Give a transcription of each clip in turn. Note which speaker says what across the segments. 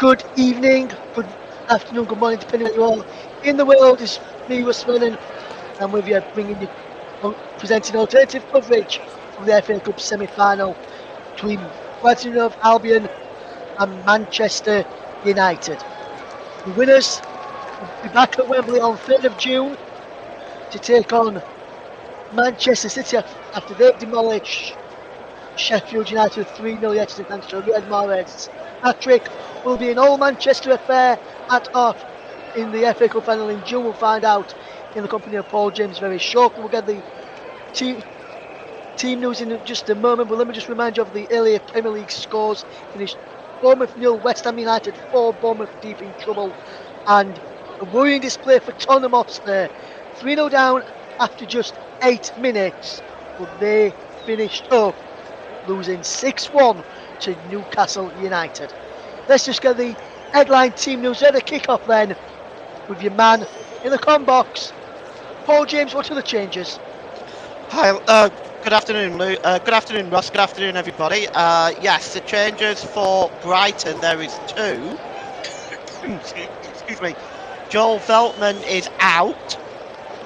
Speaker 1: Good evening, good afternoon, good morning, depending on where you are in the world. It's me, Russ Vernon. I'm with you, bringing you, presenting alternative coverage of the FA Cup semi-final between Brighton Hove Albion and Manchester United. The winners will be back at Wembley on 3rd of June to take on Manchester City after they've demolished Sheffield United 3-0 yesterday thanks to Riyad Mahrez. Hat-trick will be an all-Manchester affair at Off in the FA Cup final in June. We'll find out in the company of Paul James very shortly. We'll get the team news in just a moment, but let me just remind you of the earlier Premier League scores. Finished Bournemouth 0, West Ham United 4, Bournemouth deep in trouble, and a worrying display for Tottenham Hotspur. 3-0 down after just 8 minutes, but they finished up losing 6-1 to Newcastle United. Let's just get the headline team news at the kick-off then with your man in the com box. Paul James, what are the changes?
Speaker 2: Hi, good afternoon, Lou. Good afternoon, Ross. Good afternoon, everybody. Yes, the changes for Brighton, there is two. Excuse me. Joel Veltman is out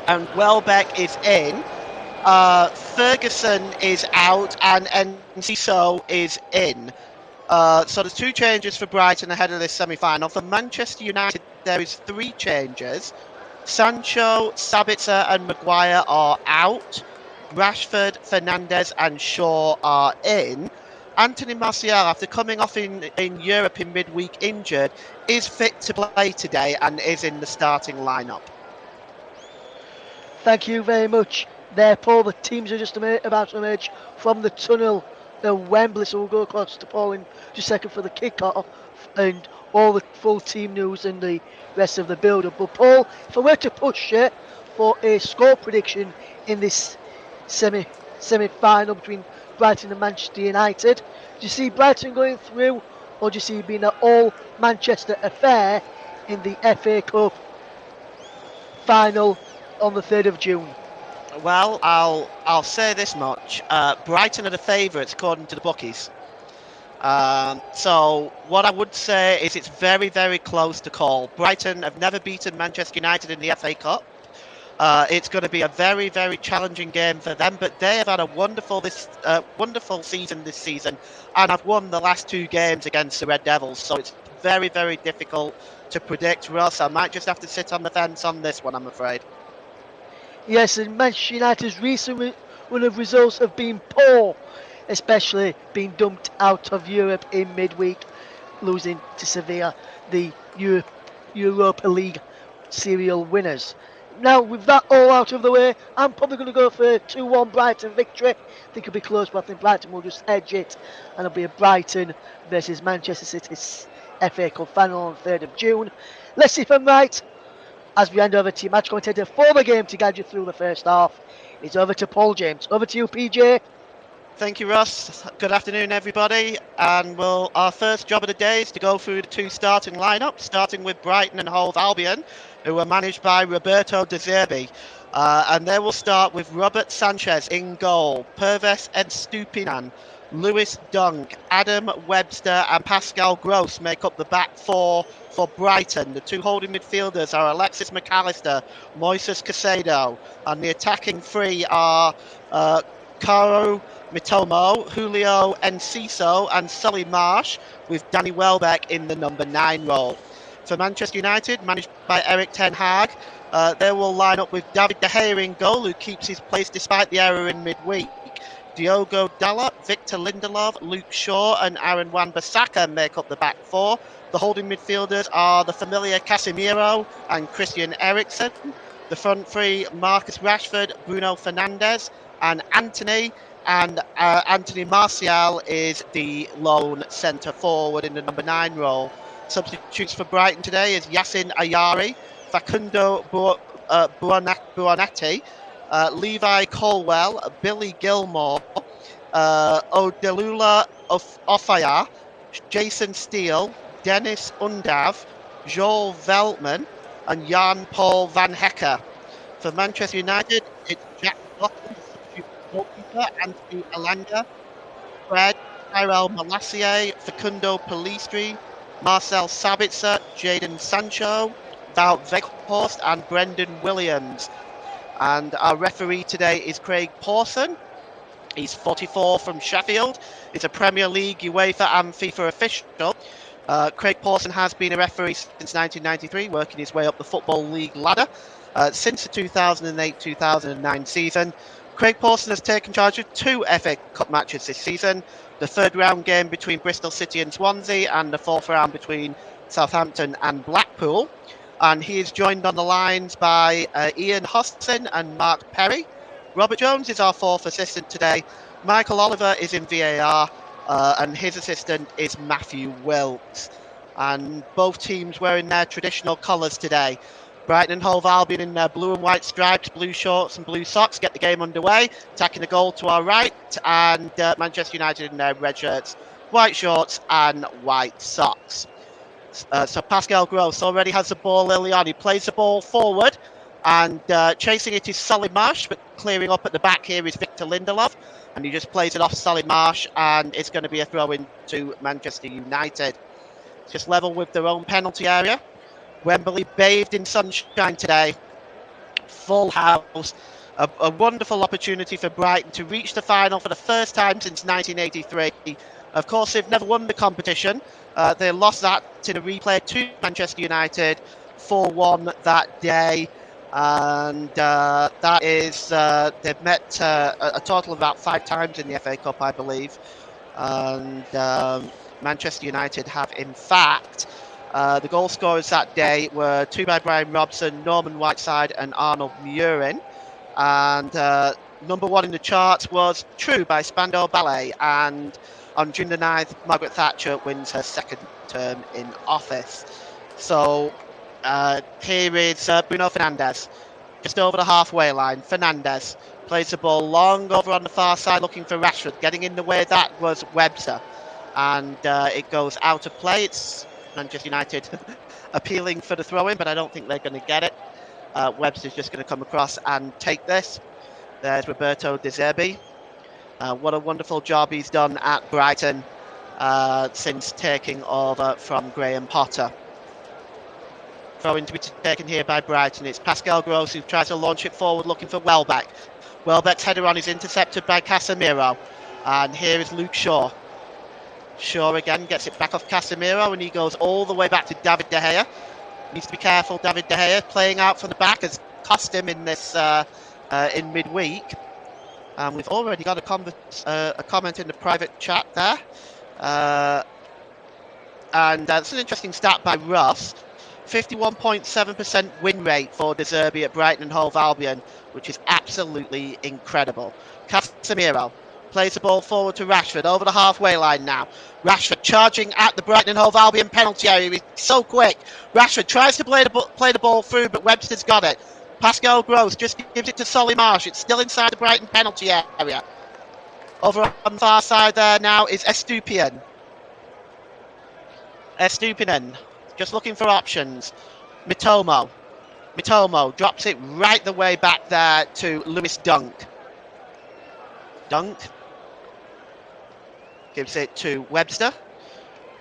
Speaker 2: and Welbeck is in. Ferguson is out and Enciso is in. So there's two changes for Brighton ahead of this semi-final. For Manchester United, there is three changes. Sancho, Sabitzer and Maguire are out. Rashford, Fernandes and Shaw are in. Anthony Martial, after coming off in Europe in midweek injured, is fit to play today and is in the starting lineup.
Speaker 1: Thank you very much there, Paul. The teams are just about to emerge from the tunnel at Wembley, so we'll go across to Paul in just a second for the kick-off and all the full team news and the rest of the build-up. But Paul, if I were to push it for a score prediction in this semi-final between Brighton and Manchester United, do you see Brighton going through, or do you see it being an all-Manchester affair in the FA Cup final on the 3rd of June?
Speaker 2: Well, I'll say this much: Brighton are the favourites according to the bookies. So what I would say is it's very, very close to call. Brighton have never beaten Manchester United in the FA Cup. It's going to be a very, very challenging game for them, but they have had a wonderful season this season, and have won the last two games against the Red Devils. So it's very, very difficult to predict. Russ, I might just have to sit on the fence on this one, I'm afraid.
Speaker 1: Yes, and Manchester United's recent run of results have been poor, especially being dumped out of Europe in midweek, losing to Sevilla, the Europa League serial winners. Now, with that all out of the way, I'm probably going to go for a 2-1 Brighton victory. I think it'll be close, but I think Brighton will just edge it, and it'll be a Brighton versus Manchester City's FA Cup final on 3rd of June. Let's see if I'm right. As we hand over to your match commentator for the game to guide you through the first half, it's over to Paul James. Over to you, PJ.
Speaker 2: Thank you, Ross. Good afternoon, everybody. And our first job of the day is to go through the two starting lineups, starting with Brighton and Hove Albion, who are managed by Roberto De Zerbi. And they will start with Robert Sanchez in goal, Pervis Estupinan, Lewis Dunk, Adam Webster and Pascal Gross make up the back four for Brighton. The two holding midfielders are Alexis McAllister, Moises Caicedo, and the attacking three are Caro Mitomo, Julio Enciso and Sully Marsh, with Danny Welbeck in the number 9 role. For Manchester United, managed by Eric Ten Hag, they will line up with David De Gea in goal, who keeps his place despite the error in midweek. Diogo Dalot, Victor Lindelof, Luke Shaw and Aaron Wan-Bissaka make up the back four. The holding midfielders are the familiar Casemiro and Christian Eriksen. The front three, Marcus Rashford, Bruno Fernandes and Anthony. And Anthony Martial is the lone centre forward in the number 9 role. Substitutes for Brighton today is Yassin Ayari, Facundo Buonatti, Levi Colwell, Billy Gilmore, Odelula Ofaya, Jason Steele, Dennis Undav, Joel Veltman, and Jan Paul Van Hecker. For Manchester United, it's Jack Bottom, goalkeeper, Anthony Alanga, Fred, Tyrell Malassier, Facundo Pellistri, Marcel Sabitzer, Jadon Sancho, Wout Weghorst and Brendan Williams. And our referee today is Craig Pawson. He's 44 from Sheffield. He's a Premier League, UEFA and FIFA official. Craig Pawson has been a referee since 1993, working his way up the Football League ladder. Since the 2008-2009 season, Craig Pawson has taken charge of 2 FA Cup matches this season. The third round game between Bristol City and Swansea and the fourth round between Southampton and Blackpool. And he is joined on the lines by Ian Hossin and Mark Perry. Robert Jones is our 4th assistant today. Michael Oliver is in VAR, and his assistant is Matthew Wilkes. And both teams wearing their traditional colours today. Brighton Hove Albion in their blue and white stripes, blue shorts and blue socks get the game underway, attacking the goal to our right, and Manchester United in their red shirts, white shorts and white socks. So Pascal Gross already has the ball early on. He plays the ball forward, and chasing it is Solly Marsh, but clearing up at the back here is Victor Lindelof, and he just plays it off Solly Marsh, and it's going to be a throw-in to Manchester United. It's just level with their own penalty area. Wembley bathed in sunshine today. Full house. A wonderful opportunity for Brighton to reach the final for the first time since 1983. Of course, they've never won the competition. They lost that in a replay to Manchester United 4-1 that day. And that is, they've met a total of about 5 times in the FA Cup, I believe. And Manchester United have, in fact, the goal scorers that day were 2 by Brian Robson, Norman Whiteside and Arnold Murin. And number 1 in the charts was True by Spandau Ballet. And on June the 9th, Margaret Thatcher wins her 2nd term in office. So here is Bruno Fernandes, just over the halfway line. Fernandes plays the ball long over on the far side looking for Rashford. Getting in the way of that was Webster. And it goes out of play. It's Manchester United appealing for the throw-in, but I don't think they're going to get it. Webster's just going to come across and take this. There's Roberto De Zerbi. What a wonderful job he's done at Brighton since taking over from Graham Potter. Throw-in to be taken here by Brighton. It's Pascal Gross who tries to launch it forward looking for Welbeck. Welbeck's header on is intercepted by Casemiro. And here is Luke Shaw. Shaw again gets it back off Casemiro, and he goes all the way back to David De Gea. Needs to be careful. David De Gea playing out from the back has cost him in this in midweek. And we've already got a comment in the private chat there. And that's an interesting stat by Russ. 51.7% win rate for De Zerbi at Brighton Hove Albion, which is absolutely incredible. Casemiro plays the ball forward to Rashford over the halfway line now. Rashford charging at the Brighton Hove Albion penalty area. He's so quick. Rashford tries to play the ball through, but Webster's got it. Pascal Gross just gives it to Solly Marsh. It's still inside the Brighton penalty area. Over on the far side there now is Estupiñán. Estupiñán just looking for options. Mitomo drops it right the way back there to Lewis Dunk. Dunk gives it to Webster.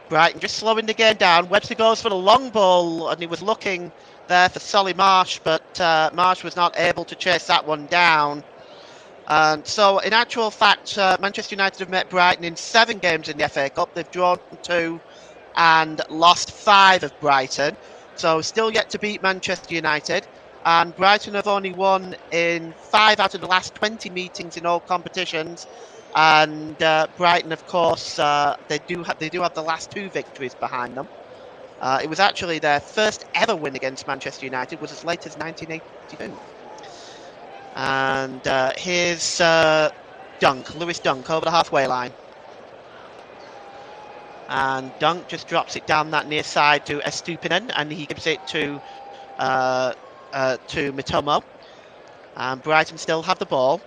Speaker 2: Brighton just slowing the game down. Webster goes for the long ball, and he was looking there for Solly Marsh, but Marsh was not able to chase that one down. And so, in actual fact, Manchester United have met Brighton in 7 games in the FA Cup. They've drawn 2 and lost 5 of Brighton. So, still yet to beat Manchester United. And Brighton have only won in 5 out of the last 20 meetings in all competitions. And Brighton, of course, they do have the last 2 victories behind them. It was actually their first ever win against Manchester United, was as late as 1982. And here's Lewis Dunk over the halfway line. And Dunk just drops it down that near side to Estupiñán, and he gives it to Mitomo. And Brighton still have the ball.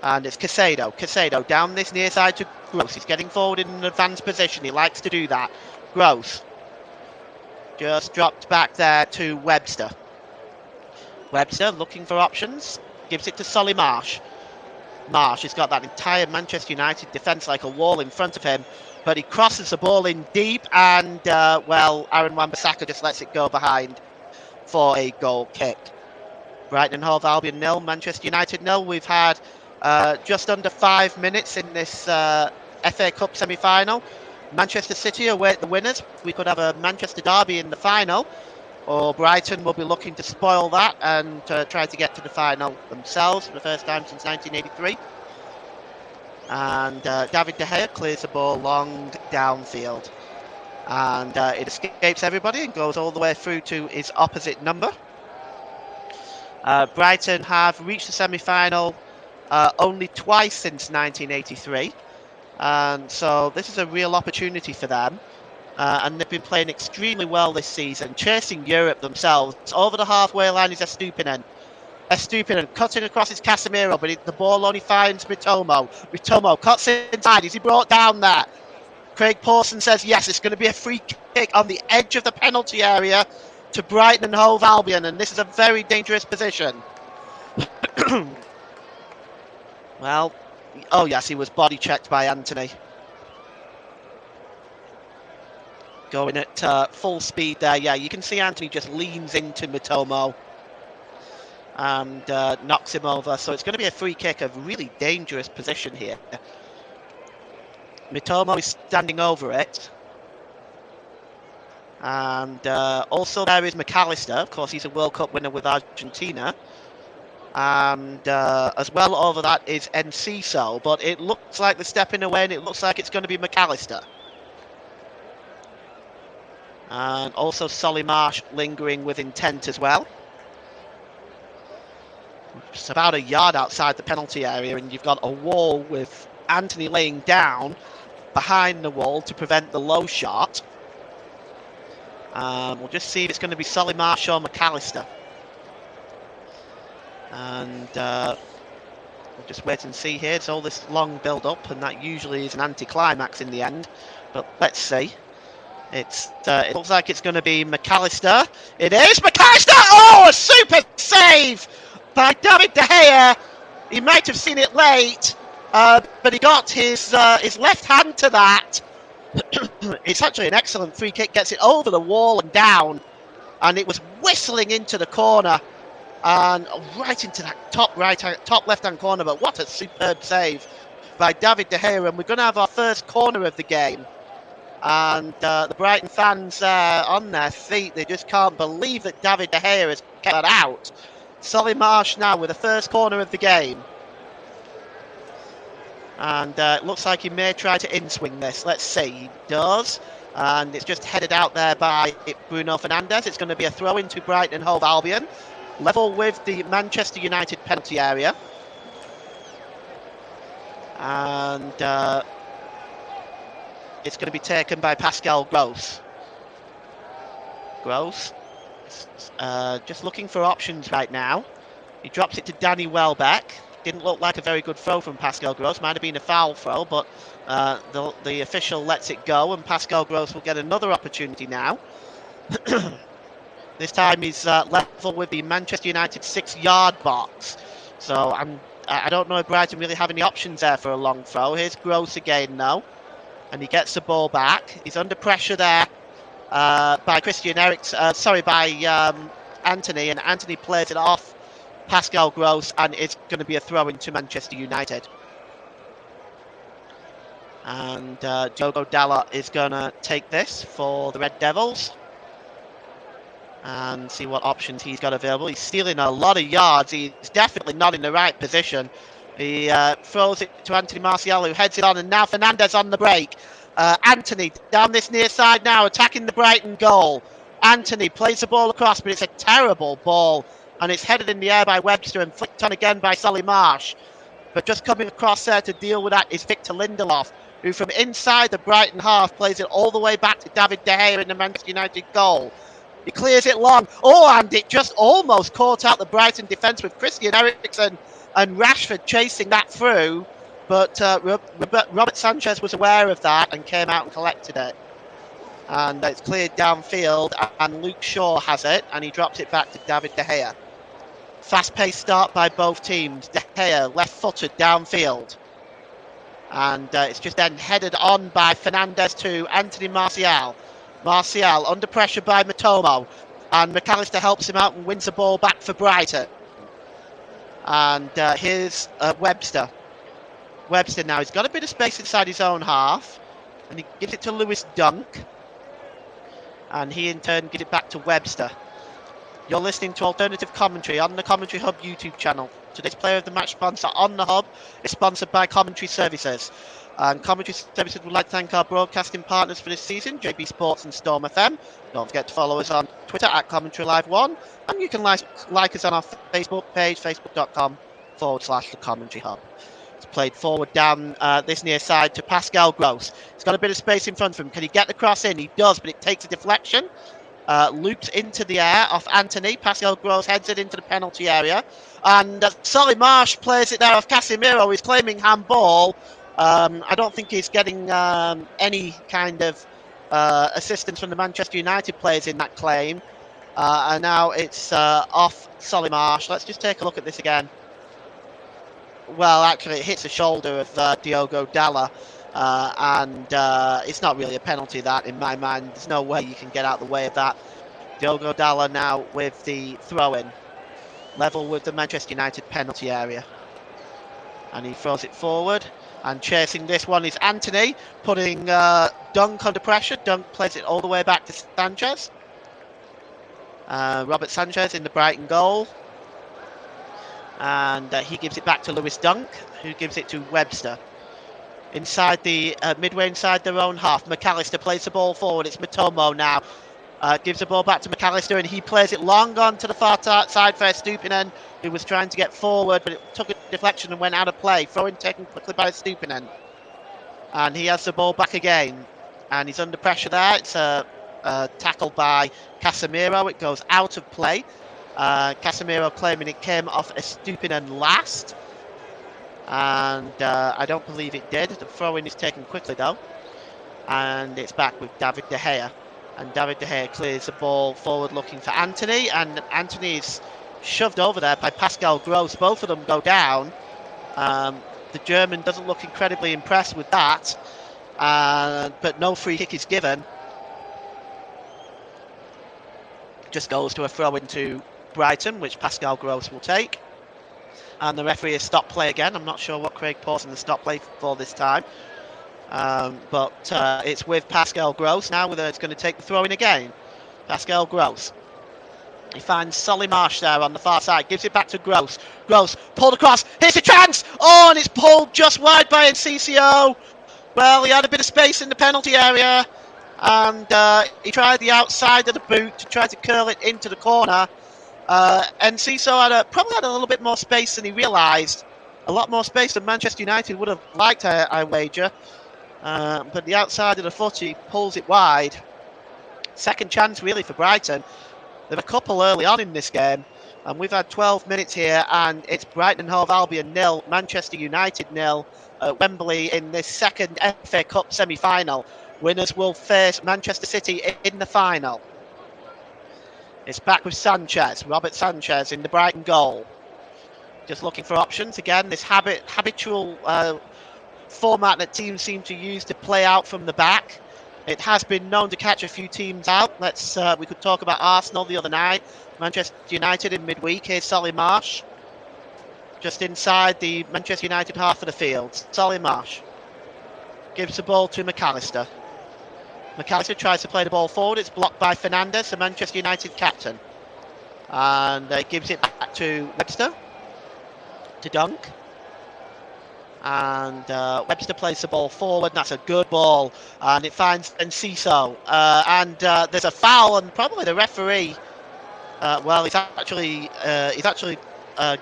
Speaker 2: And it's Caicedo down this near side to Gross. He's getting forward in an advanced position. He likes to do that. Gross just dropped back there to Webster. Webster looking for options. Gives it to Solly Marsh. Marsh has got that entire Manchester United defence like a wall in front of him. but he crosses the ball in deep, and Aaron Wan-Bissaka just lets it go behind for a goal kick. Brighton Hove Albion 0, Manchester United 0. We've had just under 5 minutes in this FA Cup semi-final. Manchester City await the winners. We could have a Manchester derby in the final, or Brighton will be looking to spoil that and try to get to the final themselves for the first time since 1983. And David De Gea clears the ball long downfield, and it escapes everybody and goes all the way through to his opposite number. Brighton have reached the semi-final only twice since 1983, and so this is a real opportunity for them. And they've been playing extremely well this season, chasing Europe themselves. Over the halfway line is Estupinen cutting across his Casemiro, but the ball only finds Mitomo. Mitomo cuts inside. Is he brought down there? Craig Pawson says yes, it's going to be a free kick on the edge of the penalty area to Brighton and Hove Albion, and this is a very dangerous position. Well, oh yes, he was body checked by Anthony. Going at full speed there. Yeah, you can see Anthony just leans into Mitomo and knocks him over. So it's going to be a free kick, a really dangerous position here. Mitomo is standing over it. And also there is McAllister. Of course, he's a World Cup winner with Argentina. And as well over that is Enciso. But it looks like they're stepping away, and it looks like it's going to be McAllister. And also Solly Marsh lingering with intent as well. It's about a yard outside the penalty area, and you've got a wall with Anthony laying down behind the wall to prevent the low shot. We'll just see if it's going to be Solly Marsh or McAllister. And we'll just wait and see here. It's all this long build-up, and that usually is an anticlimax in the end. But let's see. It looks like it's going to be McAllister. It is McAllister! Oh, a super save by David De Gea. He might have seen it late, but he got his left hand to that. It's actually an excellent free kick. Gets it over the wall and down, and it was whistling into the corner and right into that top left-hand corner. But what a superb save by David De Gea, and we're going to have our first corner of the game. And the Brighton fans on their feet, they just can't believe that David De Gea has kept that out. Solly Marsh now with the first corner of the game. And it looks like he may try to in-swing this. Let's see, he does. And it's just headed out there by Bruno Fernandes. It's going to be a throw into Brighton Hove Albion. Level with the Manchester United penalty area. And it's going to be taken by Pascal Gross. Gross, just looking for options right now. He drops it to Danny Welbeck. Didn't look like a very good throw from Pascal Gross. Might have been a foul throw, but the official lets it go, and Pascal Gross will get another opportunity now. This time he's level with the Manchester United 6-yard box. So I don't know if Brighton really have any options there for a long throw. Here's Gross again, though. And he gets the ball back. He's under pressure there by Anthony, and Anthony plays it off Pascal Gross, and it's going to be a throw into Manchester United. And Diogo Dalot is going to take this for the Red Devils and see what options he's got available. He's stealing a lot of yards. He's definitely not in the right position. He throws it to Anthony Martial, who heads it on, and now Fernandes on the break. Anthony down this near side now, attacking the Brighton goal. Anthony plays the ball across, but it's a terrible ball, and it's headed in the air by Webster and flicked on again by Solly Marsh. But just coming across there to deal with that is Victor Lindelof, who from inside the Brighton half plays it all the way back to David De Gea in the Manchester United goal. He clears it long. Oh, and it just almost caught out the Brighton defence with Christian Eriksen and Rashford chasing that through, but Robert Sanchez was aware of that and came out and collected it. And it's cleared downfield, and Luke Shaw has it, and he drops it back to David De Gea. Fast-paced start by both teams. De Gea left-footed downfield. And it's just then headed on by Fernandez to Anthony Martial. Martial under pressure by Matomo. And McAllister helps him out and wins the ball back for Brighton. And here's Webster. Webster now, he's got a bit of space inside his own half. And he gives it to Lewis Dunk. And he in turn gives it back to Webster. You're listening to Alternative Commentary on the Commentary Hub YouTube channel. Today's Player of the Match sponsor on the Hub is sponsored by Commentary Services. And Commentary Services would like to thank our broadcasting partners for this season, JB Sports and Storm FM. Don't forget to follow us on Twitter at Commentary Live 1. And you can like us on our Facebook page, facebook.com/The Commentary Hub. It's played forward down this near side to Pascal Gross. He's got a bit of space in front of him. Can he get the cross in? He does, but it takes a deflection. Loops into the air off Anthony. Pascal Gross heads it into the penalty area. And Solly Marsh plays it there off Casemiro. He's claiming handball. I don't think he's getting any kind of assistance from the Manchester United players in that claim. And now it's off Solly Marsh. Let's just take a look at this again. Well, actually, it hits the shoulder of Diogo Dalla. And it's not really a penalty, that, in my mind. There's no way you can get out the way of that. Diogo Dalla now with the throw-in. Level with the Manchester United penalty area. And he throws it forward. And chasing this one is Anthony, putting Dunk under pressure. Dunk plays it all the way back to Sanchez. Robert Sanchez in the Brighton goal. And he gives it back to Lewis Dunk, who gives it to Webster. Inside the midway inside their own half, McAllister plays the ball forward. It's Matomo now. Gives the ball back to McAllister, and he plays it long on to the far side for Stupinen, who was trying to get forward, but it took a deflection and went out of play. Throw-in taken quickly by Stupinen. And he has the ball back again. And he's under pressure there. It's tackled by Casemiro. It goes out of play. Casemiro claiming it came off Stupinen last. And I don't believe it did. The throw-in is taken quickly, though. And it's back with David De Gea. And David De Gea clears the ball forward looking for Anthony. And Anthony is shoved over there by Pascal Gross. Both of them go down. The German doesn't look incredibly impressed with that. But no free kick is given. Just goes to a throw into Brighton, which Pascal Gross will take. And the referee has stopped play again. I'm not sure what Craig pausing the stop play for this time. But it's with Pascal Gross now, whether it's going to take the throw in again. Pascal Gross. He finds Solly Marsh there on the far side, gives it back to Gross. Gross pulled across. Here's a chance! Oh, and it's pulled just wide by Enciso. Well, he had a bit of space in the penalty area. And he tried the outside of the boot to try to curl it into the corner. Enciso probably had a little bit more space than he realised. A lot more space than Manchester United would have liked, I wager. But the outside of the foot, he pulls it wide. Second chance, really, for Brighton. There were a couple early on in this game. And we've had 12 minutes here, and it's Brighton Hove Albion 0, Manchester United 0 at Wembley in this second FA Cup semi-final. Winners will face Manchester City in the final. It's back with Sanchez, Robert Sanchez in the Brighton goal. Just looking for options. Again, this habitual format that teams seem to use to play out from the back. It has been known to catch a few teams out. We could talk about Arsenal the other night. Manchester United in midweek. Here's Solly Marsh. Just inside the Manchester United half of the field. Solly Marsh gives the ball to McAllister. McAllister tries to play the ball forward. It's blocked by Fernandez, the Manchester United captain. And gives it back to Webster. To Dunk. And Webster plays the ball forward. And that's a good ball. And it finds Enciso. And there's a foul. And probably the referee... he's actually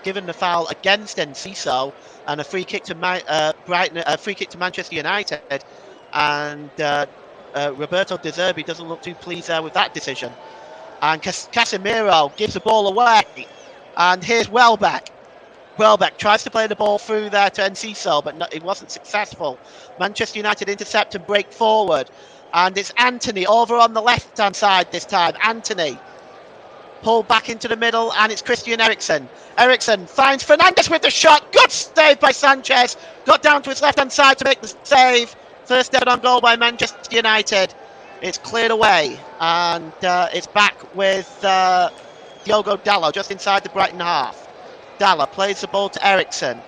Speaker 2: given the foul against Enciso. And a free kick to Brighton. A free kick to Manchester United. And... Roberto De Zerbi doesn't look too pleased there with that decision. And Casemiro gives the ball away. And here's Welbeck. Welbeck tries to play the ball through there to Enciso, but it wasn't successful. Manchester United intercept and break forward. And it's Anthony over on the left-hand side this time. Anthony pulled back into the middle, and it's Christian Eriksen. Eriksen finds Fernandes with the shot. Good save by Sanchez. Got down to his left-hand side to make the save. First ever on goal by Manchester United. It's cleared away, and it's back with Diogo Dalot just inside the Brighton half. Dalot plays the ball to Eriksen.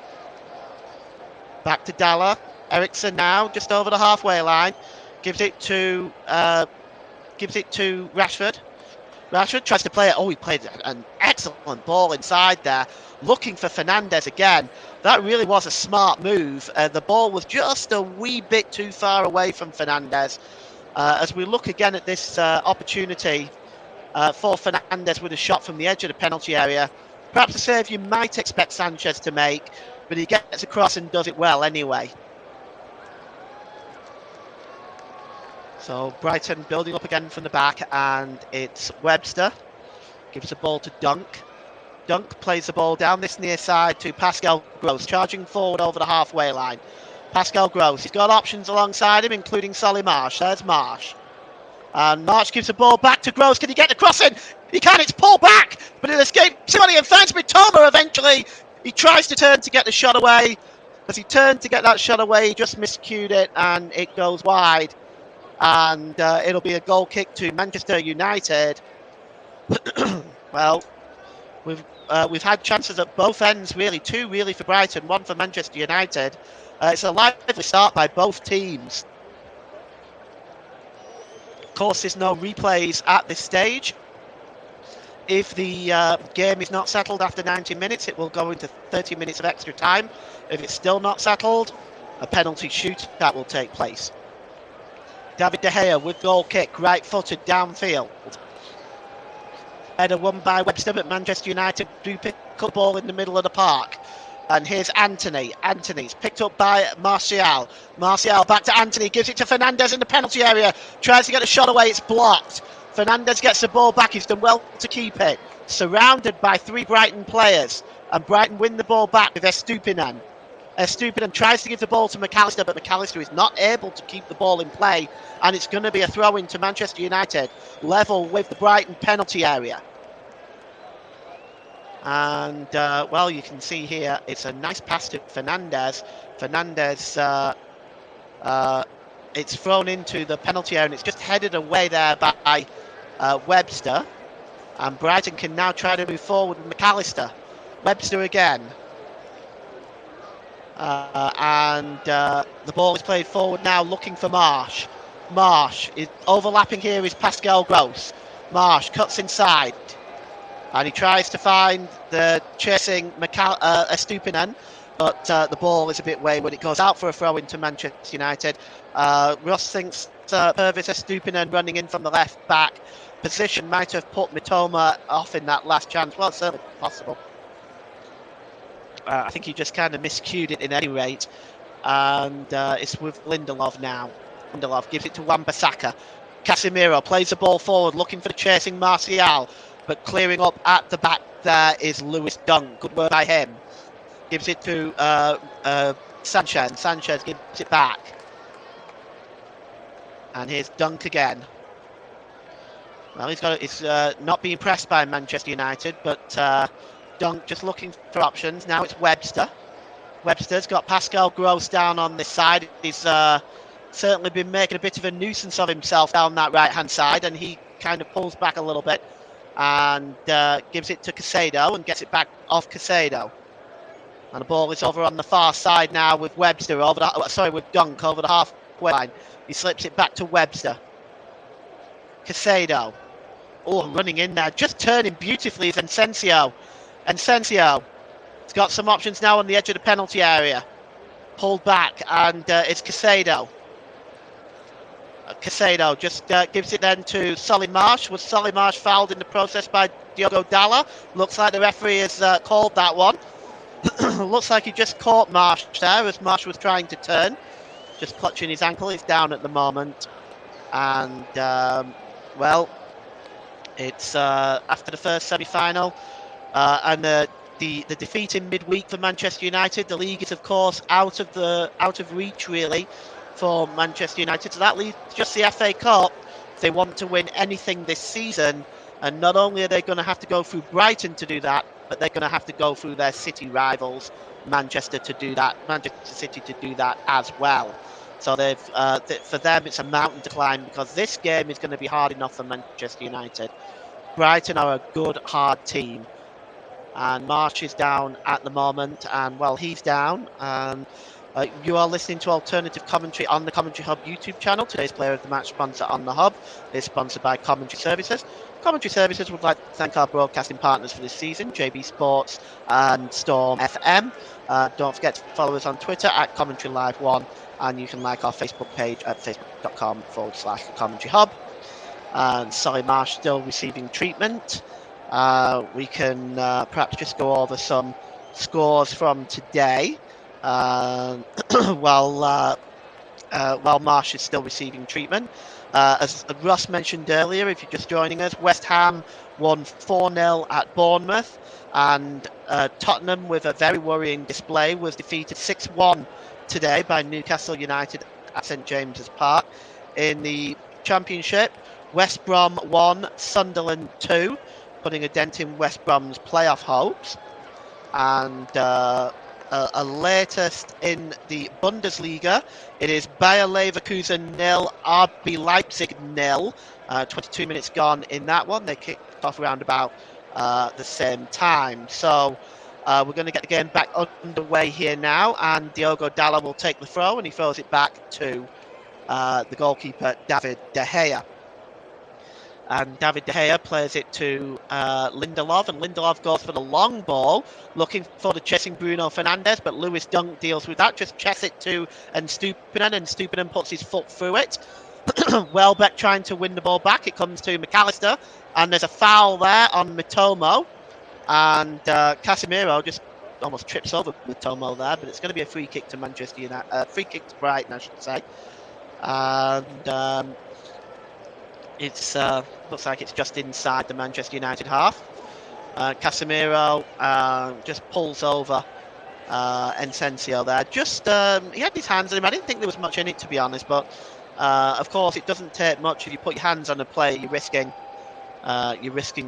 Speaker 2: Back to Dalot. Eriksen now just over the halfway line. Gives it to Rashford. Rashford tries to play it. Oh, he played an excellent ball inside there, looking for Fernandes again. That really was a smart move. The ball was just a wee bit too far away from Fernandes. As we look again at this opportunity for Fernandes with a shot from the edge of the penalty area, perhaps a save you might expect Sanchez to make, but he gets across and does it well anyway. So Brighton building up again from the back, and it's Webster. Gives the ball to Dunk. Dunk plays the ball down this near side to Pascal Gross, charging forward over the halfway line. Pascal Gross, he's got options alongside him, including Solly Marsh. There's Marsh. And Marsh gives the ball back to Gross. Can he get the crossing? He can, it's pulled back, but it escapes somebody and finds Mitoma eventually. He tries to turn to get the shot away. As he turned to get that shot away, he just miscued it, and it goes wide. And it'll be a goal kick to Manchester United. Well, we've had chances at both ends, really. Two really for Brighton, one for Manchester United. It's a lively start by both teams. Of course, there's no replays at this stage. If the game is not settled after 90 minutes, it will go into 30 minutes of extra time. If it's still not settled, a penalty shootout will take place. David De Gea with goal kick, right-footed downfield. Header won by Webster, but Manchester United do pick up the ball in the middle of the park. And here's Anthony. Anthony's picked up by Martial. Martial back to Anthony, gives it to Fernandes in the penalty area. Tries to get a shot away, it's blocked. Fernandes gets the ball back, he's done well to keep it. Surrounded by three Brighton players. And Brighton win the ball back with Estupinan. Estupinan tries to give the ball to McAllister, but McAllister is not able to keep the ball in play, and it's going to be a throw in to Manchester United, level with the Brighton penalty area. And well, you can see here it's a nice pass to Fernandes. Fernandes, it's thrown into the penalty area, and it's just headed away there by Webster, and Brighton can now try to move forward with McAllister. Webster again. The ball is played forward now, looking for Marsh. Marsh is overlapping here is Pascal Gross. Marsh cuts inside, and he tries to find the chasing Estupinan, but the ball is a bit wayward. It goes out for a throw into Manchester United. Ross thinks Purvis Estupinan running in from the left back position might have put Mitoma off in that last chance. Well, it's certainly possible. I think he just kind of miscued it in any rate. And it's with Lindelof now. Lindelof gives it to Wan-Bissaka. Casemiro plays the ball forward, looking for the chasing Martial. But clearing up at the back there is Lewis Dunk. Good work by him. Gives it to Sanchez. Sanchez gives it back. And here's Dunk again. Well, he's not being pressed by Manchester United, but Dunk just looking for options. Now it's Webster. Webster's got Pascal Gross down on this side. He's certainly been making a bit of a nuisance of himself down that right-hand side, and he kind of pulls back a little bit and gives it to Caicedo and gets it back off Caicedo. And the ball is over on the far side now with Webster with Dunk over the halfway line. He slips it back to Webster. Caicedo. Oh, running in there, just turning beautifully is Asensio. Asensio. He's got some options now on the edge of the penalty area. Pulled back, and it's Caicedo. Caicedo just gives it then to Solly Marsh. Was Solly Marsh fouled in the process by Diogo Dalot? Looks like the referee has called that one. Looks like he just caught Marsh there as Marsh was trying to turn. Just clutching his ankle. It's down at the moment. And, well, it's after the first semi-final. And the defeat in midweek for Manchester United. The league is, of course, out of reach, really, for Manchester United. So that leaves just the FA Cup. If they want to win anything this season, And not only are they going to have to go through Brighton to do that, but they're going to have to go through their city rivals, Manchester City to do that as well. So for them, it's a mountain to climb, because this game is going to be hard enough for Manchester United. Brighton are a good, hard team. And Marsh is down at the moment, and well, he's down. And you are listening to alternative commentary on the Commentary Hub YouTube channel. Today's player of the match sponsor on the Hub is sponsored by Commentary Services. Commentary Services would like to thank our broadcasting partners for this season, JB Sports and Storm FM. Don't forget to follow us on Twitter at Commentary Live 1, and you can like our Facebook page at facebook.com/Commentary Hub. And Solly Marsh still receiving treatment. We can perhaps just go over some scores from today while Marsh is still receiving treatment. As Russ mentioned earlier, if you're just joining us, West Ham won 4-0 at Bournemouth, and Tottenham, with a very worrying display, was defeated 6-1 today by Newcastle United at St James's Park. In the Championship, West Brom 1, Sunderland 2, putting a dent in West Brom's playoff hopes. And a latest in the Bundesliga, it is Bayer Leverkusen 0, RB Leipzig 0. 22 minutes gone in that one. They kicked off around about the same time. So we're going to get the game back underway here now, and Diogo Dalot will take the throw, and he throws it back to the goalkeeper, David De Gea. And David De Gea plays it to Lindelof, and Lindelof goes for the long ball, looking for the chasing Bruno Fernandes, but Lewis Dunk deals with that, just checks it to Stupinen, and Stupinen puts his foot through it. Welbeck trying to win the ball back, it comes to McAllister, and there's a foul there on Mitomo, and Casemiro just almost trips over Mitomo there, but it's going to be a free kick to Manchester United, free kick to Brighton, I should say. And it's looks like it's just inside the Manchester United half. Casemiro just pulls over Encensio there. Just he had his hands on him. I didn't think there was much in it, to be honest, but of course it doesn't take much. If you put your hands on a player, you're risking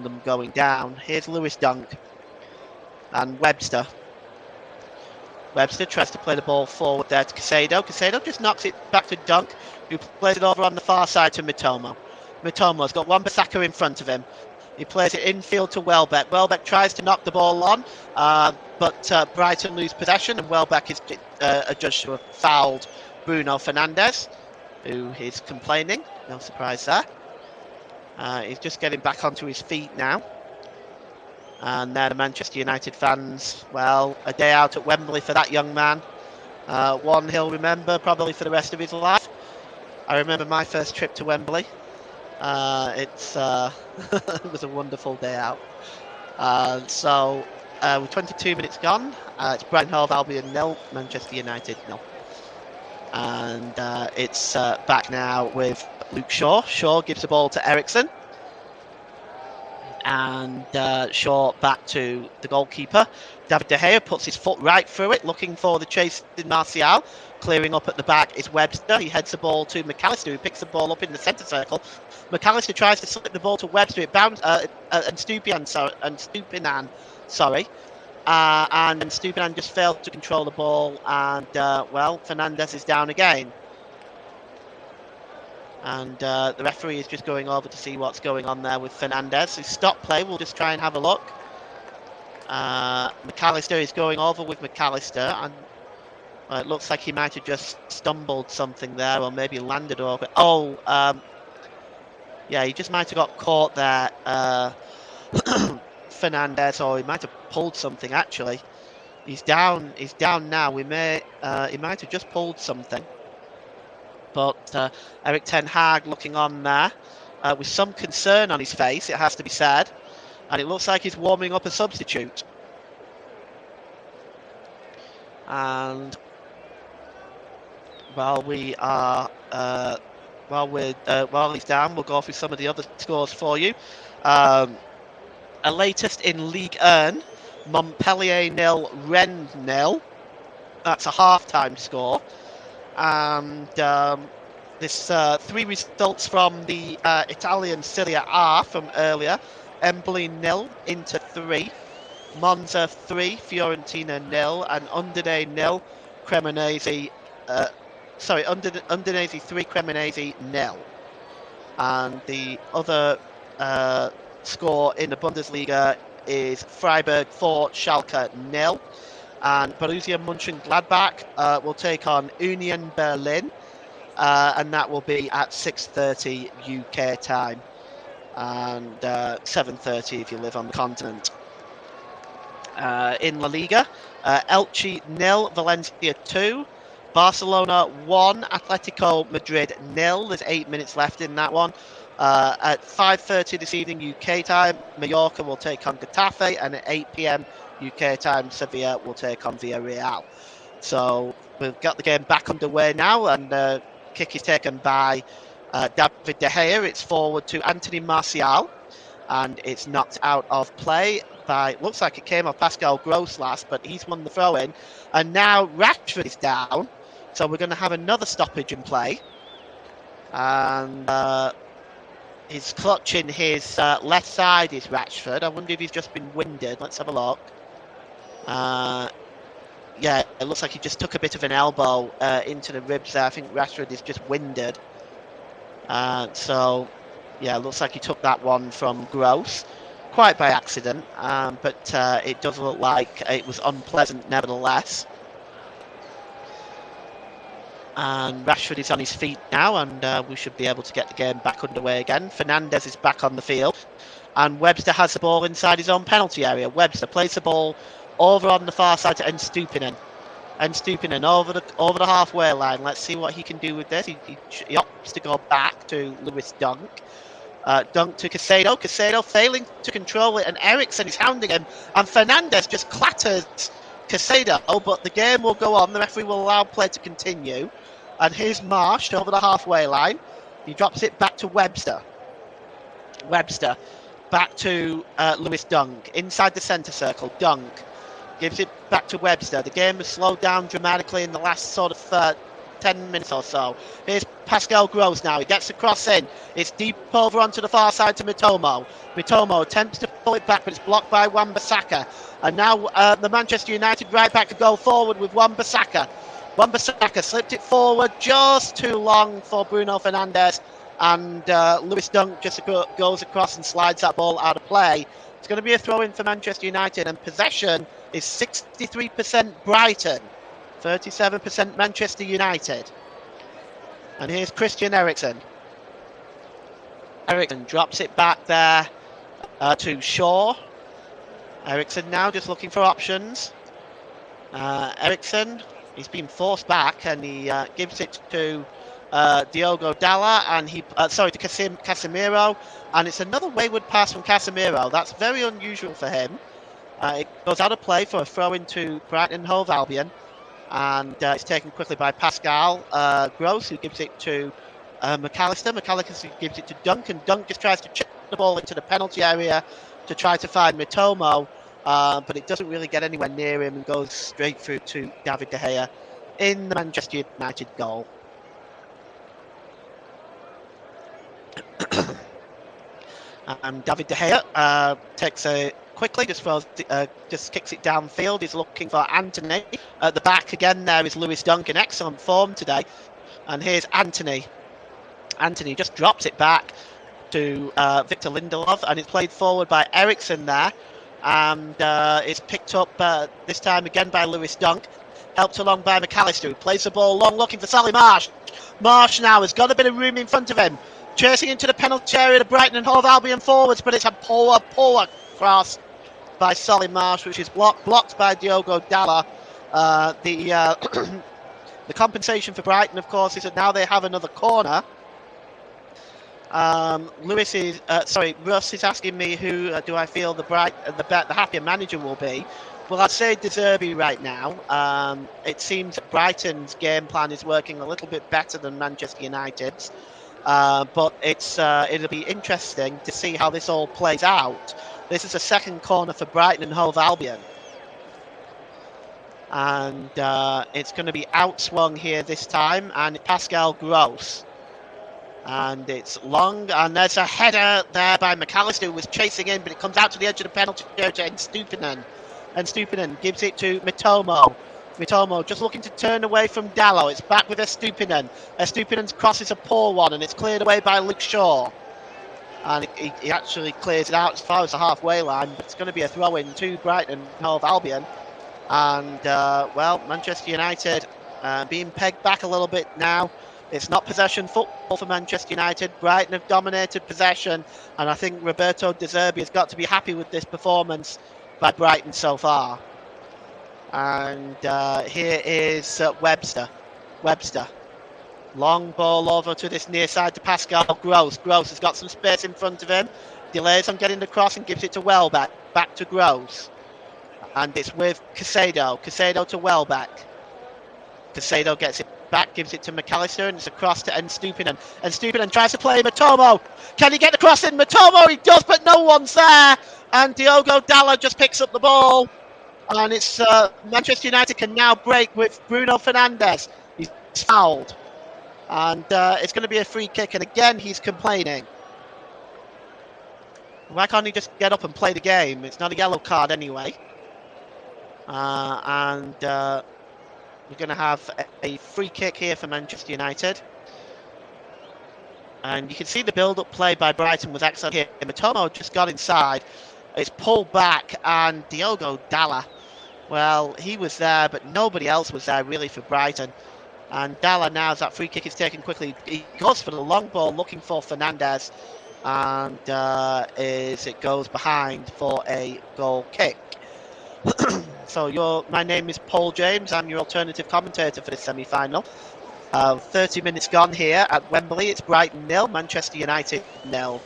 Speaker 2: them going down. Here's Lewis Dunk and Webster. Webster tries to play the ball forward there to Caicedo. Caicedo just knocks it back to Dunk, who plays it over on the far side to Mitomo. Mitomo's got Wan-Bissaka in front of him. He plays it infield to Welbeck. Welbeck tries to knock the ball on, but Brighton lose possession, and Welbeck is adjudged to have fouled Bruno Fernandes, who is complaining. No surprise there. He's just getting back onto his feet now. And there the Manchester United fans, well, a day out at Wembley for that young man. One he'll remember probably for the rest of his life. I remember my first trip to Wembley. It was a wonderful day out. So with 22 minutes gone, it's Brighton Hove Albion 0, Manchester United 0. And it's back now with Luke Shaw. Shaw gives the ball to Ericsson. And Shaw back to the goalkeeper. David De Gea puts his foot right through it, looking for the chase in Martial. Clearing up at the back is Webster. He heads the ball to McAllister, who picks the ball up in the centre circle. McAllister tries to slip the ball to Webster. It bounces, and Stupinan, and Stupinan just failed to control the ball, and well, Fernandes is down again. And the referee is just going over to see what's going on there with Fernandes. He stopped play. We'll just try and have a look. McAllister is going over with McAllister, and it looks like he might have just stumbled something there, or maybe landed over. Yeah, he just might have got caught there, Fernandes, or he might have pulled something. Actually, he's down now. He might have just pulled something. But Erik ten Hag looking on there with some concern on his face, it has to be said. And it looks like he's warming up a substitute. And while he's down, we'll go through some of the other scores for you. A latest in Ligue 1, Montpellier 0, Rennes 0. That's a half-time score. And this three results from the Italian Serie A from earlier. Empoli 0, Inter 3, Monza 3, Fiorentina 0, and Udinese 0, Cremonese. Udinese 3, Cremonese 0. And the other score in the Bundesliga is Freiburg 4, Schalke 0. And Borussia Mönchengladbach will take on Union Berlin, and that will be at 6:30 UK time, and 7:30 if you live on the continent. In La Liga, Elche 0, Valencia 2, Barcelona 1, Atletico Madrid 0. There's 8 minutes left in that one. At 5:30 this evening UK time, Mallorca will take on Getafe, and at 8 p.m. UK time, Sevilla will take on Villarreal. So we've got the game back underway now, and kick is taken by David De Gea. It's forward to Anthony Martial, and it's knocked out of play by, looks like it came off Pascal Gross last, but he's won the throw-in. And now Rashford is down, so we're going to have another stoppage in play. And he's clutching his left side is Rashford. I wonder if he's just been winded. Let's have a look. Yeah, it looks like he just took a bit of an elbow into the ribs there. I think Rashford is just winded. So, yeah, it looks like he took that one from Gross. Quite by accident, but it does look like it was unpleasant nevertheless. And Rashford is on his feet now, and we should be able to get the game back underway again. Fernandes is back on the field, and Webster has the ball inside his own penalty area. Webster plays the ball over on the far side to Stupinen. And Stupinen over the halfway line. Let's see what he can do with this. He opts to go back to Lewis Dunk. Dunk to Casado. Casado failing to control it, and Eriksen is hounding him. And Fernandes just clatters Casado, but the game will go on. The referee will allow play to continue. And here's Marsh over the halfway line. He drops it back to Webster. Webster back to Lewis Dunk inside the centre circle. Dunk gives it back to Webster. The game has slowed down dramatically in the last sort of 10 minutes or so. Here's Pascal Gross now. He gets the cross in. It's deep over onto the far side to Mitomo. Mitomo attempts to pull it back, but it's blocked by Wan-Bissaka. And now the Manchester United right back to go forward with Wan-Bissaka. Wan-Bissaka slipped it forward just too long for Bruno Fernandes. And Lewis Dunk just goes across and slides that ball out of play. It's going to be a throw-in for Manchester United, and possession is 63% Brighton, 37% Manchester United. And here's Christian Eriksen. Eriksen drops it back there to Shaw. Eriksen now just looking for options. Eriksen, he's been forced back, and he gives it to Diogo Dalla, and to Casemiro, and it's another wayward pass from Casemiro. That's very unusual for him. It goes out of play for a throw into Brighton Hove Albion, and it's taken quickly by Pascal Gross, who gives it to McAllister. McAllister gives it to Dunk, and Dunk just tries to chip the ball into the penalty area to try to find Mitomo, but it doesn't really get anywhere near him and goes straight through to David De Gea in the Manchester United goal. And David De Gea takes a quickly, just kicks it downfield. He's looking for Anthony. At the back again there is Lewis Dunk in excellent form today. And here's Anthony. Anthony just drops it back to Victor Lindelof, and it's played forward by Eriksen there. And it's picked up this time again by Lewis Dunk. Helped along by McAllister, who plays the ball long, looking for Solly Marsh. Marsh now has got a bit of room in front of him. Chasing into the penalty area to Brighton and Hove Albion forwards, but it's a poor cross by Solly Marsh, which is blocked by Diogo Dalla. The compensation for Brighton, of course, is that now they have another corner. Russ is asking me who do I feel the happier manager will be. Well, I'd say De Zerbi right now. It seems that Brighton's game plan is working a little bit better than Manchester United's. But it'll be interesting to see how this all plays out. This is a second corner for Brighton and Hove Albion. And it's going to be outswung here this time, and Pascal Gross And it's long, and there's a header there by McAllister, who was chasing in, but it comes out to the edge of the penalty area to Stupinen. And Stupinen gives it to Mitomo. Mitomo just looking to turn away from Dallo. It's back with Estupinen. Estupinen's cross is a poor one, and it's cleared away by Luke Shaw. And he actually clears it out as far as the halfway line, but it's going to be a throw-in to Brighton Hove Albion. And, well, Manchester United being pegged back a little bit now. It's not possession football for Manchester United. Brighton have dominated possession, and I think Roberto De Zerbi has got to be happy with this performance by Brighton so far. And here is Webster. Long ball over to this near side to Pascal Gross. Gross has got some space in front of him. Delays on getting the cross and gives it to Welbeck. Back to Gross. And it's with Casado. Casado to Welbeck. Casado gets it back, gives it to McAllister, and it's across to Stupinen. And Stupinen tries to play Mitomo. Can he get the cross in? Mitomo, he does, but no one's there. And Diogo Dallo just picks up the ball. And it's Manchester United can now break with Bruno Fernandes. He's fouled. And it's going to be a free kick. And again, he's complaining. Why can't he just get up and play the game? It's not a yellow card anyway. We're going to have a free kick here for Manchester United. And you can see the build-up play by Brighton was excellent here. Mitomo just got inside. It's pulled back, and Diogo Dallo, well, he was there, but nobody else was there really for Brighton. And Dallo now, as that free kick is taken quickly, he goes for the long ball looking for Fernandes. And it goes behind for a goal kick. So my name is Paul James. I'm your alternative commentator for this semi-final. 30 minutes gone here at Wembley. It's Brighton 0, Manchester United 0.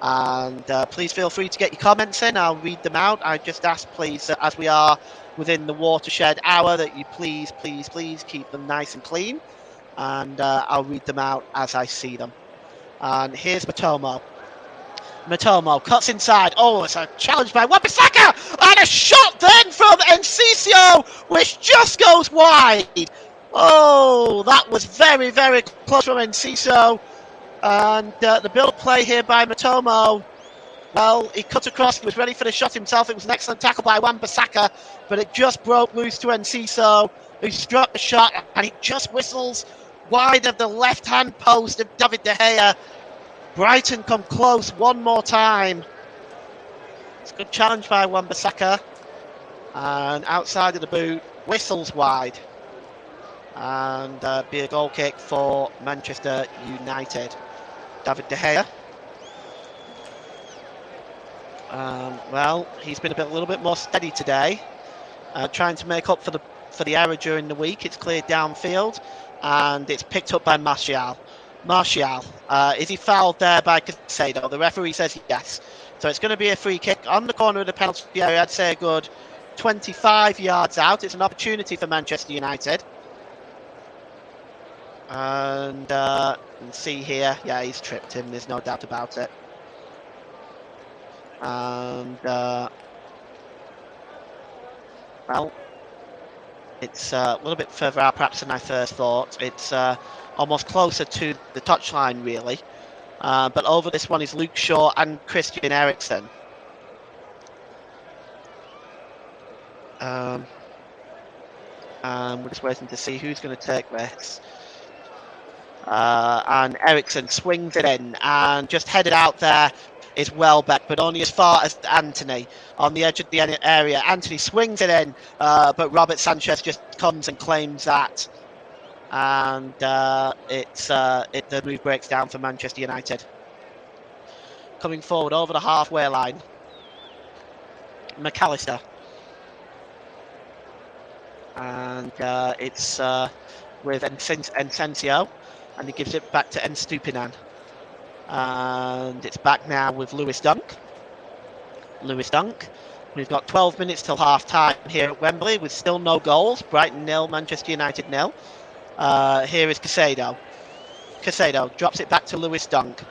Speaker 2: And please feel free to get your comments in. I'll read them out. I just ask, please, as we are within the watershed hour, that you please keep them nice and clean. And I'll read them out as I see them. And here's Mitomo. Mitomo cuts inside. Oh, it's a challenge by Wan-Bissaka, and a shot then from Enciso, which just goes wide. Oh, that was very close from Enciso. And the build play here by Mitomo. Well, he cut across. He was ready for the shot himself. It was an excellent tackle by Wan-Bissaka, but it just broke loose to Enciso, who struck the shot, and he just whistles wide of the left-hand post of David De Gea. Brighton come close one more time. It's a good challenge by Wan-Bissaka. And outside of the boot, whistles wide. And be a goal kick for Manchester United. David De Gea. Well, he's been a little bit more steady today. Trying to make up for the error during the week. It's cleared downfield. And it's picked up by Martial. Is he fouled there by Casado? The referee says yes. So it's going to be a free kick on the corner of the penalty area. I'd say a good 25 yards out. It's an opportunity for Manchester United. And you can see here, yeah, he's tripped him. There's no doubt about it. And well, it's a little bit further out perhaps than I first thought. It's almost closer to the touchline, really. But over this one is Luke Shaw and Christian Eriksen. And we're just waiting to see who's going to take this. And Eriksen swings it in, and just headed out there is Welbeck, but only as far as Anthony on the edge of the area. Anthony swings it in, but Robert Sanchez just comes and claims that. And the move breaks down for Manchester United. Coming forward over the halfway line, McAllister. And it's with Encensio, and he gives it back to Estupinan. And it's back now with Lewis Dunk. We've got 12 minutes till half time here at Wembley with still no goals. Brighton 0, Manchester United 0. Here is Casado. Casado drops it back to Lewis Dunk.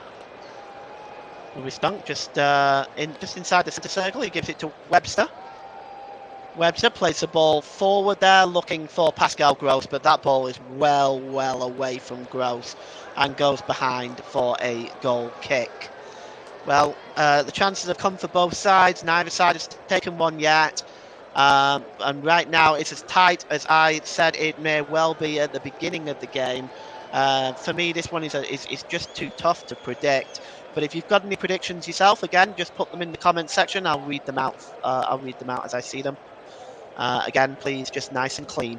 Speaker 2: Lewis Dunk just inside the centre circle. He gives it to Webster. Webster plays the ball forward there, looking for Pascal Gross, but that ball is well away from Gross and goes behind for a goal kick. Well, the chances have come for both sides. Neither side has taken one yet. And right now it's as tight as I said it may well be at the beginning of the game. For me, this one is just too tough to predict. But if you've got any predictions yourself, again, just put them in the comment section. I'll read them out. I'll read them out as I see them. Again, please, just nice and clean.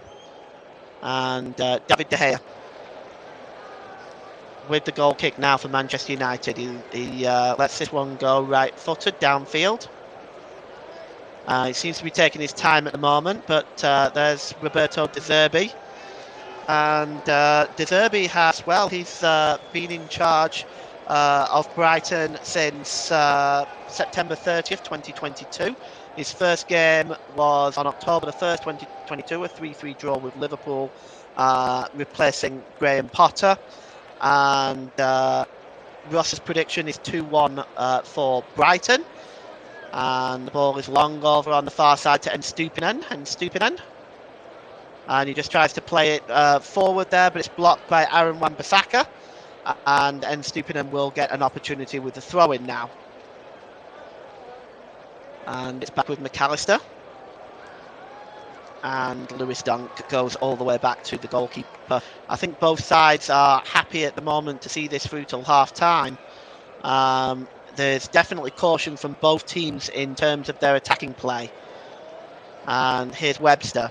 Speaker 2: And David De Gea with the goal kick now for Manchester United. He lets this one go right-footed downfield. He seems to be taking his time at the moment, but there's Roberto De Zerbi. And De Zerbi has, well, he's been in charge of Brighton since September 30th, 2022. His first game was on October the 1st, 2022, a 3-3 draw with Liverpool, replacing Graham Potter. And Ross's prediction is 2-1 for Brighton. And the ball is long over on the far side to Stupinen. And he just tries to play it forward there, but it's blocked by Aaron Wan-Bissaka. And Stupinen will get an opportunity with the throw-in now. And it's back with McAllister. And Lewis Dunk goes all the way back to the goalkeeper. I think both sides are happy at the moment to see this through till half-time. There's definitely caution from both teams in terms of their attacking play. And here's Webster.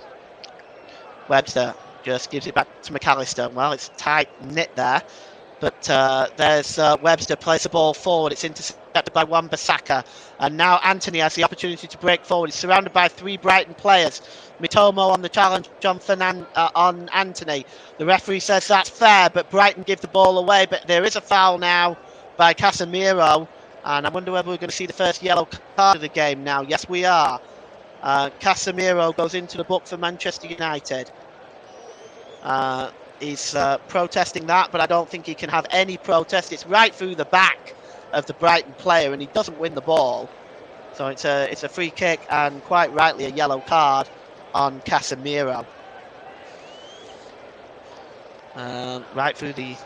Speaker 2: Webster just gives it back to McAllister. Well, it's tight-knit there. But there's Webster, plays the ball forward. It's intercepted by Wan-Bissaka. And now Anthony has the opportunity to break forward. He's surrounded by 3 Brighton players. Mitomo on the challenge on Anthony. The referee says that's fair, but Brighton give the ball away. But there is a foul now by Casemiro. And I wonder whether we're going to see the first yellow card of the game now. Yes, we are. Casemiro goes into the book for Manchester United. He's protesting that, but I don't think he can have any protest. It's right through the back of the Brighton player, and he doesn't win the ball. So it's a free kick, and quite rightly a yellow card on Casemiro. Right through the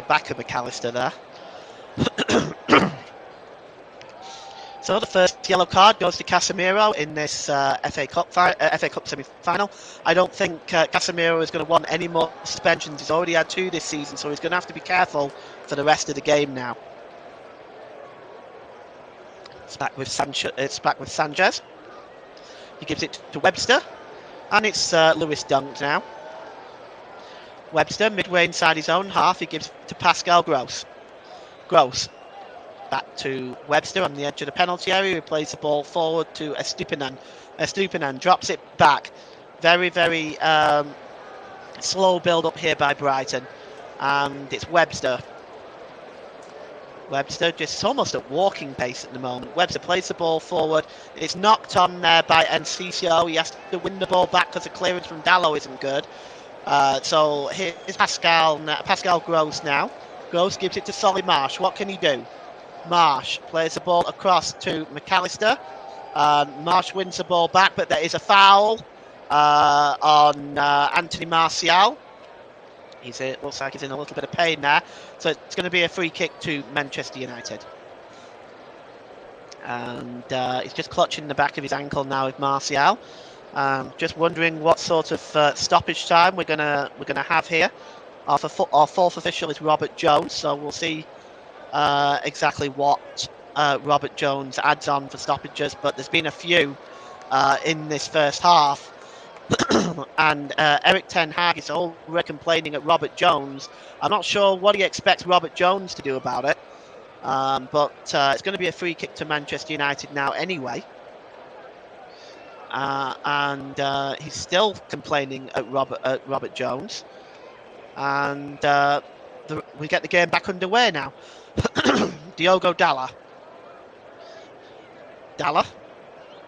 Speaker 2: back of McAllister there. So the first yellow card goes to Casemiro in this FA Cup semi-final. I don't think Casemiro is going to want any more suspensions. He's already had 2 this season, so he's going to have to be careful for the rest of the game now. It's back with Sanchez. He gives it to Webster, and it's Lewis Dunk now. Webster midway inside his own half. He gives it to Pascal Gross. Back to Webster on the edge of the penalty area. He plays the ball forward to Stupinen. Stupinen drops it back. Very slow build up here by Brighton. And it's Webster. Webster just almost at walking pace at the moment. Webster plays the ball forward. It's knocked on there by Enciso. He has to win the ball back because the clearance from Dallo isn't good. So here's Pascal Gross now. Gross gives it to Solly Marsh. What can he do? Marsh plays the ball across to McAllister. Marsh wins the ball back, but there is a foul on Anthony Martial. Looks like he's in a little bit of pain there. So it's going to be a free kick to Manchester United. And he's just clutching the back of his ankle now with Martial. Just wondering what sort of stoppage time we're gonna have here. Our fourth official is Robert Jones, so we'll see exactly what Robert Jones adds on for stoppages. But there's been a few in this first half. And Eric Ten Hag is already complaining at Robert Jones. I'm not sure what he expects Robert Jones to do about it. But it's going to be a free kick to Manchester United now anyway. And he's still complaining at Robert Jones. And we get the game back underway now. Diogo Dalot.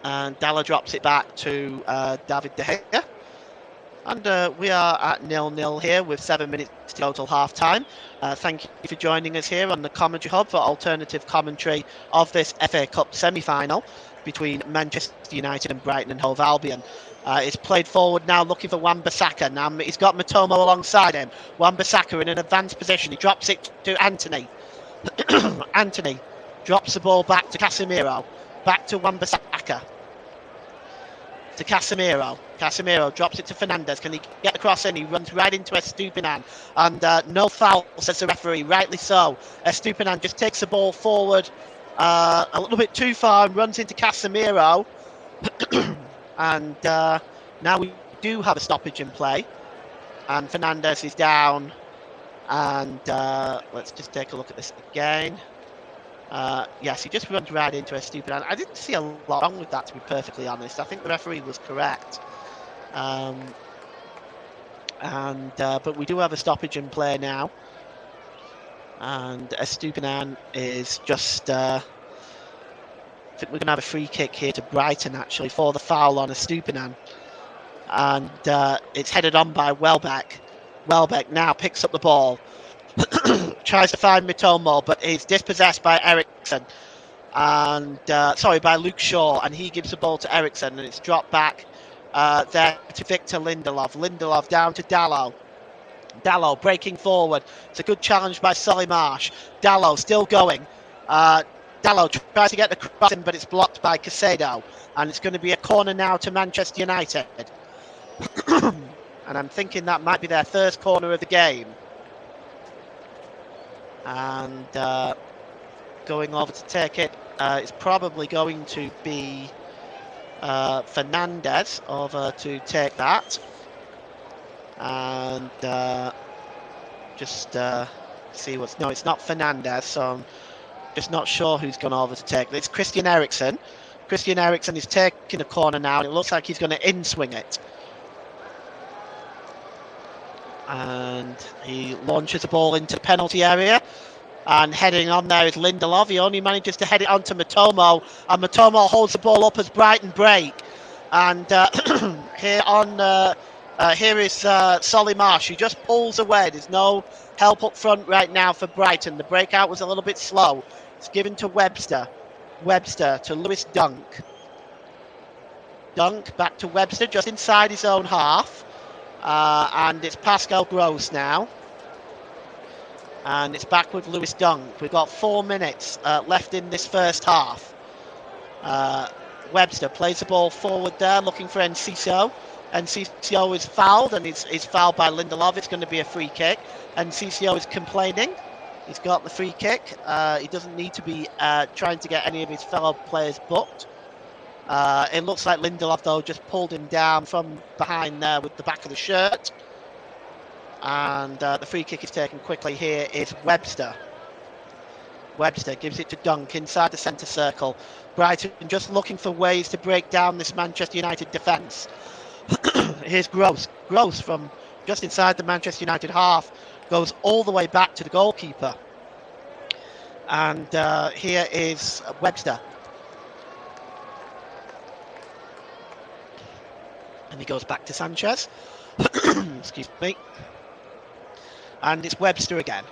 Speaker 2: And Dalot drops it back to David De Gea. And we are at 0-0 here with 7 minutes to go till half-time. Thank you for joining us here on the Commentary Hub for alternative commentary of this FA Cup semi-final between Manchester United and Brighton and Hove Albion. It's played forward now, looking for Wan-Bissaka. Now he's got Matomo alongside him. Wan-Bissaka in an advanced position. He drops it to Anthony. Anthony drops the ball back to Casemiro. Back to Wan-Bissaka. To Casemiro. Casemiro drops it to Fernandez. Can he get the cross in? He runs right into Estupinan. And no foul, says the referee. Rightly so. Estupinan just takes the ball forward a little bit too far and runs into Casemiro. And now we do have a stoppage in play. And Fernandez is down. And let's just take a look at this again. Yes, he just runs right into Estupinan. I didn't see a lot wrong with that, to be perfectly honest. I think the referee was correct. But we do have a stoppage in play now. And Estupinan is just... I think we're going to have a free kick here to Brighton, actually, for the foul on Estupinan. And it's headed on by Welbeck. Welbeck now picks up the ball. Tries to find Mitomo, but is dispossessed by Ericsson. And by Luke Shaw, and he gives the ball to Ericsson, and it's dropped back there to Victor Lindelof. Lindelof down to Dalot. Dalot breaking forward. It's a good challenge by Solly Marsh. Dalot still going. Dalot tries to get the cross in, but it's blocked by Caicedo. And it's going to be a corner now to Manchester United. And I'm thinking that might be their first corner of the game. And going over to take it, it's probably going to be Fernandez over to take that. And just see what's... No, it's not Fernandez, so I'm just not sure who's gone over to take it. It's Christian Eriksen. Christian Eriksen is taking a corner now, and it looks like he's going to in-swing it. And he launches the ball into the penalty area. And heading on there is Lindelof. He only manages to head it onto Matomo. And Matomo holds the ball up as Brighton break. And here is Solly Marsh. He just pulls away. There's no help up front right now for Brighton. The breakout was a little bit slow. It's given to Webster. Webster to Lewis Dunk. Dunk back to Webster just inside his own half. And it's Pascal Gross now. And it's back with Lewis Dunk. We've got 4 minutes left in this first half. Webster plays the ball forward there, looking for Enciso. Enciso is fouled, and it's fouled by Lindelof. It's going to be a free kick. Enciso is complaining. He's got the free kick. He doesn't need to be trying to get any of his fellow players booked. It looks like Lindelof, though, just pulled him down from behind there with the back of the shirt. And the free kick is taken quickly. Here is Webster. Webster gives it to Dunk inside the centre circle. Brighton just looking for ways to break down this Manchester United defence. Here's Gross. Gross from just inside the Manchester United half goes all the way back to the goalkeeper. And here is Webster. And he goes back to Sanchez. Excuse me. And it's Webster again.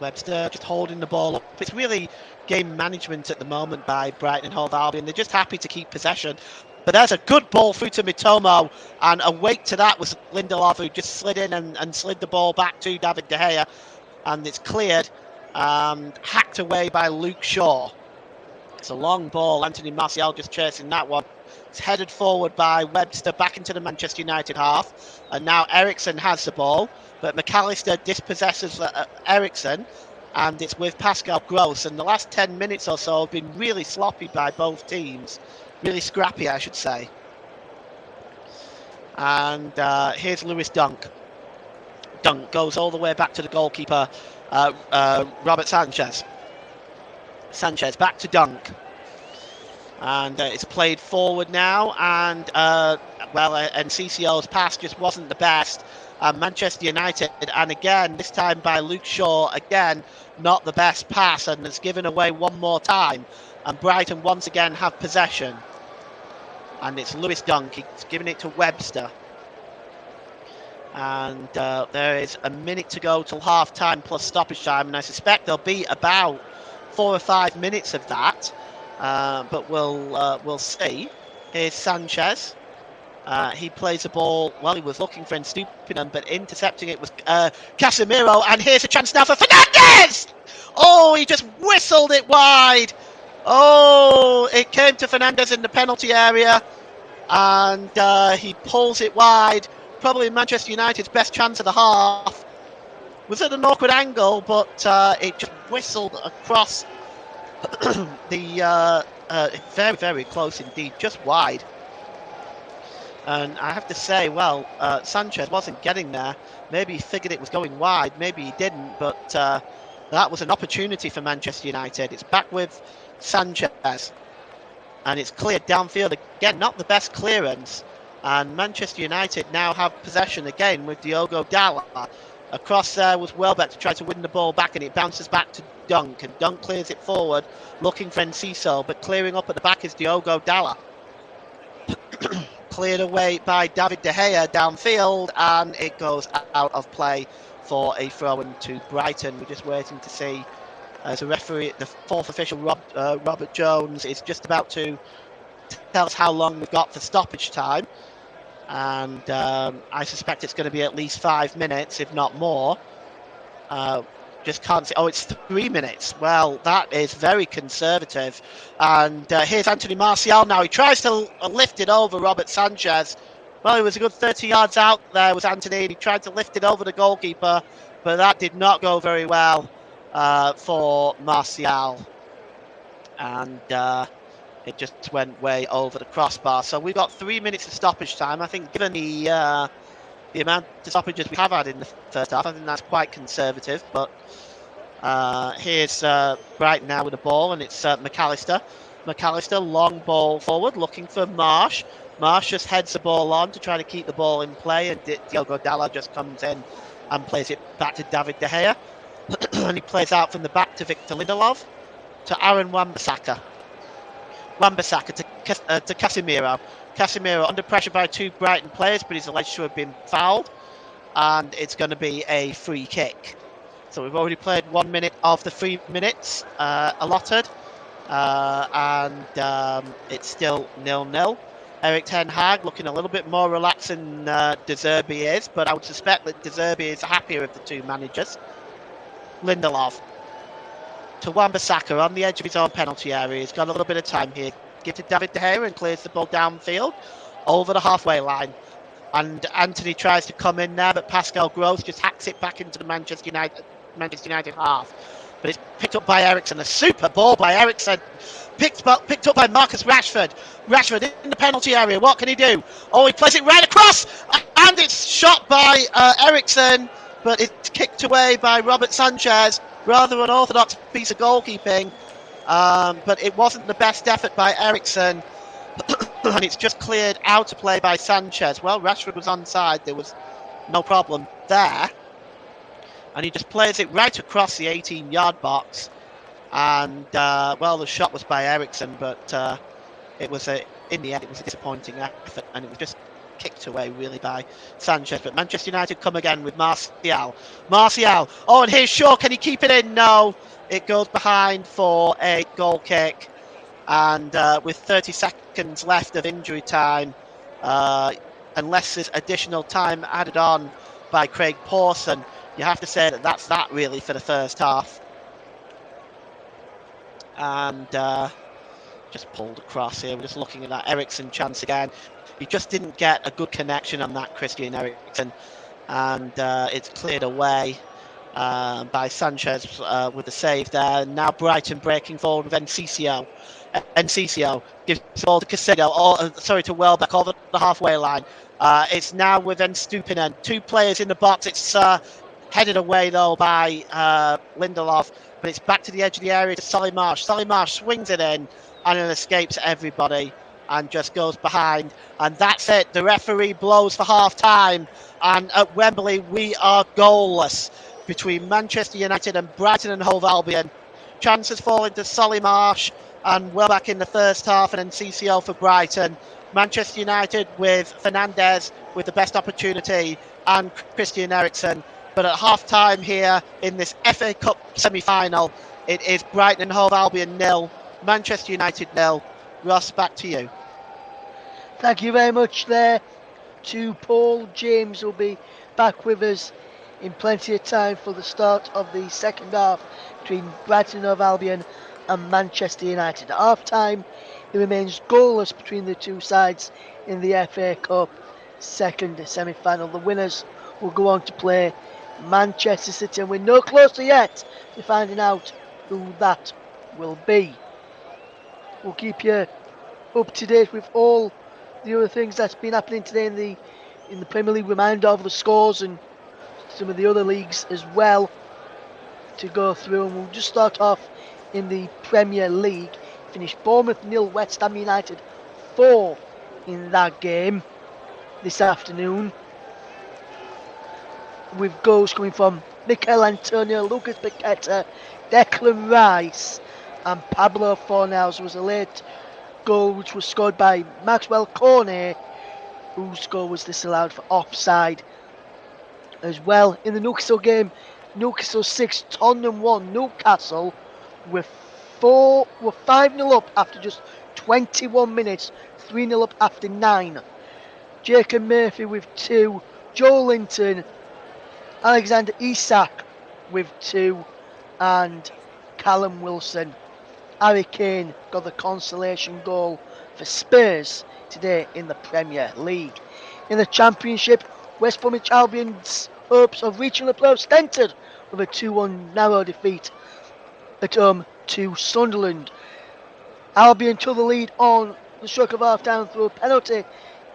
Speaker 2: Webster just holding the ball up. It's really game management at the moment by Brighton Hove Albion. They're just happy to keep possession. But there's a good ball through to Mitomo. And awake to that was Lindelof, who just slid in and slid the ball back to David De Gea. And it's cleared. Hacked away by Luke Shaw. It's a long ball. Anthony Martial just chasing that one. It's headed forward by Webster back into the Manchester United half. And now Ericsson has the ball. But McAllister dispossesses Ericsson. And it's with Pascal Gross. And the last 10 minutes or so have been really sloppy by both teams. Really scrappy, I should say. And here's Lewis Dunk. Dunk goes all the way back to the goalkeeper, Robert Sanchez. Sanchez back to Dunk. And it's played forward now. And, Encisio's pass just wasn't the best. Manchester United, and again, this time by Luke Shaw, again, not the best pass, and it's given away one more time. And Brighton once again have possession. And it's Lewis Dunk. He's giving it to Webster. And there is a minute to go till half-time plus stoppage time. And I suspect there'll be about 4 or 5 minutes of that. But we'll see. Here's Sanchez. He plays the ball. Well, he was looking for Stupinum, but intercepting it was Casemiro. And here's a chance now for Fernandez. Oh, he just whistled it wide. Oh, it came to Fernandez in the penalty area, and he pulls it wide. Probably Manchester United's best chance of the half. Was at an awkward angle, but it just whistled across the very, very close indeed, just wide. And I have to say, well, Sanchez wasn't getting there. Maybe he figured it was going wide, maybe he didn't, but that was an opportunity for Manchester United. It's back with Sanchez, and it's cleared downfield again, not the best clearance. And Manchester United now have possession again with Diogo Dalot. Across there was Welbeck to try to win the ball back, and it bounces back to Dunk, and Dunk clears it forward, looking for Enciso, but clearing up at the back is Diogo Dalot. Cleared away by David De Gea downfield, and it goes out of play for a throw-in to Brighton. We're just waiting to see as the referee, the fourth official, Robert Jones, is just about to tell us how long we've got for stoppage time, and I suspect it's going to be at least 5 minutes, if not more. Just can't see. Oh, it's 3 minutes. Well, that is very conservative. And here's Anthony Martial now. He tries to lift it over Robert Sanchez. Well, he was a good 30 yards out there, was Anthony. He tried to lift it over the goalkeeper, but that did not go very well for Martial. And it just went way over the crossbar. So we've got 3 minutes of stoppage time. I think given the amount of stoppages we have had in the first half, I think that's quite conservative. But here's Brighton now with the ball, and it's McAllister. McAllister, long ball forward, looking for Marsh. Marsh just heads the ball on to try to keep the ball in play, and Diogo Dalot just comes in and plays it back to David De Gea. And he plays out from the back to Victor Lindelof, to Aaron Wan-Bissaka. Wan-Bissaka to Casemiro. Casemiro under pressure by two Brighton players, but he's alleged to have been fouled, and it's going to be a free kick. So we've already played 1 minute of the 3 minutes allotted, and it's still 0-0. Erik ten Hag looking a little bit more relaxed than De Zerbi is, but I would suspect that De Zerbi is happier of the two managers. Lindelof to Wan-Bissaka on the edge of his own penalty area. He's got a little bit of time here. Give to David De Gea and clears the ball downfield over the halfway line. And Anthony tries to come in there, but Pascal Gross just hacks it back into the Manchester United half. But it's picked up by Eriksen. A super ball by Eriksen. Picked up by Marcus Rashford. Rashford in the penalty area. What can he do? Oh, he plays it right across, and it's shot by Eriksen, but it's kicked away by Robert Sanchez. Rather unorthodox piece of goalkeeping, but it wasn't the best effort by Eriksen, and it's just cleared out of play by Sanchez. Well, Rashford was onside. There was no problem there. And he just plays it right across the 18-yard box. And, well, the shot was by Eriksen, but in the end, it was a disappointing effort, and it was just kicked away, really, by Sanchez. But Manchester United come again with Martial. Martial. Oh, and here's Shaw. Can he keep it in? No. It goes behind for a goal kick. And with 30 seconds left of injury time, unless there's additional time added on by Craig Pawson, you have to say that that's that really for the first half. And just pulled across here. We're just looking at that Eriksen chance again. He just didn't get a good connection on that Christian Eriksen. And it's cleared away by Sanchez with the save there. And now Brighton breaking forward with Enciso. Enciso gives the ball to Casado, to Welbeck over the halfway line. It's now with Stupinen. Two players in the box. It's headed away though by Lindelof, but it's back to the edge of the area to Solly Marsh. Solly Marsh swings it in, and it escapes everybody and just goes behind. And that's it. The referee blows for half time, and at Wembley we are goalless between Manchester United and Brighton and Hove Albion. Chances falling to Solly Marsh and Welbeck in the first half, and then CCO for Brighton. Manchester United with Fernandez with the best opportunity and Christian Eriksen. But at half-time here in this FA Cup semi-final, it is Brighton and Hove Albion 0, Manchester United 0. Ross, back to you.
Speaker 1: Thank you very much there to Paul. James will be back with us in plenty of time for the start of the second half between Brighton Hove Albion and Manchester United. At half time, it remains goalless between the two sides in the FA Cup second semi final. The winners will go on to play Manchester City, and we're no closer yet to finding out who that will be. We'll keep you up to date with all the other things that's been happening today in the Premier League. Reminder of the scores and some of the other leagues as well to go through, and we'll just start off in the Premier League. Finished Bournemouth 0, West Ham United 4 in that game this afternoon, with goals coming from Mikel Antonio, Lucas Paqueta, Declan Rice and Pablo Fornals. Was a late goal which was scored by Maxwell Cornet, whose goal was disallowed for offside as well. In the Newcastle game, Newcastle 6, Tottenham 1. Newcastle were 5-0 up after just 21 minutes, 3-0 up after 9. Jacob Murphy with 2, Joe Linton, Alexander Isak with 2, and Callum Wilson. Harry Kane got the consolation goal for Spurs today in the Premier League. In the Championship, West Bromwich Albion's hopes of reaching the playoffs dented with a 2-1 narrow defeat at home to Sunderland. Albion took the lead on the stroke of half-time through a penalty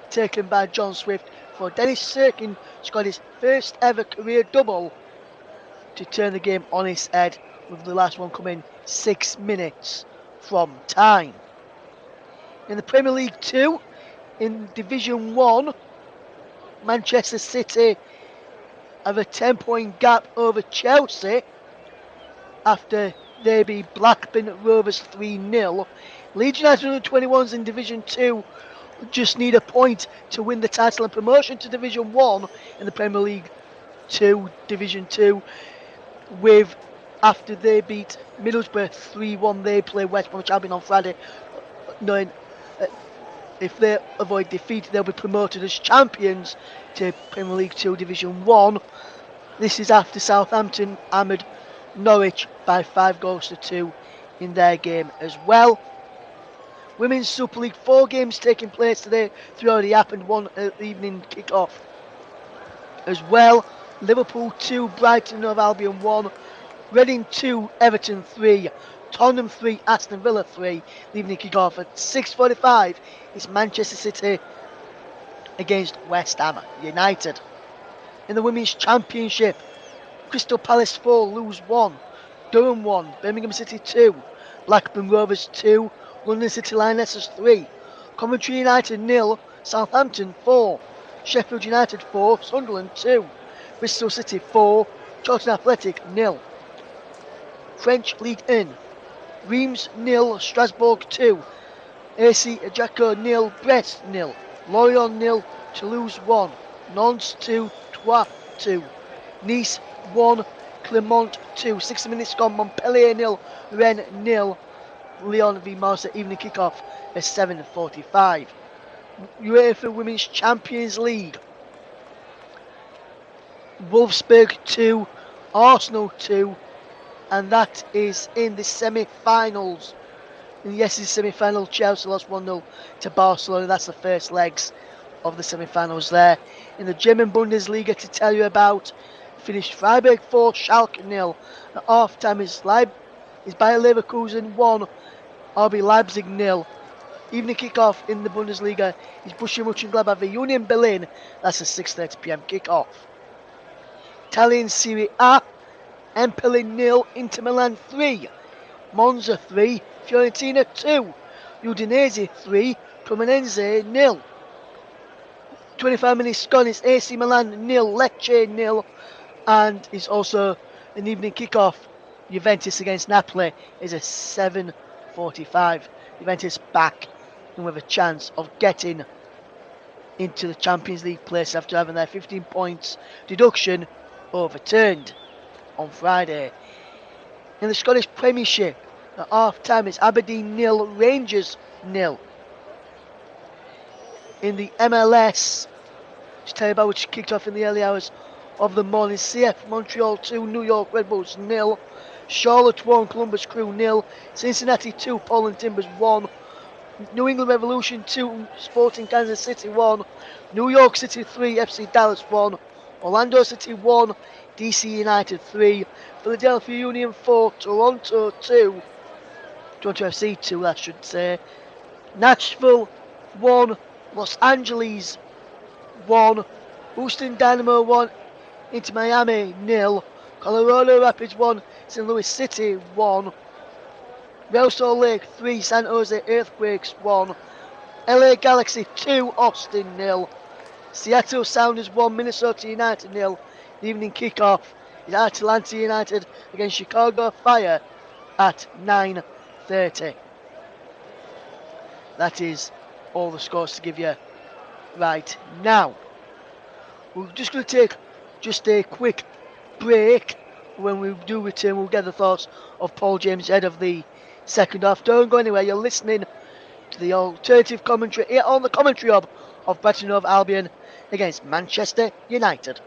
Speaker 1: taken by John Swift for Dennis Sirkin scored his first ever career double to turn the game on its head, with the last one coming 6 minutes from time. In the Premier League 2, in Division 1, Manchester City have a 10-point gap over Chelsea after they beat Blackburn Rovers 3-0. Leeds United 21s in Division 2 just need a point to win the title and promotion to Division 1 in the Premier League 2, Division 2, with after they beat Middlesbrough 3-1, they play West Bromwich Albion on Friday, knowing if they avoid defeat, they'll be promoted as champions to Premier League 2 Division 1. This is after Southampton hammered Norwich by 5-2 in their game as well. Women's Super League, 4 games taking place today. 3 already happened, 1 at the evening kick-off as well. Liverpool 2, Brighton Hove Albion 1, Reading 2, Everton 3, Tottenham 3, Aston Villa 3. The evening kick-off at 6:45 is Manchester City against West Ham United. In the Women's Championship, Crystal Palace 4, Lewes 1, Durham 1, Birmingham City 2, Blackburn Rovers 2, London City Lionesses 3, Coventry United 0, Southampton 4, Sheffield United 4, Sunderland 2, Bristol City 4, Charlton Athletic 0. French League 1, Reims 0, Strasbourg 2, AC Ajaccio 0, Brest 0, Lorient 0, Toulouse 1, Nantes 2, Troyes 2, Nice 1, Clermont 2, 60 minutes gone, Montpellier 0, Rennes 0, Lyon v Marseille evening kickoff at 7:45. UEFA Women's Champions League, Wolfsburg 2, Arsenal 2, and that is in the semi-finals. In yesterday's semi-final, Chelsea lost 1-0 to Barcelona. That's the first legs of the semi-finals there. In the German Bundesliga to tell you about, finished Freiburg 4, Schalke 0. At half-time is Bayer Leverkusen 1, RB Leipzig 0. Evening kick-off in the Bundesliga is Borussia Mönchengladbach v Union Berlin. That's a 6:30 p.m. kick-off. Italian Serie A, Empoli 0, Inter Milan 3, Monza 3, Fiorentina 2, Udinese 3, Cremonese 0. 25 minutes gone, it's AC Milan 0, Lecce 0, and it's also an evening kick-off. Juventus against Napoli is a 7:45. Juventus back and with a chance of getting into the Champions League place after having their 15 points deduction overturned on Friday. In the Scottish Premiership, at half time it's Aberdeen 0, Rangers 0. In the MLS, just tell you about which kicked off in the early hours of the morning. CF Montreal 2, New York Red Bulls 0. Charlotte 1, Columbus Crew 0. Cincinnati 2, Portland Timbers 1. New England Revolution 2, Sporting Kansas City 1. New York City 3, FC Dallas 1. Orlando City 1, DC United 3. Philadelphia Union 4, Toronto 2. Toronto FC 2, I should say. Nashville 1, Los Angeles 1. Houston Dynamo 1, Inter Miami 0. Colorado Rapids 1, St. Louis City 1. Real Salt Lake 3, San Jose Earthquakes 1. LA Galaxy 2, Austin 0. Seattle Sounders 1, Minnesota United 0. The evening kickoff is Atlanta United against Chicago Fire at 9:30. That is all the scores to give you right now. We're just going to take just a quick break. When we do return, we'll get the thoughts of Paul James ahead of the second half. Don't go anywhere. You're listening to the alternative commentary here on the commentary hub of Brighton Hove Albion against Manchester United.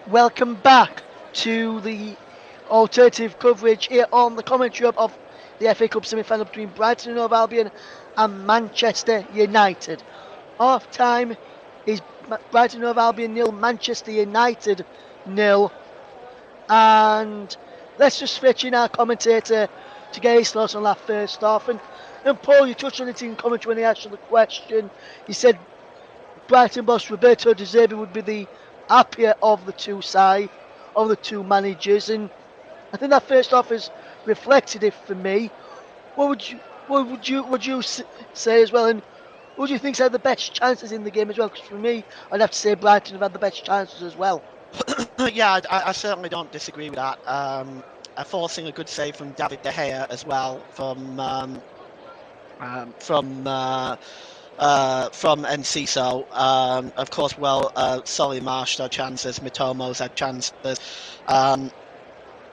Speaker 1: Welcome back to the alternative coverage here on the commentary of the FA Cup semi-final between Brighton and Hove Albion and Manchester United. Half time is Brighton and Hove Albion 0, Manchester United 0. And let's just fetch in our commentator to get his thoughts on that first half. And Paul, you touched on it in commentary when he asked you the question. He said Brighton boss Roberto De Zerbi would be the happier of the two managers, and I think that first half is reflected it for me. What would you say as well, and who do you think's had the best chances in the game as well? Because for me, I'd have to say Brighton have had the best chances as well.
Speaker 2: Yeah, I certainly don't disagree with that. Forcing a good save from David De Gea as well from Enciso. Of course, Solly Marsh had chances, Mitomo's had chances,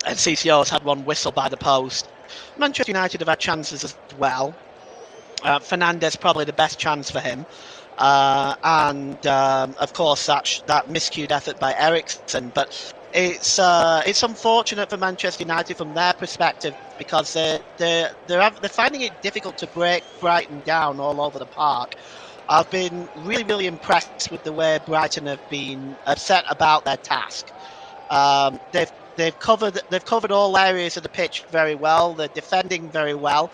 Speaker 2: Enciso's had one whistle by the post. Manchester United have had chances as well. Fernandes probably the best chance for him. And of course that miscued effort by Eriksen. But it's unfortunate for Manchester United from their perspective because they're finding it difficult to break Brighton down all over the park. I've been really, really impressed with the way Brighton have been set about their task. They've covered all areas of the pitch very well. They're defending very well.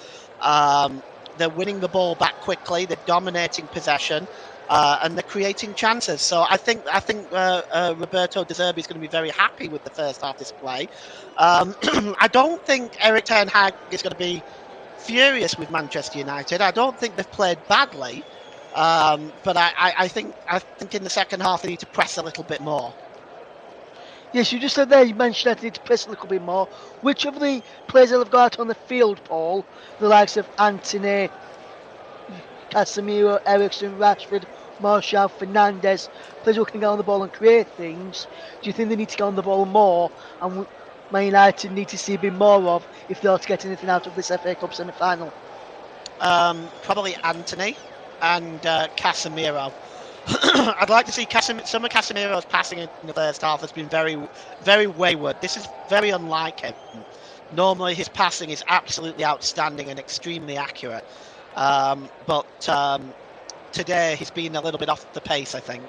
Speaker 2: They're winning the ball back quickly. They're dominating possession, and they're creating chances. So I think Roberto De Zerbi is going to be very happy with the first half display. I don't think Erik ten Hag is going to be furious with Manchester United. I don't think they've played badly, but I think in the second half they need to press a little bit more.
Speaker 1: Yes, you just said there you mentioned I need to press a little bit more. Which of the players that have got out on the field, Paul, the likes of Anthony, Casemiro, Ericsson, Rashford, Martial, Fernandes, players who can get on the ball and create things, do you think they need to get on the ball more and Man United need to see a bit more of if they are to get anything out of this FA Cup semi-final?
Speaker 2: Probably Anthony and Casemiro. I'd like to see some of Casemiro's passing in the first half has been very, very wayward. This is very unlike him. Normally, his passing is absolutely outstanding and extremely accurate. But today, he's been a little bit off the pace, I think.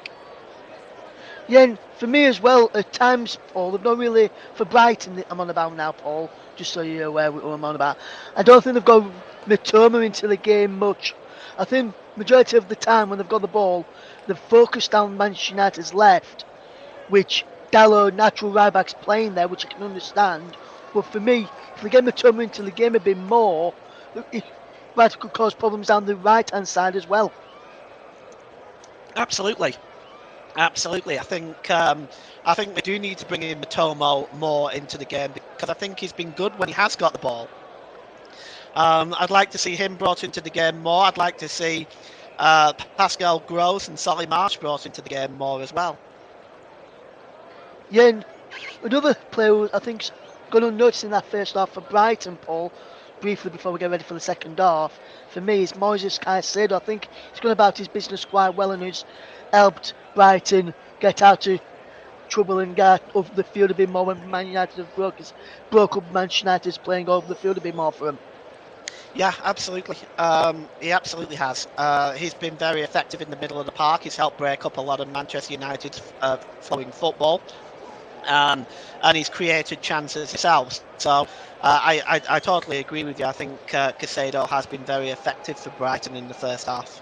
Speaker 1: Yeah, and for me as well, at times, Paul, they've not really, for Brighton, I'm on about now, Paul, just so you're aware what I'm on about. I don't think they've got Mitoma into the game much. I think majority of the time when they've got the ball, they've focused down Manchester United's left, which Dallo, natural right back's playing there, which I can understand. But for me, if they get Mitoma into the game a bit more, it could cause problems down the right-hand side as well.
Speaker 2: Absolutely. Absolutely, I think we do need to bring in Matomo more into the game because I think he's been good when he has got the ball. I'd like to see him brought into the game more. I'd like to see Pascal Gross and Solly Marsh brought into the game more as well.
Speaker 1: Yeah, and another player who I think's gone unnoticed in that first half for Brighton, Paul, briefly before we get ready for the second half, for me is Moises Caicedo. I think he's gone about his business quite well and has helped Brighton get out of trouble and get over the field a bit more when Man United have broke up Manchester United's playing over the field a bit more for him.
Speaker 2: Yeah, absolutely. He absolutely has. He's been very effective in the middle of the park. He's helped break up a lot of Manchester United's flowing football. And he's created chances himself. So I totally agree with you. I think Caicedo has been very effective for Brighton in the first half.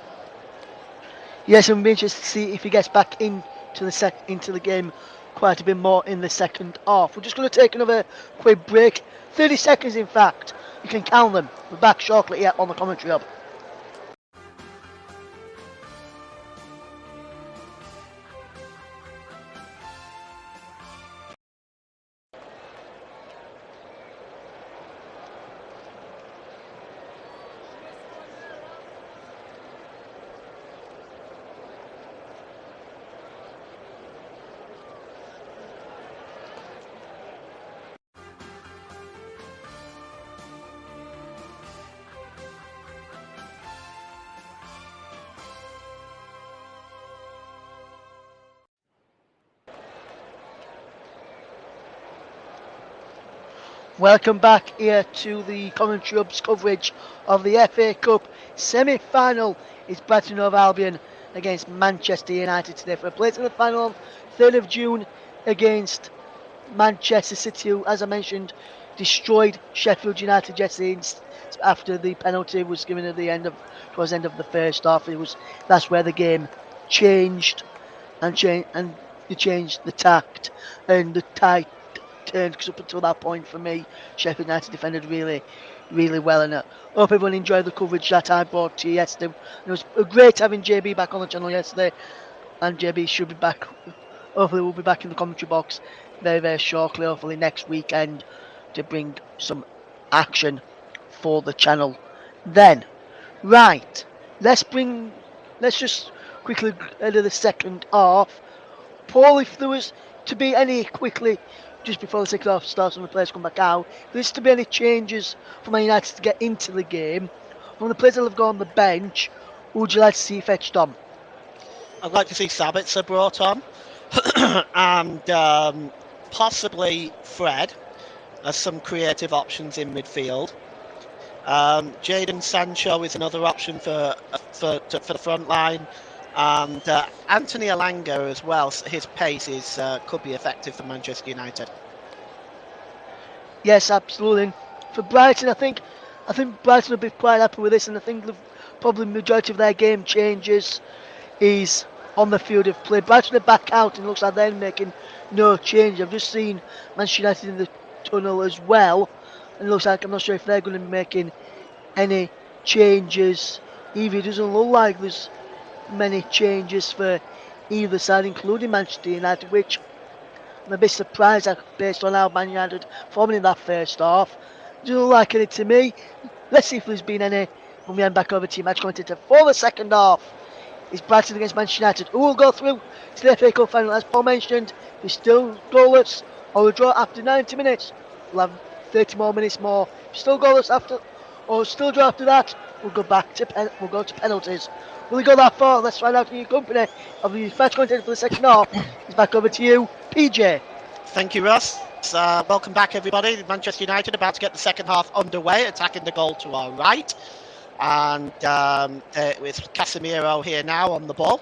Speaker 1: Yes, I'm interested to see if he gets back into the game quite a bit more in the second half. We're just going to take another quick break, 30 seconds in fact. You can count them. We're back shortly here on the commentary hub. Welcome back here to the commentary hub's coverage of the FA Cup semi-final. It's Brighton Hove Albion against Manchester United today for a place in the final on 3rd of June against Manchester City, who, as I mentioned, destroyed Sheffield United yesterday after the penalty was given at the end of towards the end of the first half. That's where the game changed and they changed the tact and the tide turned, because up until that point for me, Sheffield United defended really, really well, and I hope everyone enjoyed the coverage that I brought to you yesterday. And it was great having JB back on the channel yesterday, and JB should be back. Hopefully we'll be back in the commentary box very, very shortly, hopefully next weekend, to bring some action for the channel then. Right, let's just quickly into the second half. Paul, if there was to be any, quickly, just before the second half starts and the players come back out, if there's to be any changes for Man United to get into the game, from the players that have gone on the bench, who would you like to see fetched on?
Speaker 2: I'd like to see Sabitzer brought on and possibly Fred as some creative options in midfield. Jadon Sancho is another option for the front line. And Anthony Elanga as well. His pace could be effective for Manchester United.
Speaker 1: Yes, absolutely. For Brighton, I think Brighton will be quite happy with this, and I think probably the majority of their game changes is on the field of play. Brighton are back out, and it looks like they're making no change. I've just seen Manchester United in the tunnel as well, and it looks like I'm not sure if they're going to be making any changes. Either it doesn't look like there's many changes for either side, including Manchester United, which I'm a bit surprised based on how Man United forming in that first half. Doesn't like it to me. Let's see if there's been any when we hand back over to your match commentator for the second half. It's Brighton against Manchester United, who will go through to the FA Cup final. As Paul mentioned, they're still goalless or a draw after 90 minutes. We'll have 30 more minutes more. Still goalless after, or still draw after that. We'll go back to we'll go to penalties. Will we go that far? Let's find out in your company of the match content for the second half. It's back over to you, PJ.
Speaker 2: Thank you, Russ. Welcome back, everybody. Manchester United about to get the second half underway, attacking the goal to our right. And with Casemiro here now on the ball.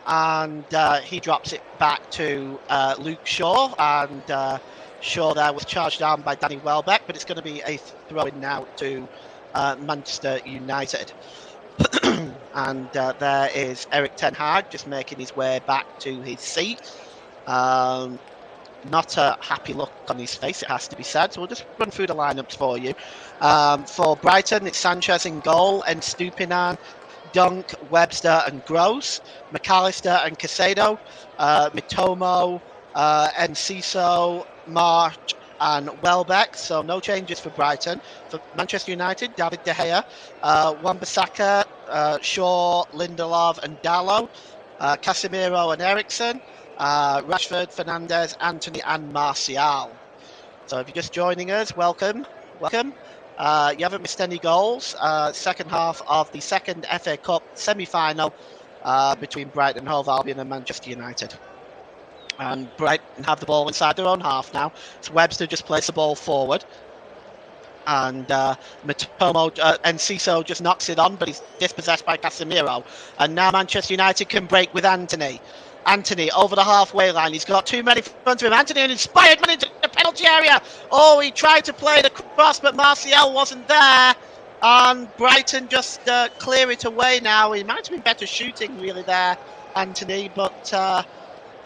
Speaker 2: And he drops it back to Luke Shaw. And Shaw there was charged down by Danny Welbeck, but it's going to be a throw-in now to Manchester United. And there is Eric Ten Hag just making his way back to his seat. Not a happy look on his face, it has to be said. So we'll just run through the lineups for you. For Brighton, it's Sanchez in goal, and Stupinan, Dunk, Webster and Gross, McAllister and Casado, Mitomo, Enciso, March and Welbeck. So no changes for Brighton. For Manchester United, David De Gea, Wan-Bissaka, Shaw, Lindelof and Dalot, Casemiro and Eriksen, Rashford, Fernandes, Anthony and Martial. So if you're just joining us, welcome. You haven't missed any goals. Second half of the second FA Cup semi-final between Brighton Hove Albion and Manchester United. And Brighton have the ball inside their own half now. So Webster just plays the ball forward. And Matomo Enciso just knocks it on, but he's dispossessed by Casemiro. And now Manchester United can break with Anthony. Anthony over the halfway line. He's got too many in front of him. Anthony, an inspired man into the penalty area. Oh, he tried to play the cross, but Martial wasn't there. And Brighton just clear it away now. He might have been better shooting, really, there, Anthony. But,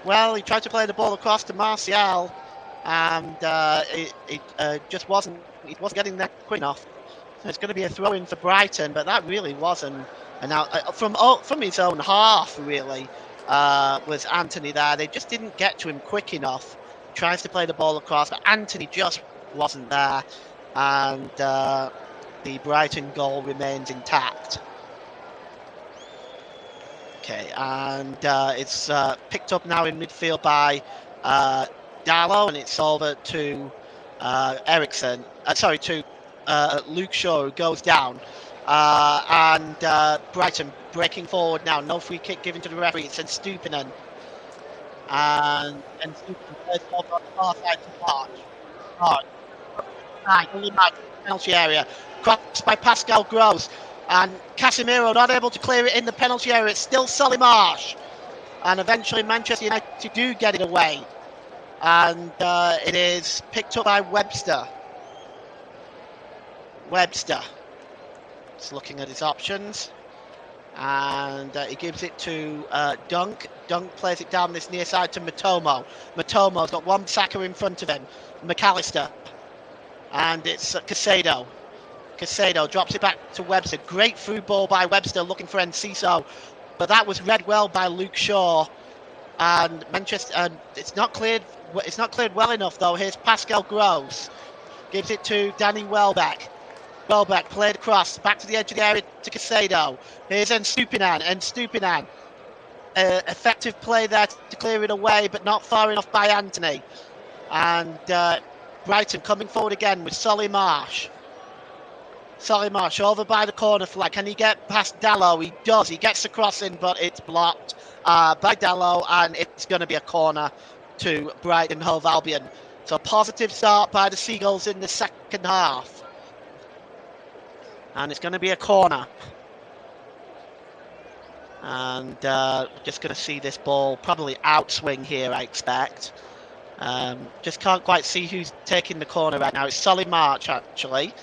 Speaker 2: well, he tried to play the ball across to Martial. And it just wasn't. It wasn't getting there quick enough. So it's going to be a throw-in for Brighton, but that really wasn't. And now from his own half, really. Was Anthony there. They just didn't get to him quick enough. Tries to play the ball across, but Anthony just wasn't there. And the Brighton goal remains intact. Okay, and it's picked up now in midfield by Dalot, and it's over to Eriksen. To Luke Shaw, who goes down. And Brighton breaking forward now. No free kick given to the referee. It's Stupinan. And Stupinan plays over on the far side to March. Only March, penalty area. Crossed by Pascal Gross. And Casemiro not able to clear it in the penalty area. It's still Solly March. And eventually Manchester United do get it away. And it is picked up by Webster. Just looking at his options. And he gives it to Dunk. Dunk plays it down this near side to Matomo. Matomo's got Wan-Bissaka in front of him. McAllister. And it's Casado. Casado drops it back to Webster. Great through ball by Webster looking for Enciso. But that was read well by Luke Shaw. And Manchester, it's not cleared well enough though. Here's Pascal Gross. Gives it to Danny Welbeck. Welbeck played across, back to the edge of the area to Casado. Here's Stupinan. Effective play there to clear it away, but not far enough by Anthony. And Brighton coming forward again with Solly March. Solly March over by the corner flag. Can he get past Dalot? He does. He gets the cross in, but it's blocked by Dalot, and it's going to be a corner to Brighton Hove Albion. So a positive start by the Seagulls in the second half. And it's going to be a corner. And just going to see this ball probably outswing here, I expect. Just can't quite see who's taking the corner right now. It's Solly March, actually.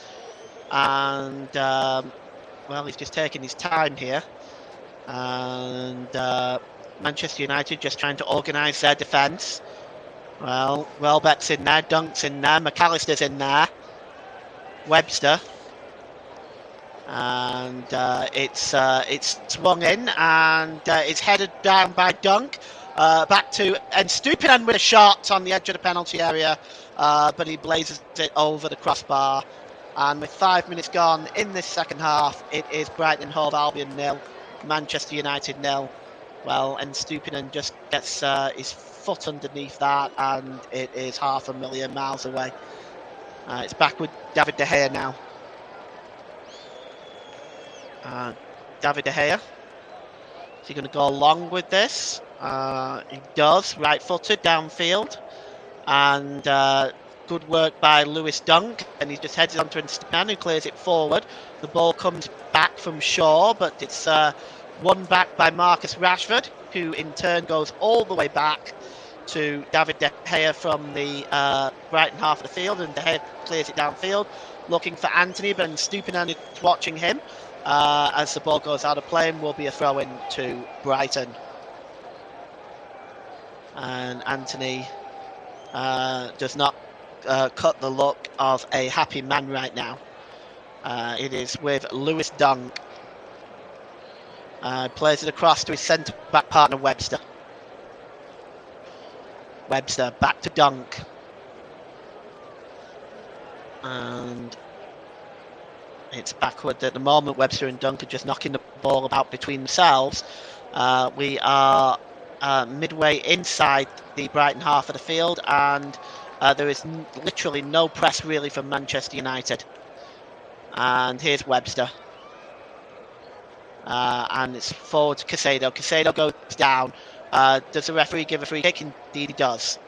Speaker 2: And, well, he's just taking his time here. And Manchester United just trying to organise their defence. Well, Welbeck's in there, Dunk's in there, McAllister's in there. Webster. And it's swung in, and it's headed down by Dunk. Back to and Stupinan with a shot on the edge of the penalty area, but he blazes it over the crossbar. And with 5 minutes gone in this second half, it is Brighton Hove Albion 0, Manchester United 0. Well, and Stupinan just gets his foot underneath that, and it is 500,000 miles away. It's back with David De Gea now. David De Gea. Is he going to go along with this? He does, right-footed downfield, and good work by Lewis Dunk, and he just heads it onto Stupinan, who clears it forward. The ball comes back from Shaw, but it's won back by Marcus Rashford, who in turn goes all the way back to David De Gea from the Brighton half of the field, and De Gea clears it downfield, looking for Anthony, but Stupinan is watching him. As the ball goes out of play, and will be a throw-in to Brighton. And Anthony does not cut the look of a happy man right now. It is with Lewis Dunk. Plays it across to his centre-back partner Webster. Webster back to Dunk. And it's backward at the moment. Webster and Dunk are just knocking the ball about between themselves. We are midway inside the Brighton half of the field, and there is literally no press really from Manchester United. And here's Webster. And it's forward to Caicedo. Caicedo goes down. Does the referee give a free kick? Indeed he does.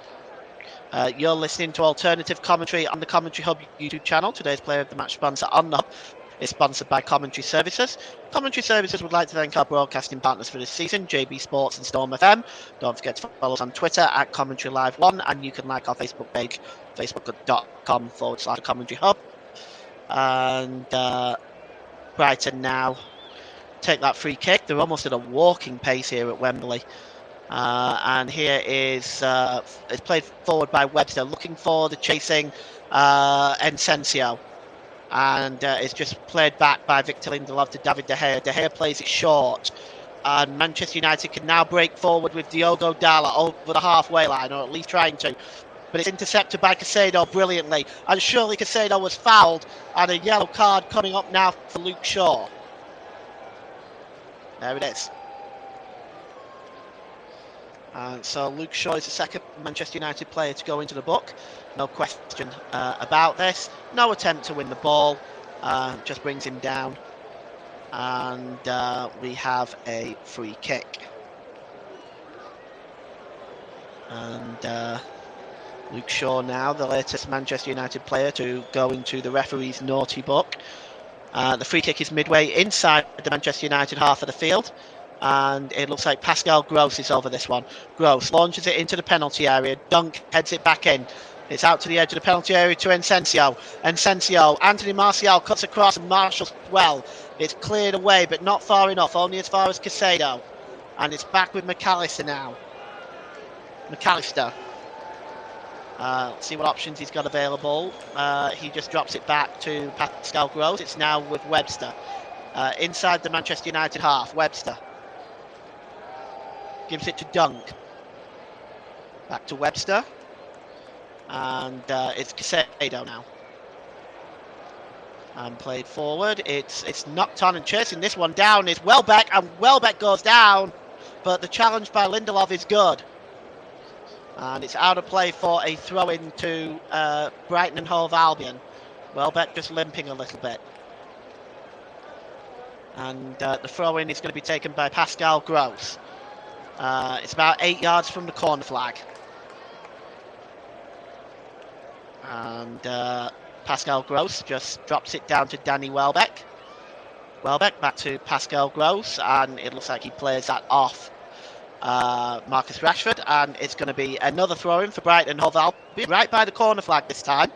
Speaker 2: You're listening to Alternative Commentary on the Commentary Hub YouTube channel. Today's player of the match sponsor on the Hub is sponsored by Commentary Services. Commentary Services would like to thank our broadcasting partners for this season, JB Sports and Storm FM. Don't forget to follow us on Twitter at Commentary Live 1, and you can like our Facebook page, facebook.com/Commentary Hub. And Brighton now take that free kick. They're almost at a walking pace here at Wembley. And here is it's played forward by Webster, looking for the chasing Encensio, and it's just played back by Victor Lindelof to David De Gea. De Gea plays it short, and Manchester United can now break forward with Diogo Dalla over the halfway line, or at least trying to. But it's intercepted by Caicedo brilliantly, and surely Caicedo was fouled, and a yellow card coming up now for Luke Shaw. There it is. So Luke Shaw is the second Manchester United player to go into the book. No question about this. No attempt to win the ball. Just brings him down. And we have a free kick. And Luke Shaw now, the latest Manchester United player to go into the referee's naughty book. The free kick is midway inside the Manchester United half of the field. And it looks like Pascal Gross is over this one. Gross launches it into the penalty area. Dunk heads it back in. It's out to the edge of the penalty area to Encensio. Encensio, Anthony Martial cuts across and marshals well. It's cleared away, but not far enough, only as far as Caicedo. And it's back with McAllister now. McAllister. Let's see what options he's got available. He just drops it back to Pascal Gross. It's now with Webster. Inside the Manchester United half, Webster. Gives it to Dunk. Back to Webster. And it's Caicedo now. And played forward. It's knocked on, and chasing this one down is Welbeck, and Welbeck goes down. But the challenge by Lindelof is good. And it's out of play for a throw-in to Brighton and Hove Albion. Welbeck just limping a little bit. And the throw-in is going to be taken by Pascal Gross. It's about 8 yards from the corner flag. And Pascal Gross just drops it down to Danny Welbeck. Welbeck back to Pascal Gross, and it looks like he plays that off Marcus Rashford, and it's going to be another throw-in for Brighton and Hove Albion, right by the corner flag this time.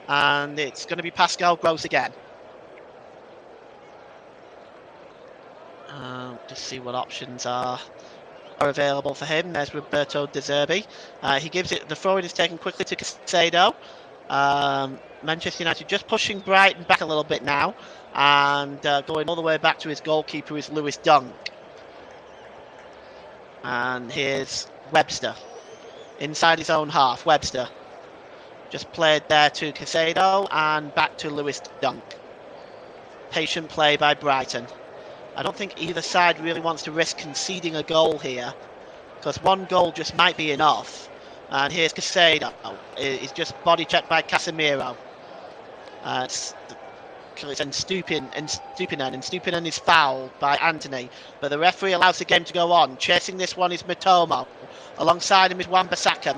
Speaker 2: And it's going to be Pascal Gross again. Just see what options are available for him. There's Roberto De Zerbi. He gives it, the throw-in is taken quickly to Caicedo. Manchester United just pushing Brighton back a little bit now, and going all the way back to his goalkeeper is Lewis Dunk. And here's Webster inside his own half. Webster just played there to Casado and back to Lewis Dunk. Patient play by Brighton. I don't think either side really wants to risk conceding a goal here, because one goal just might be enough. And here's Casado. He's just body checked by Casemiro. And Stupinen is fouled by Anthony, but the referee allows the game to go on. Chasing this one is Mitomo. Alongside him is Wan-Bissaka.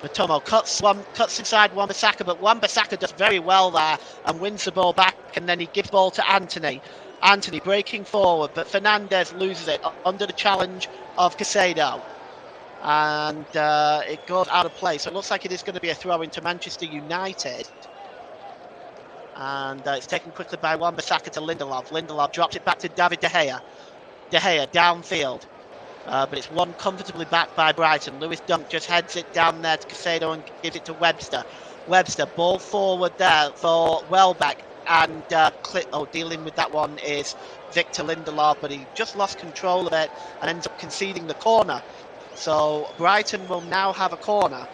Speaker 2: Mitomo cuts inside Wan-Bissaka, but Wan-Bissaka does very well there and wins the ball back, and then he gives the ball to Anthony. Anthony breaking forward, but Fernandez loses it under the challenge of Casado. And it goes out of play, so it looks like it is going to be a throw into Manchester United. And it's taken quickly by Wan-Bissaka to Lindelof. Lindelof drops it back to David De Gea. De Gea downfield. But it's won comfortably back by Brighton. Lewis Dunk just heads it down there to Casado and gives it to Webster. Webster, ball forward there for Welbeck. And dealing with that one is Victor Lindelof, but he just lost control of it and ends up conceding the corner. So Brighton will now have a corner.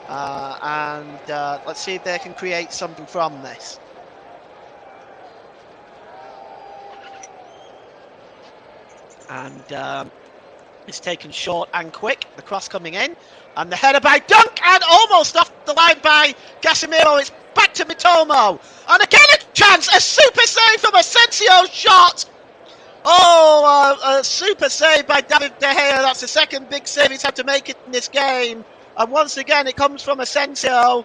Speaker 2: And let's see if they can create something from this. And it's taken short and quick. The cross coming in. And the header by Dunk. And almost off the line by Casemiro. It's back to Mitomo. And again a chance. A super save from Asensio's shot. Oh, a super save by David De Gea. That's the second big save he's had to make in this game. And once again, it comes from Asensio.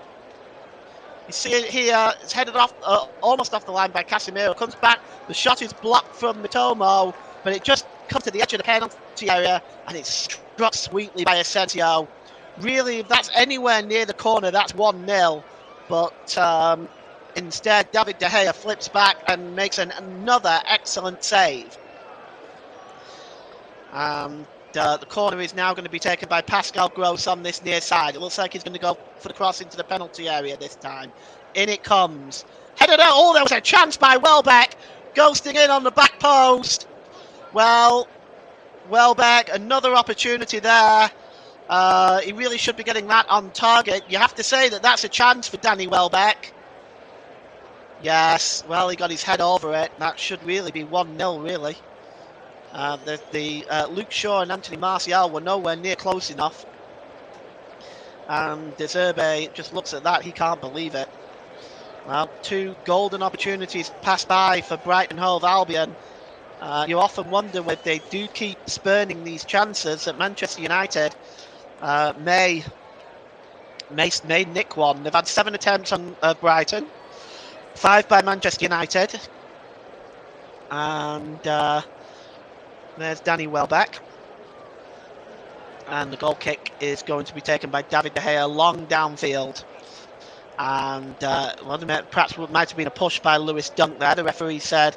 Speaker 2: You see it here. It's headed off, almost off the line by Casemiro. Comes back. The shot is blocked from Mitomo. But it just comes to the edge of the penalty area, and it's struck sweetly by Asensio. Really, if that's anywhere near the corner, that's 1-0. But instead, David De Gea flips back and makes another excellent save. The corner is now going to be taken by Pascal Gross on this near side. It looks like he's going to go for the cross into the penalty area this time. In it comes. Headed out. Oh, there was a chance by Welbeck. Ghosting in on the back post. Well, Welbeck, another opportunity there. He really should be getting that on target. You have to say that that's a chance for Danny Welbeck. Yes, well, he got his head over it. That should really be 1-0, really. Luke Shaw and Anthony Martial were nowhere near close enough. And De Zerbi just looks at that. He can't believe it. Well, two golden opportunities passed by for Brighton Hove Albion. You often wonder if they do keep spurning these chances that Manchester United may nick one. They've had 7 attempts on Brighton, 5 by Manchester United. And there's Danny Welbeck. And the goal kick is going to be taken by David De Gea, long downfield. And perhaps it might have been a push by Lewis Dunk there. The referee said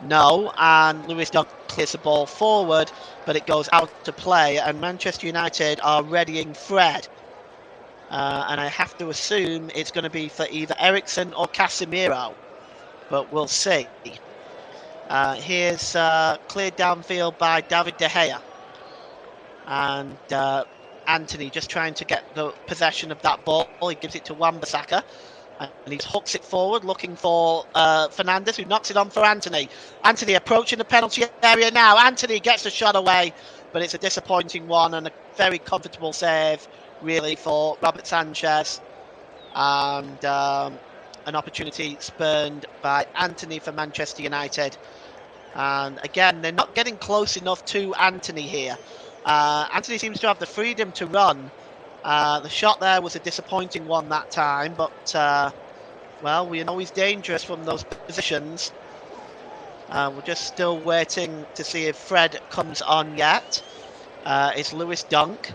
Speaker 2: no, and Lewis Dunk clears the ball forward, but it goes out to play, and Manchester United are readying Fred. And I have to assume it's going to be for either Eriksen or Casemiro, but we'll see. Here's cleared downfield by David De Gea. And Anthony just trying to get the possession of that ball. He gives it to Wan-Bissaka. And he hooks it forward, looking for Fernandez, who knocks it on for Anthony. Anthony approaching the penalty area now. Anthony gets the shot away, but it's a disappointing one and a very comfortable save, really, for Robert Sanchez. And an opportunity spurned by Anthony for Manchester United. And again, they're not getting close enough to Anthony here. Anthony seems to have the freedom to run. The shot there was a disappointing one that time, but well, we know he's dangerous from those positions. We're just still waiting to see if Fred comes on yet. It's Lewis Dunk,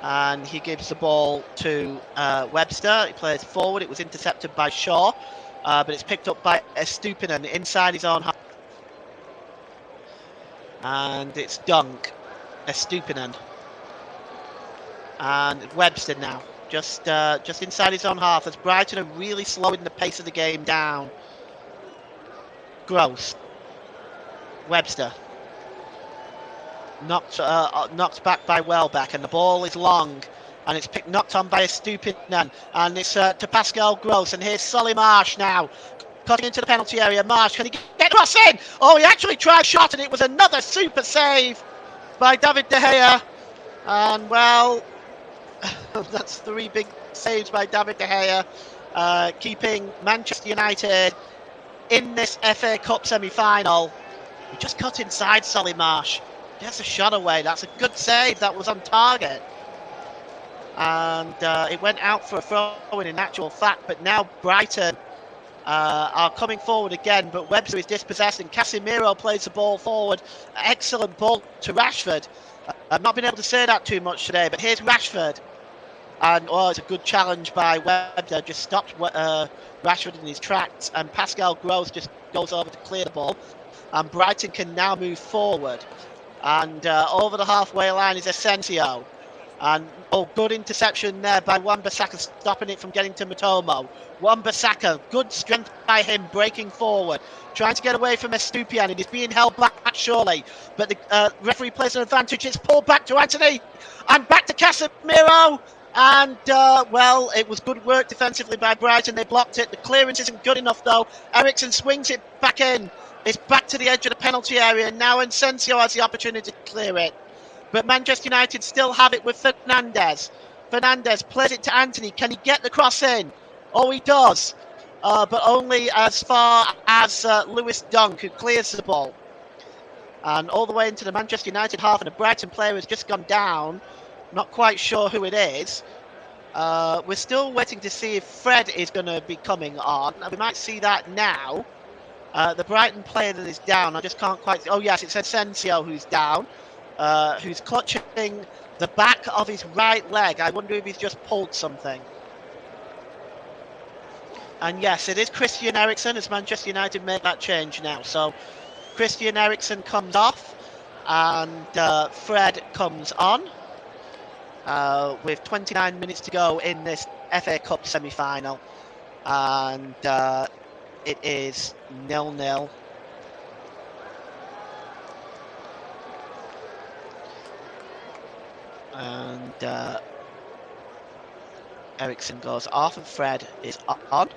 Speaker 2: and he gives the ball to Webster. He plays forward. It was intercepted by Shaw, but it's picked up by Estupinen inside his own half. And it's Dunk, Estupinen. And Webster now, just inside his own half, as Brighton are really slowing the pace of the game down. Gross. Webster. knocked back by Welbeck, and the ball is long, and it's knocked on by a Stupinan, and it's to Pascal Gross, and here's Solly Marsh now, cutting into the penalty area. Marsh, can he get across in? Oh, he actually tried a shot, and it was another super save by David De Gea, and well, that's 3 big saves by David De Gea, keeping Manchester United in this FA Cup semi-final. He just cut inside Solly Marsh. Gets a shot away. That's a good save. That was on target. And it went out for a throw-in in actual fact. But now Brighton are coming forward again. But Webster is dispossessed and Casemiro plays the ball forward. Excellent ball to Rashford. I've not been able to say that too much today. But here's Rashford. And it's a good challenge by Webster. Just stopped Rashford in his tracks. And Pascal Gross just goes over to clear the ball. And Brighton can now move forward. And over the halfway line is Asensio. And good interception there by Wan-Bissaka, stopping it from getting to Matomo. Wan-Bissaka, good strength by him, breaking forward, trying to get away from Estupian, and he's being held back surely. But the referee plays an advantage. It's pulled back to Anthony, and back to Casemiro. And, well, it was good work defensively by Brighton. They blocked it. The clearance isn't good enough, though. Ericsson swings it back in. It's back to the edge of the penalty area. Now Asensio has the opportunity to clear it. But Manchester United still have it with Fernandes. Fernandes plays it to Anthony. Can he get the cross in? Oh, he does. But only as far as Lewis Dunk, who clears the ball. And all the way into the Manchester United half, and a Brighton player has just gone down. Not quite sure who it is. We're still waiting to see if Fred is going to be coming on. And we might see that now. The Brighton player that is down, I just can't quite... Oh, yes, it's Asensio who's down. Who's clutching the back of his right leg. I wonder if he's just pulled something. And yes, it is Christian Eriksen, as Manchester United make that change now. So Christian Eriksen comes off and Fred comes on with 29 minutes to go in this FA Cup semi-final. And it is 0-0. And Eriksen goes off and Fred is on.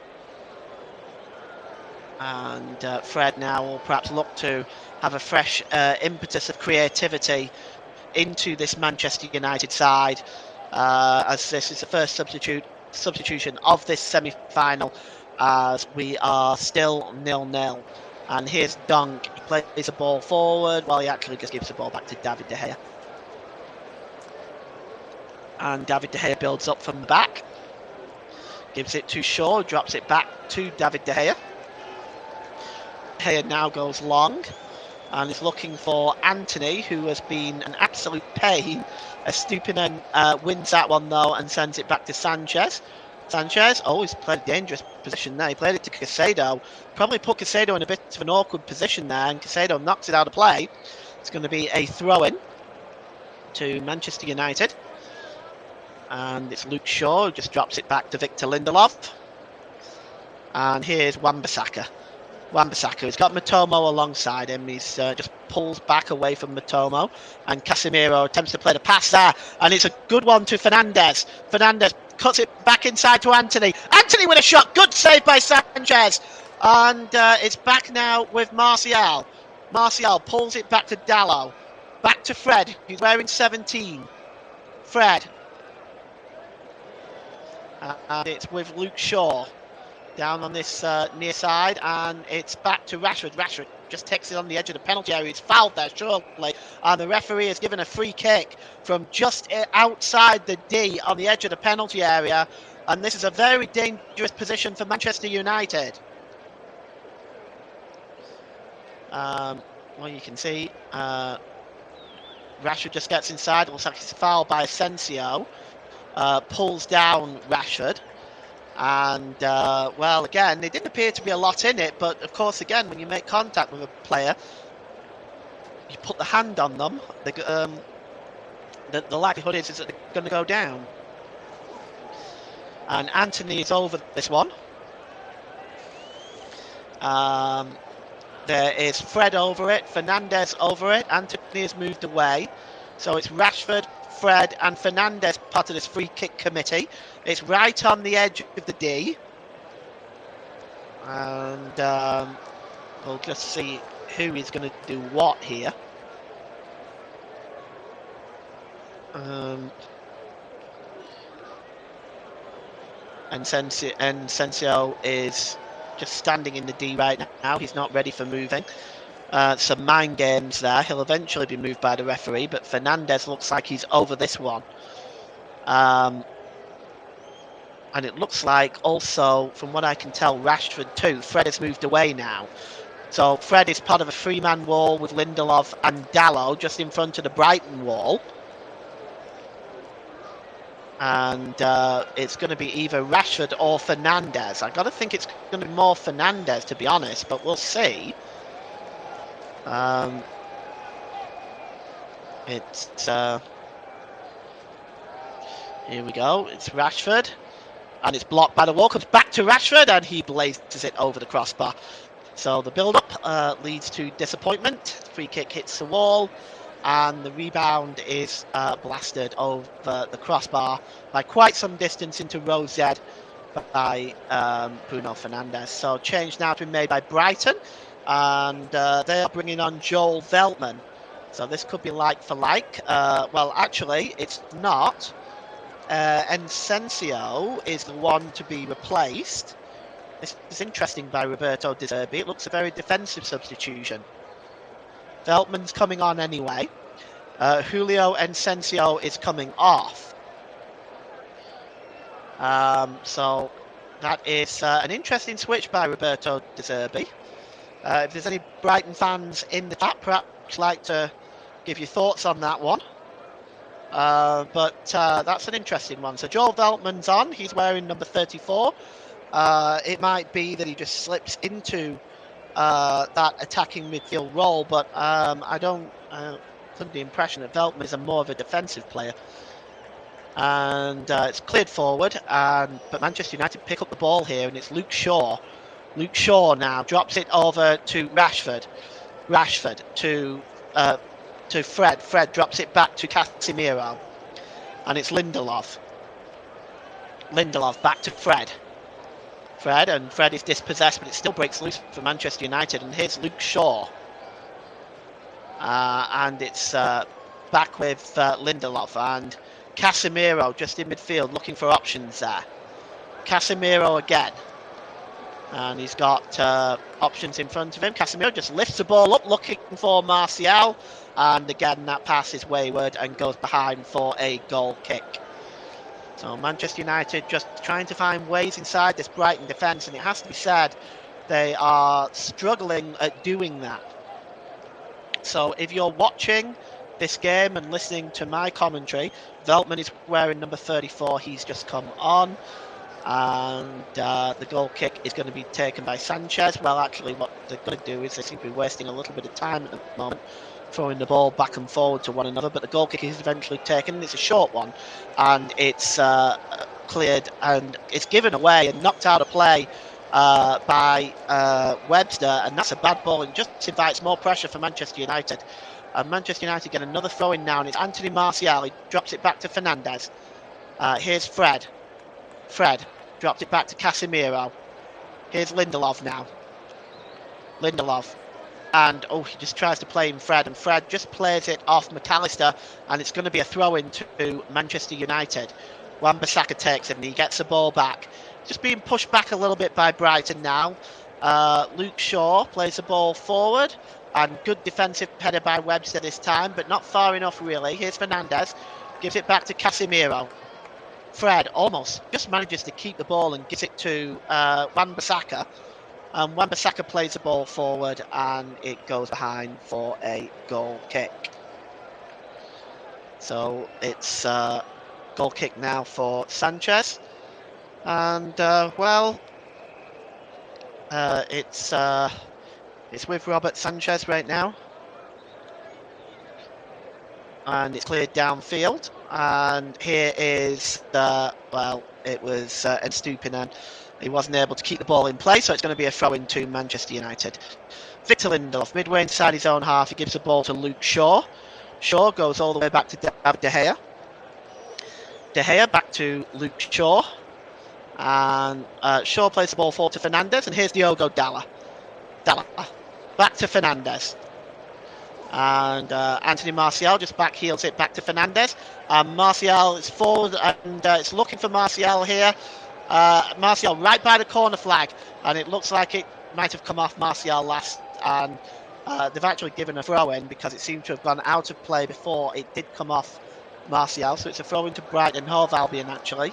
Speaker 2: And Fred now will perhaps look to have a fresh impetus of creativity into this Manchester United side, as this is the first substitution of this semi-final, as we are still 0-0. And here's Dunk. He plays the ball forward. Well, he actually just gives the ball back to David De Gea. And David De Gea builds up from the back. Gives it to Shaw, drops it back to David De Gea. De Gea now goes long and is looking for Anthony, who has been an absolute pain. Estupinan wins that one though and sends it back to Sanchez. Sanchez, he's played a dangerous position there. He played it to Caicedo. Probably put Caicedo in a bit of an awkward position there, and Caicedo knocks it out of play. It's going to be a throw-in to Manchester United. And it's Luke Shaw who just drops it back to Victor Lindelof. And here's Wan-Bissaka. Wan-Bissaka has got Matomo alongside him. He's just pulls back away from Matomo. And Casemiro attempts to play the pass there. And it's a good one to Fernandes. Fernandes cuts it back inside to Anthony. Anthony with a shot. Good save by Sanchez. And it's back now with Martial. Martial pulls it back to Dalot. Back to Fred, who's wearing 17. Fred. And it's with Luke Shaw down on this near side, and it's back to Rashford. Rashford just takes it on the edge of the penalty area. He's fouled there surely, and the referee has given a free kick from just outside the D on the edge of the penalty area, and this is a very dangerous position for Manchester United. Well, you can see Rashford just gets inside. It looks like it's fouled by Asensio. Pulls down Rashford, and well, again, there didn't appear to be a lot in it, but of course, again, when you make contact with a player, you put the hand on them, the likelihood is that they're going to go down. And Anthony is over this one. There is Fred over it, Fernandez over it, Anthony has moved away. So it's Rashford, Fred and Fernandez part of this free kick committee. It's right on the edge of the D. And we'll just see who is going to do what here. And Sensio is just standing in the D right now. He's not ready for moving. Some mind games there. He'll eventually be moved by the referee, but Fernandez looks like he's over this one. And it looks like also, from what I can tell, Rashford too. Fred has moved away now. So Fred is part of a three-man wall with Lindelof and Dalot just in front of the Brighton wall. And it's going to be either Rashford or Fernandez. I've got to think it's going to be more Fernandez, to be honest, but we'll see. Here we go. It's Rashford. And it's blocked by the wall. Comes back to Rashford and he blazes it over the crossbar. So the build-up leads to disappointment. Free kick hits the wall. And the rebound is blasted over the crossbar by quite some distance into row Z by Bruno Fernandes. So change now to be made by Brighton. And they are bringing on Joel Veltman. So this could be like for like. Well, actually, it's not. Ensensio is the one to be replaced. This is interesting by Roberto De Zerbi. It looks a very defensive substitution. Veltman's coming on anyway. Julio Ensensio is coming off. So that is an interesting switch by Roberto De Zerbi. If there's any Brighton fans in the chat, perhaps like to give your thoughts on that one. But that's an interesting one. So Joel Veltman's on. He's wearing number 34. It might be that he just slips into that attacking midfield role, but I don't under the impression that Veltman is more of a defensive player. And it's cleared forward, but Manchester United pick up the ball here, and it's Luke Shaw. Luke Shaw now drops it over to Rashford. Rashford to Fred. Fred drops it back to Casemiro. And it's Lindelof. Lindelof back to Fred. Fred is dispossessed, but it still breaks loose for Manchester United. And here's Luke Shaw. And it's back with Lindelof and Casemiro just in midfield looking for options there. Casemiro again. And he's got options in front of him. Casemiro just lifts the ball up looking for Martial. And again, that pass is wayward and goes behind for a goal kick. So Manchester United just trying to find ways inside this Brighton defence. And it has to be said, they are struggling at doing that. So if you're watching this game and listening to my commentary, Veltman is wearing number 34. He's just come on. And the goal kick is going to be taken by Sanchez. Well, actually, what they're going to do is they seem to be wasting a little bit of time at the moment, throwing the ball back and forward to one another. But the goal kick is eventually taken. It's a short one, and it's cleared, and it's given away and knocked out of play by Webster. And that's a bad ball, and just invites more pressure for Manchester United. And Manchester United get another throw in now, and it's Anthony Martial. He drops it back to Fernandez. Here's Fred. Fred dropped it back to Casemiro. Here's Lindelof now. Lindelof. And, he just tries to play in Fred. And Fred just plays it off McAllister. And it's going to be a throw-in to Manchester United. Wan-Bissaka takes it and he gets the ball back. Just being pushed back a little bit by Brighton now. Luke Shaw plays the ball forward. And good defensive header by Webster this time. But not far enough, really. Here's Fernandez. Gives it back to Casemiro. Fred almost just manages to keep the ball and gives it to Wan-Bissaka. And Wan-Bissaka plays the ball forward and it goes behind for a goal kick. So it's goal kick now for Sanchez. And, it's with Robert Sanchez right now. And it's cleared downfield. And here is it was Estupinan. He wasn't able to keep the ball in play, so it's going to be a throw-in to Manchester United. Victor Lindelof, midway inside his own half, he gives the ball to Luke Shaw. Shaw goes all the way back to David De Gea. De Gea back to Luke Shaw. And Shaw plays the ball forward to Fernandes. And here's Diogo Dalla. Back to Fernandes. And Anthony Martial just back heels it back to Fernandes. Martial is forward and it's looking for Martial here. Martial right by the corner flag. And it looks like it might have come off Martial last. And they've actually given a throw in because it seemed to have gone out of play before it did come off Martial. So it's a throw into Brighton Hove Albion actually.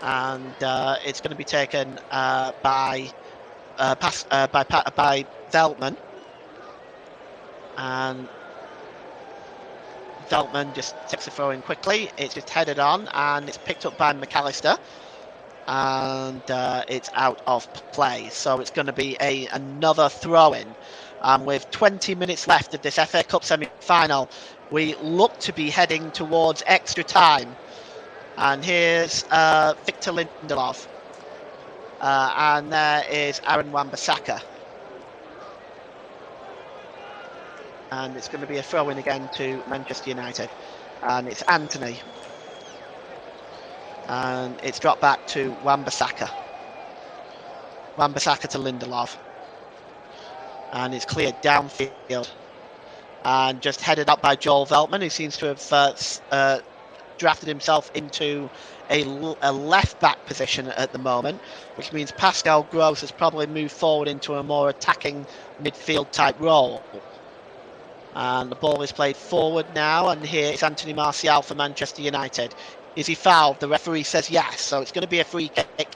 Speaker 2: And it's going to be taken by Veltman. And Veltman just takes the throw in quickly. It's just headed on and it's picked up by McAllister. And it's out of play. So it's going to be another throw-in. With 20 minutes left of this FA Cup semi-final, we look to be heading towards extra time. And here's Victor Lindelof. And there is Aaron Wan-Bissaka. And it's going to be a throw-in again to Manchester United. And it's Anthony. And it's dropped back to Wan-Bissaka. Wan-Bissaka to Lindelof. And it's cleared downfield. And just headed up by Joel Veltman, who seems to have drafted himself into a left-back position at the moment, which means Pascal Gross has probably moved forward into a more attacking midfield-type role. And the ball is played forward now, and here is Anthony Martial for Manchester United. Is he fouled? The referee says yes, so it's going to be a free kick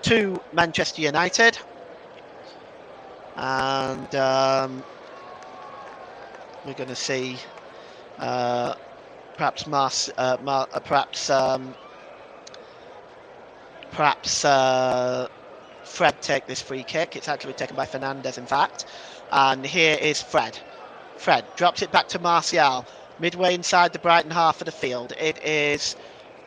Speaker 2: to Manchester United. And we're going to see perhaps Fred take this free kick. It's actually taken by Fernandes, in fact. And here is Fred. Fred drops it back to Martial, midway inside the Brighton half of the field. It is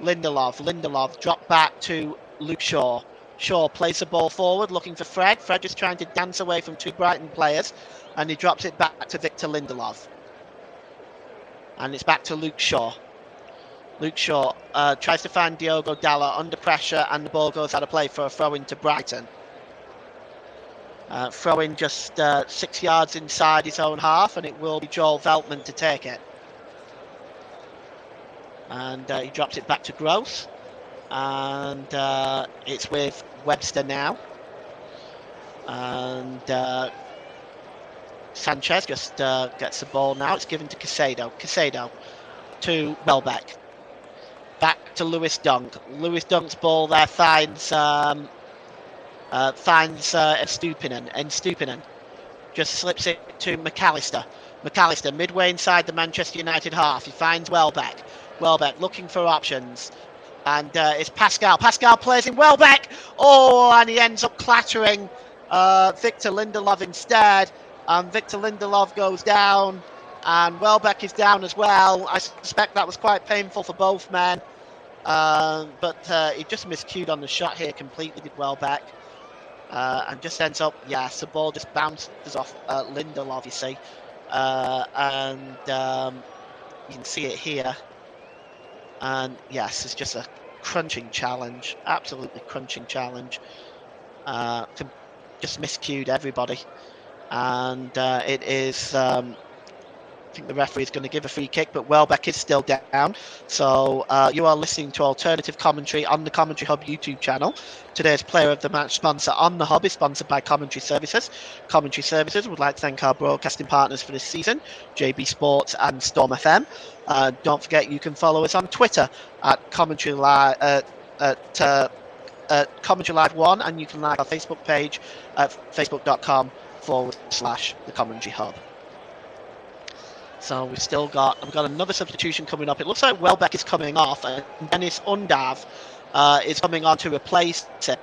Speaker 2: Lindelof. Lindelof dropped back to Luke Shaw. Shaw plays the ball forward, looking for Fred. Fred is trying to dance away from two Brighton players, and he drops it back to Victor Lindelof. And it's back to Luke Shaw. Luke Shaw tries to find Diogo Dalla under pressure, and the ball goes out of play for a throw-in to Brighton. Throw-in just 6 yards inside his own half, and it will be Joel Veltman to take it. And he drops it back to Gross. And it's with Webster now. And Sanchez just gets the ball now. It's given to Caicedo. Caicedo to Welbeck. Back to Lewis Dunk. Lewis Dunk's ball there finds Stupinen. And Stupinen just slips it to McAllister. McAllister midway inside the Manchester United half. He finds Welbeck. Welbeck looking for options. And it's Pascal. Pascal plays in Welbeck. Oh, and he ends up clattering Victor Lindelof instead. And Victor Lindelof goes down. And Welbeck is down as well. I suspect that was quite painful for both men. But he just miscued on the shot here completely, did Welbeck. And just ends up, yes, the ball just bounces off Lindelof, you see. And you can see it here. And yes, it's just a crunching challenge, absolutely crunching challenge. Just miscued everybody. And it is, I think the referee is going to give a free kick, but Welbeck is still down. So you are listening to alternative commentary on the Commentary Hub YouTube channel. Today's Player of the Match sponsor on the Hub is sponsored by Commentary Services. Commentary Services would like to thank our broadcasting partners for this season, JB Sports and Storm FM. Don't forget you can follow us on Twitter at Commentary Live, Commentary Live 1, and you can like our Facebook page at facebook.com/the Commentary Hub. So we've got another substitution coming up. It looks like Welbeck is coming off, and Dennis Undav is coming on to replace it.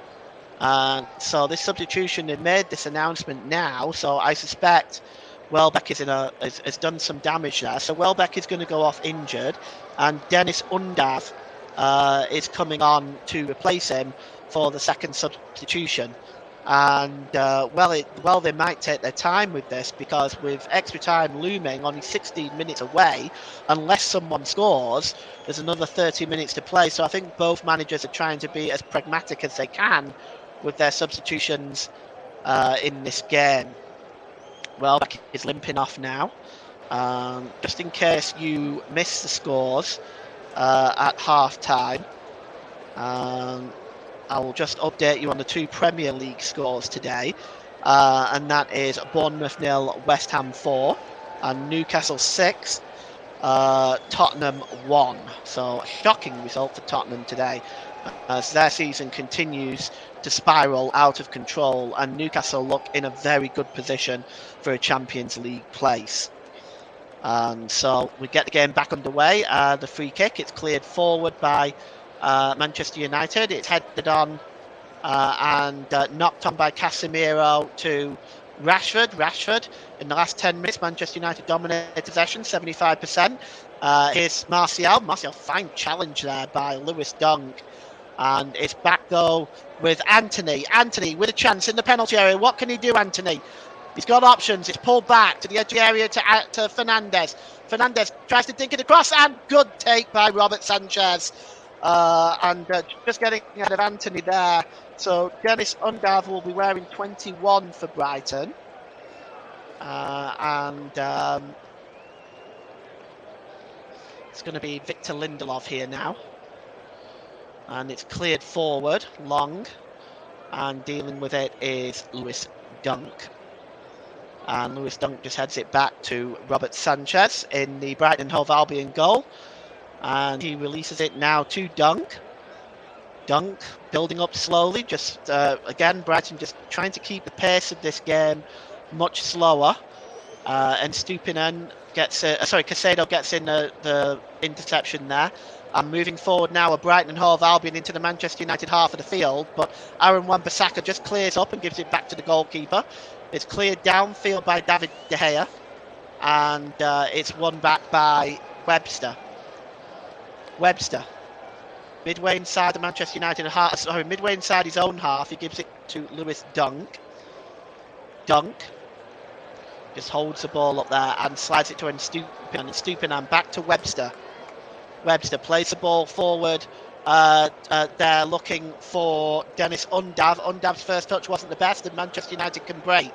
Speaker 2: So this substitution, they made this announcement now. So I suspect Welbeck has done some damage there. So Welbeck is going to go off injured, and Dennis Undav is coming on to replace him for the second substitution. And well, they might take their time with this, because with extra time looming, only 16 minutes away, unless someone scores, there's another 30 minutes to play. So I think both managers are trying to be as pragmatic as they can with their substitutions in this game. Welbeck is limping off now. Just in case you miss the scores at half time, I will just update you on the 2 Premier League scores today, and that is Bournemouth 0, West Ham 4, and Newcastle 6, Tottenham 1. So a shocking result for Tottenham today, as their season continues to spiral out of control, and Newcastle look in a very good position for a Champions League place. So we get the game back underway. The free kick, it's cleared forward by Manchester United. It's headed on and knocked on by Casemiro to Rashford. Rashford, in the last 10 minutes, Manchester United dominated possession, 75%. Here's Martial. Martial, fine challenge there by Lewis Dunk. And it's back though with Anthony. Anthony with a chance in the penalty area. What can he do, Anthony? He's got options. It's pulled back to the edge of the area to Fernandes. Fernandes tries to dink it across, and good take by Robert Sanchez. Just getting ahead of Anthony there. So Dennis Undav will be wearing 21 for Brighton. It's going to be Victor Lindelof here now. And it's cleared forward, long. And dealing with it is Lewis Dunk. And Lewis Dunk just heads it back to Robert Sanchez in the Brighton Hove Albion goal. And he releases it now to Dunk. Dunk building up slowly. Just again, Brighton just trying to keep the pace of this game much slower. And Stupinen gets Caicedo gets in the interception there. And moving forward now, a Brighton Hove Albion into the Manchester United half of the field. But Aaron Wan-Bissaka just clears up and gives it back to the goalkeeper. It's cleared downfield by David De Gea. And it's won back by Webster. Webster, midway inside the Manchester United half, midway inside his own half, he gives it to Lewis Dunk. Dunk just holds the ball up there and slides it to Stupinen, back to Webster. Webster plays the ball forward. They're looking for Dennis Undav. Undav's first touch wasn't the best, and Manchester United can break.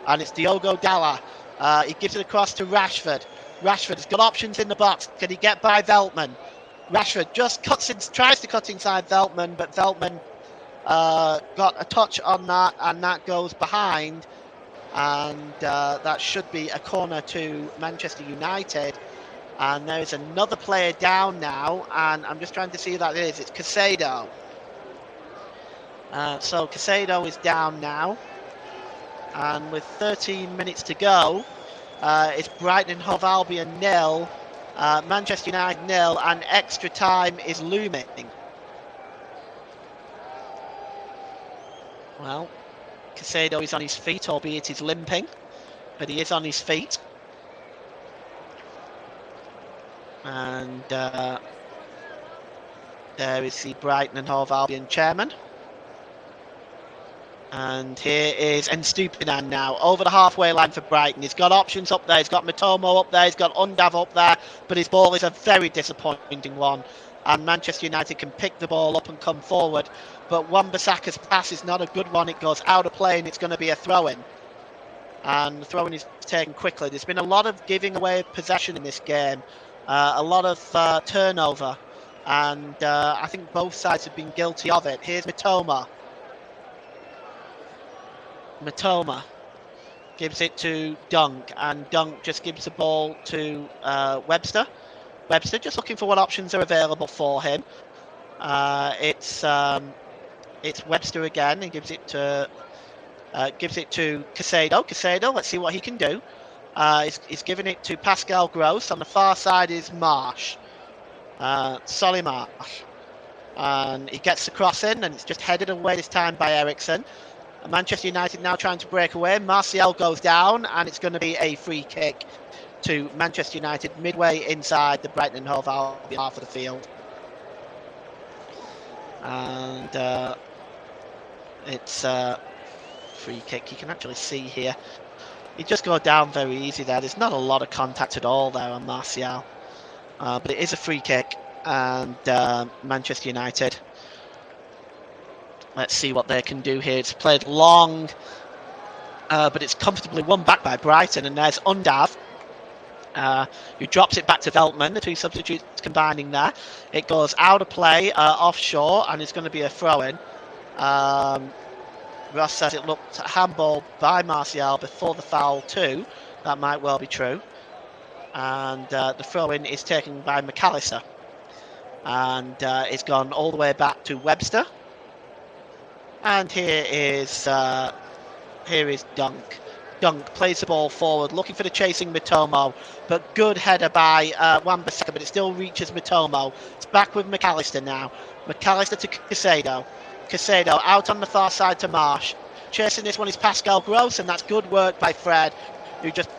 Speaker 2: And it's Diogo Dalot. He gives it across to Rashford. Rashford has got options in the box. Can he get by Veltman? Rashford just tries to cut inside Veltman, but Veltman got a touch on that, and that goes behind. And that should be a corner to Manchester United. And there's another player down now, and I'm just trying to see who that is. It's Caicedo. So Caicedo is down now. And with 13 minutes to go, it's Brighton Hove Albion 0. Manchester United 0, and extra time is looming. Well, Caicedo is on his feet, albeit he's limping, but he is on his feet. And there is the Brighton and Hove Albion chairman. And here is Stupinen now, over the halfway line for Brighton. He's got options up there, he's got Matomo up there, he's got Undav up there, but his ball is a very disappointing one. And Manchester United can pick the ball up and come forward. But Wan-Bissaka's pass is not a good one, it goes out of play and it's going to be a throw-in. And the throw-in is taken quickly. There's been a lot of giving away possession in this game, a lot of turnover. And I think both sides have been guilty of it. Here's Mitoma. Mitoma gives it to Dunk, and Dunk just gives the ball to Webster. Webster just looking for what options are available for him. It's Webster again, and gives it to Caicedo. Caicedo, let's see what he can do. He's giving it to Pascal Gross. On the far side is Marsh, Solly Marsh, and he gets the cross in, and it's just headed away this time by Eriksson. Manchester United now trying to break away. Martial goes down, and it's going to be a free kick to Manchester United midway inside the Brighton and Hove Albion half of the field. And it's free kick. You can actually see here. He just go down very easy there. There's not a lot of contact at all there on Martial. But it is a free kick. And Manchester United. Let's see what they can do here. It's played long. But it's comfortably won back by Brighton. And there's Undav. Who drops it back to Veltman, the two substitutes combining there. It goes out of play, offshore, and it's going to be a throw-in. Ross says it looked handball by Martial before the foul too. That might well be true. And the throw-in is taken by McAllister. And it's gone all the way back to Webster. And here is Dunk. Dunk plays the ball forward, looking for the chasing Mitomo, but good header by Wan-Bissaka, but it still reaches Mitomo. It's back with McAllister now. McAllister to Caicedo. Caicedo out on the far side to Marsh. Chasing this one is Pascal Gross, and that's good work by Fred, who just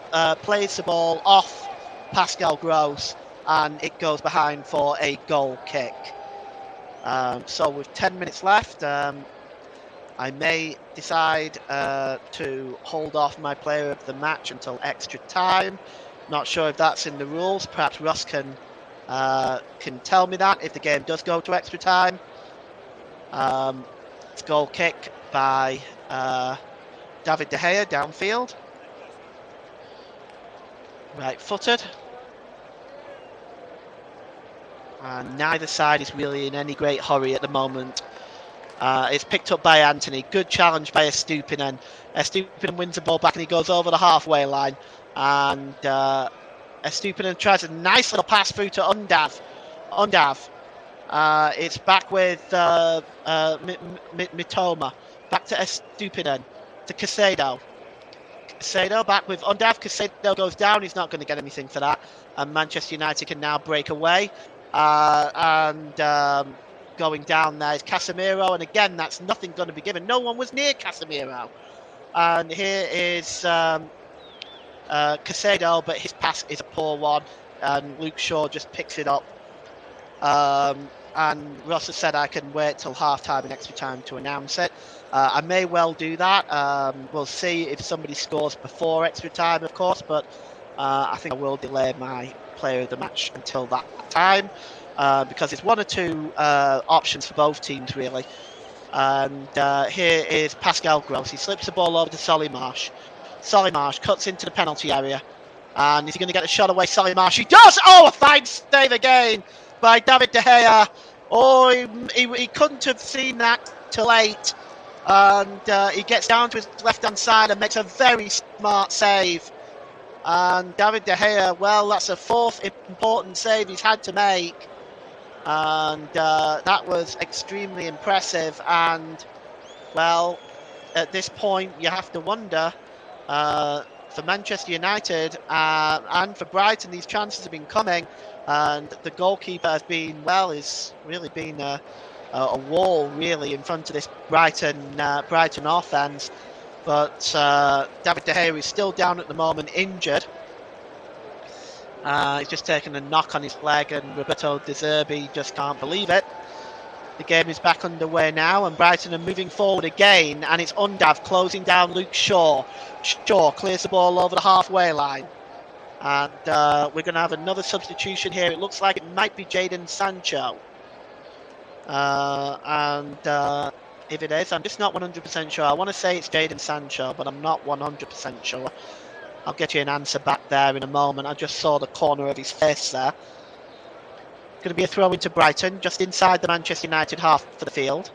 Speaker 2: plays the ball off Pascal Gross, and it goes behind for a goal kick. So with 10 minutes left, I may decide to hold off my player of the match until extra time. Not sure if that's in the rules. Perhaps Russ can tell me that if the game does go to extra time. It's goal kick by David De Gea downfield. Right-footed. And neither side is really in any great hurry at the moment. It's picked up by Anthony. Good challenge by Estupinen. Estupinen wins the ball back and he goes over the halfway line. And Estupinen tries a nice little pass through to Undav. It's back with Mitoma. Back to Estupinen. To Caicedo. Caicedo back with Undav. Caicedo goes down. He's not going to get anything for that. And Manchester United can now break away. Going down there is Casemiro, and again, that's nothing going to be given. No one was near Casemiro. And here is Caicedo, but his pass is a poor one, and Luke Shaw just picks it up. And Ross has said I can wait till half-time and extra time to announce it. I may well do that. We'll see if somebody scores before extra time, of course, but I think I will delay my player of the match until that time. Because it's one or two options for both teams, really. And here is Pascal Gross. He slips the ball over to Solly Marsh. Solly Marsh cuts into the penalty area. And is he going to get a shot away? Solly Marsh. He does! Oh, a fine save again by David De Gea. Oh, he couldn't have seen that till late. And he gets down to his left-hand side and makes a very smart save. And David De Gea, well, that's a fourth important save he's had to make. And that was extremely impressive. And, well, at this point, you have to wonder, for Manchester United and for Brighton, these chances have been coming. And the goalkeeper has been, well, is really been a wall, really, in front of this Brighton offence. But David De Gea is still down at the moment, injured. He's just taken a knock on his leg, and Roberto De Zerbi just can't believe it. The game is back underway now, and Brighton are moving forward again, and it's Undav closing down Luke Shaw. Shaw clears the ball over the halfway line. And we're going to have another substitution here. It looks like it might be Jadon Sancho. If it is, I'm just not 100% sure. I want to say it's Jadon Sancho, but I'm not 100% sure. I'll get you an answer back there in a moment. I just saw the corner of his face there. Going to be a throw into Brighton, just inside the Manchester United half for the field.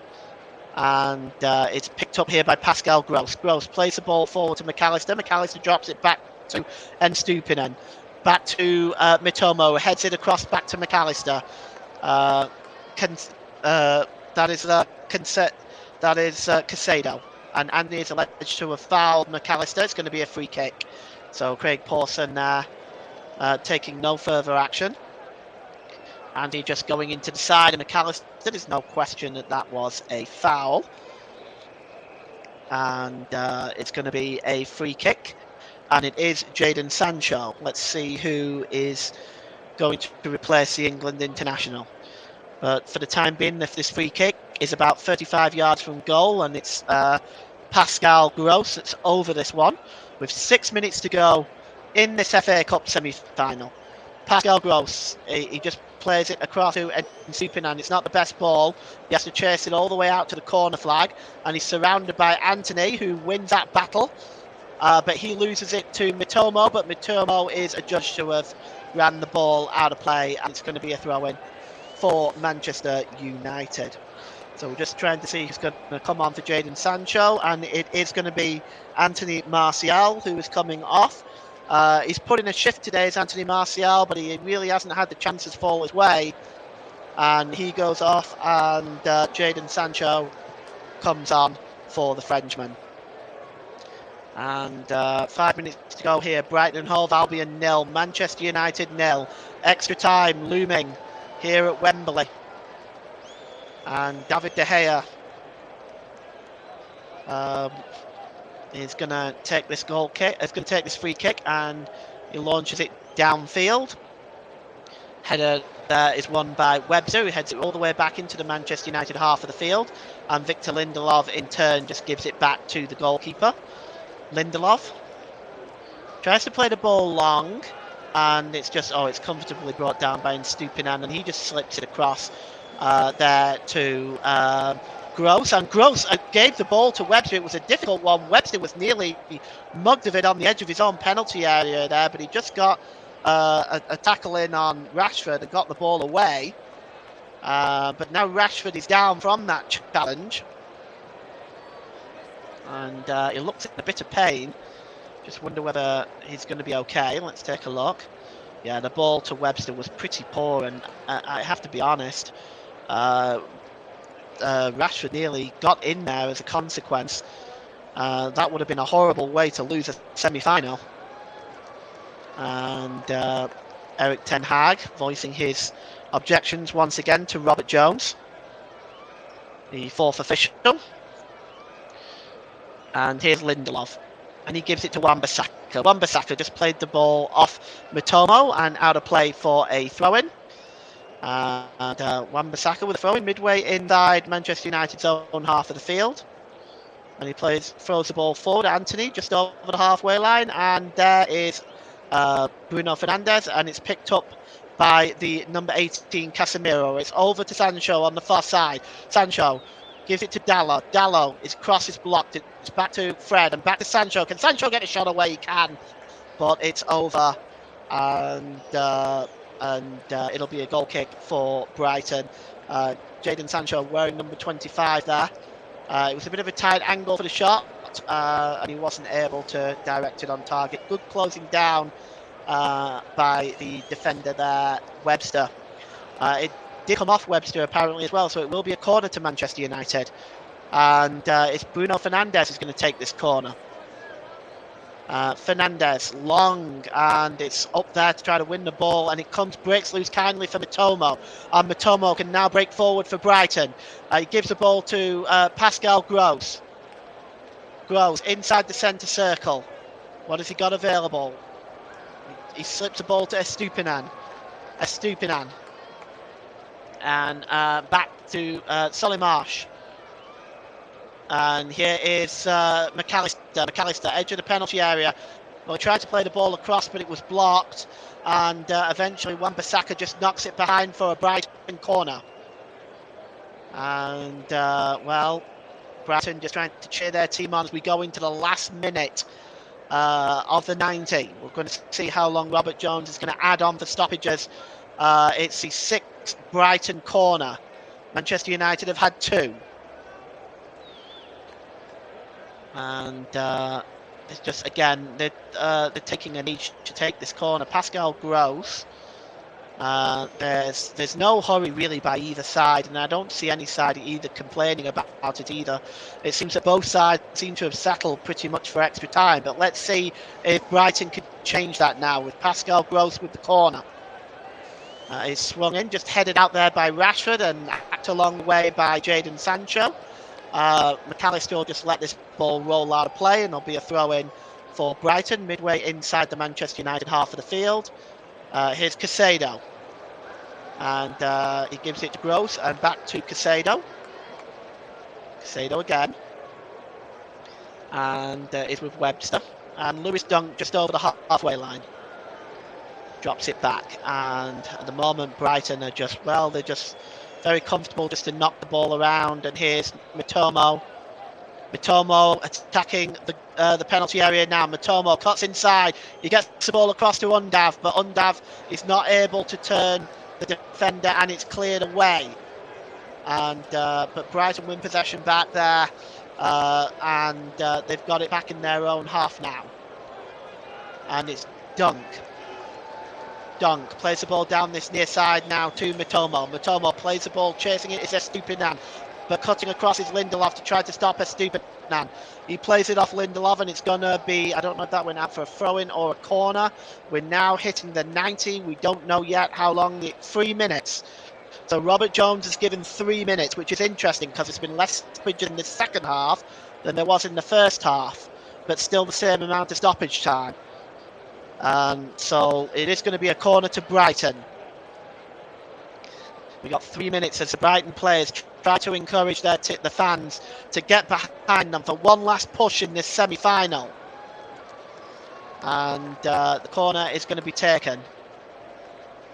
Speaker 2: And it's picked up here by Pascal Gross. Gross plays the ball forward to McAllister. McAllister drops it back to Estupinen. Back to Mitomo, heads it across back to McAllister. That is Caicedo. And Andy is alleged to have fouled McAllister. It's going to be a free kick. So Craig Pawson taking no further action. Andy just going into the side of McAllister. There's no question that was a foul. And it's going to be a free kick. And it is Jadon Sancho. Let's see who is going to replace the England international. But for the time being, this free kick is about 35 yards from goal, and it's Pascal Gross that's over this one with 6 minutes to go in this FA Cup semi-final. Pascal Gross, he just plays it across to Stupinan. It's not the best ball. He has to chase it all the way out to the corner flag, and he's surrounded by Anthony, who wins that battle. But he loses it to Mitomo, but Mitomo is adjudged to have ran the ball out of play, and it's going to be a throw-in for Manchester United. So we're just trying to see who's going to come on for Jadon Sancho, and it is going to be Anthony Martial who is coming off. He's put in a shift today as Anthony Martial, but he really hasn't had the chances fall his way. And he goes off, and Jadon Sancho comes on for the Frenchman. And 5 minutes to go here. Brighton Hove Albion 0, Manchester United 0. Extra time looming here at Wembley. And David De Gea is going to take this goal kick. Is going to take this free kick, and he launches it downfield. Header is won by Webster, who heads it all the way back into the Manchester United half of the field, and Victor Lindelof in turn just gives it back to the goalkeeper. Lindelof tries to play the ball long, and it's just it's comfortably brought down by Stupinan, and he just slips it across there to Gross, and Gross gave the ball to Webster. It was a difficult one. Webster was nearly mugged of it on the edge of his own penalty area there, but he just got a tackle in on Rashford and got the ball away. But now Rashford is down from that challenge, and he looks in a bit of pain. Just wonder whether he's going to be okay. Let's take a look. Yeah, the ball to Webster was pretty poor, and I have to be honest, Rashford nearly got in there as a consequence. That would have been a horrible way to lose a semi-final. And Eric Ten Hag voicing his objections once again to Robert Jones, the fourth official. And here's Lindelof, and he gives it to Wan-Bissaka. Wan-Bissaka just played the ball off Mitomo and out of play for a throw-in. And Wan-Bissaka with a throw-in midway inside Manchester United's own half of the field. And he throws the ball forward, Anthony, just over the halfway line. And there is Bruno Fernandes, and it's picked up by the number 18, Casemiro. It's over to Sancho on the far side. Sancho gives it to Dalot. Dalot, his cross is blocked. It's back to Fred and back to Sancho. Can Sancho get a shot away? He can, but it's over. And it'll be a goal kick for Brighton. Jadon Sancho wearing number 25 there. It was a bit of a tight angle for the shot, and he wasn't able to direct it on target. Good closing down by the defender there, Webster. It did come off Webster apparently as well, so it will be a corner to Manchester United. And it's Bruno Fernandes who's going to take this corner. Fernandes, long, and it's up there to try to win the ball, and it breaks loose kindly for Mitomo, and Mitomo can now break forward for Brighton. He gives the ball to Pascal Gross. Gross inside the centre circle. What has he got available? He slips the ball to Estupinan. And back to Solimarsh. And here is McAllister. McAllister, edge of the penalty area. Well, he tried to play the ball across, but it was blocked. And eventually Wan-Bissaka just knocks it behind for a Brighton corner. And, Brighton just trying to cheer their team on as we go into the last minute of the 90. We're going to see how long Robert Jones is going to add on for stoppages. It's the sixth Brighton corner. Manchester United have had two. And it's just, again, they're taking an each to take this corner. Pascal Gross. There's no hurry really by either side, and I don't see any side either complaining about it either. It seems that both sides seem to have settled pretty much for extra time, but let's see if Brighton could change that now with Pascal Gross with the corner. He's swung in, just headed out there by Rashford and hacked along the way by Jadon Sancho. McAllister will just let this ball roll out of play, and there'll be a throw-in for Brighton midway inside the Manchester United half of the field. Here's Caicedo, and he gives it to Gross and back to Caicedo. Caicedo again, and is with Webster. And Lewis Dunk just over the halfway line. Drops it back, and at the moment Brighton are just, well, they're just very comfortable just to knock the ball around. And here's Mitomo. Mitomo attacking the penalty area now. Mitomo cuts inside. He gets the ball across to Undav, but Undav is not able to turn the defender, and it's cleared away. And but Brighton win possession back there, and they've got it back in their own half now. And it's Dunk. Dunk plays the ball down this near side now to Mitomo. Mitomo plays the ball, chasing it is Estupinan, but cutting across is Lindelof to try to stop Estupinan. He plays it off Lindelof, and it's going to be, I don't know if that went out for a throw-in or a corner. We're now hitting the 90. We don't know yet how long, 3 minutes. So Robert Jones is given 3 minutes, which is interesting because it's been less stoppage in the second half than there was in the first half, but still the same amount of stoppage time. So it is going to be a corner to Brighton. We got 3 minutes as the Brighton players try to encourage the fans to get behind them for one last push in this semi-final. And the corner is going to be taken.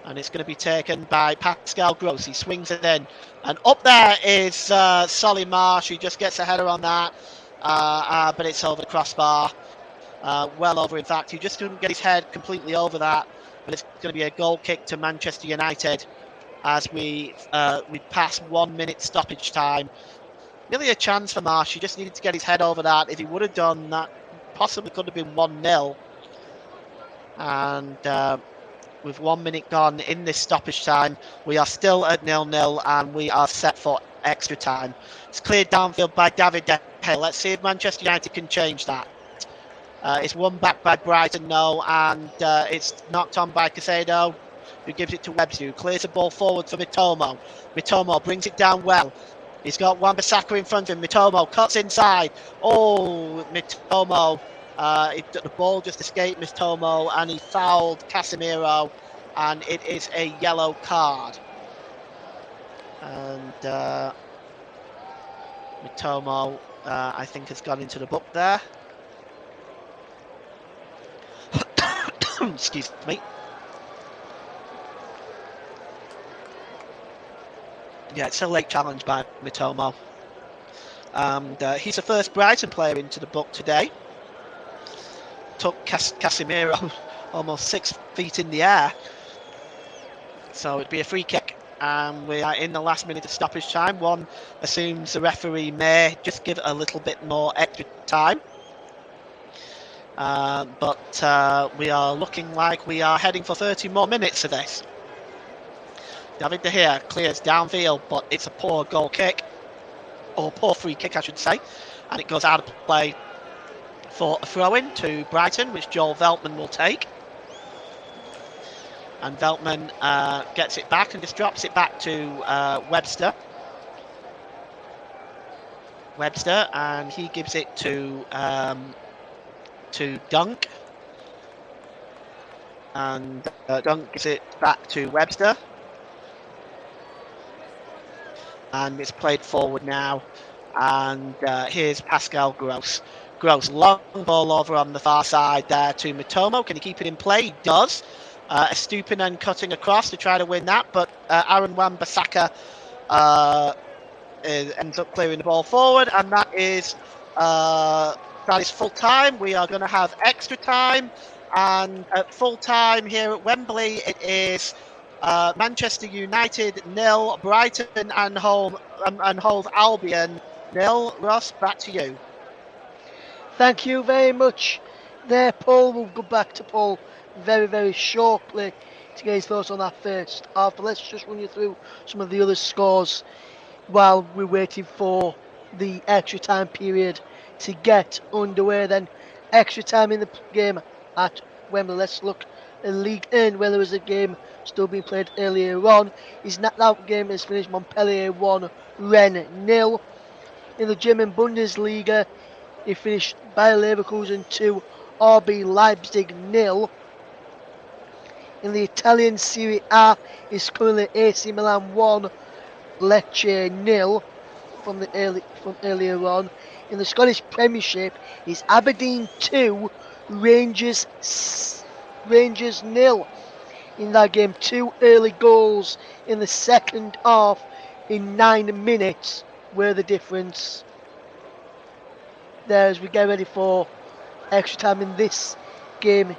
Speaker 2: And it's going to be taken by Pascal Gross. He swings it in. And up there is Solly Marsh. He just gets a header on that. But it's over the crossbar. Well over, in fact. He just couldn't get his head completely over that. But it's going to be a goal kick to Manchester United as we pass 1 minute stoppage time. Really a chance for Marsh. He just needed to get his head over that. If he would have done that, possibly could have been 1-0. And with 1 minute gone in this stoppage time, we are still at 0-0 and we are set for extra time. It's cleared downfield by David De Gea. Let's see if Manchester United can change that. It's won back by Brighton, no, and it's knocked on by Casado, who gives it to Webster, who clears the ball forward for Mitomo. Mitomo brings it down well. He's got Wan-Bissaka in front of him. Mitomo cuts inside. Oh, Mitomo. The ball just escaped Mitomo, and he fouled Casemiro, and it is a yellow card. And Mitomo, I think, has gone into the book there. Excuse me. Yeah, it's a late challenge by Mitomo. And he's the first Brighton player into the book today. Took Casemiro almost 6 feet in the air. So it'd be a free kick. And we are in the last minute of stoppage time. One assumes the referee may just give it a little bit more extra time. But we are looking like we are heading for 30 more minutes of this. David De Gea clears downfield, but it's a poor goal kick, or poor free kick, I should say, and it goes out of play for a throw-in to Brighton, which Joel Veltman will take. And Veltman gets it back and just drops it back to Webster. Webster, and he gives it to Dunk. And Dunk gives it back to Webster. And it's played forward now. And here's Pascal Gross. Gross, long ball over on the far side there to Mitomo. Can he keep it in play? He does. Estupinan cutting across to try to win that, but Aaron Wan-Bissaka ends up clearing the ball forward, and that is full time. We are going to have extra time, and at full time here at Wembley, it is Manchester United 0, Brighton and Hove Albion 0. Ross, back to you.
Speaker 1: Thank you very much there, Paul. We'll go back to Paul very, very shortly to get his thoughts on that first half. But let's just run you through some of the other scores while we're waiting for the extra time period to get underway. Then extra time in the game at Wembley. Let's look at League 1, where there was a game still being played earlier on. That game is finished Montpellier 1, Rennes 0. In the German Bundesliga, it finished Bayer Leverkusen 2, RB Leipzig 0. In the Italian Serie A, is currently AC Milan 1, Lecce 0 from earlier on. in the Scottish Premiership is Aberdeen 2, Rangers 0. In that game, 2 early goals in the second half in 9 minutes were the difference. There, as we get ready for extra time in this game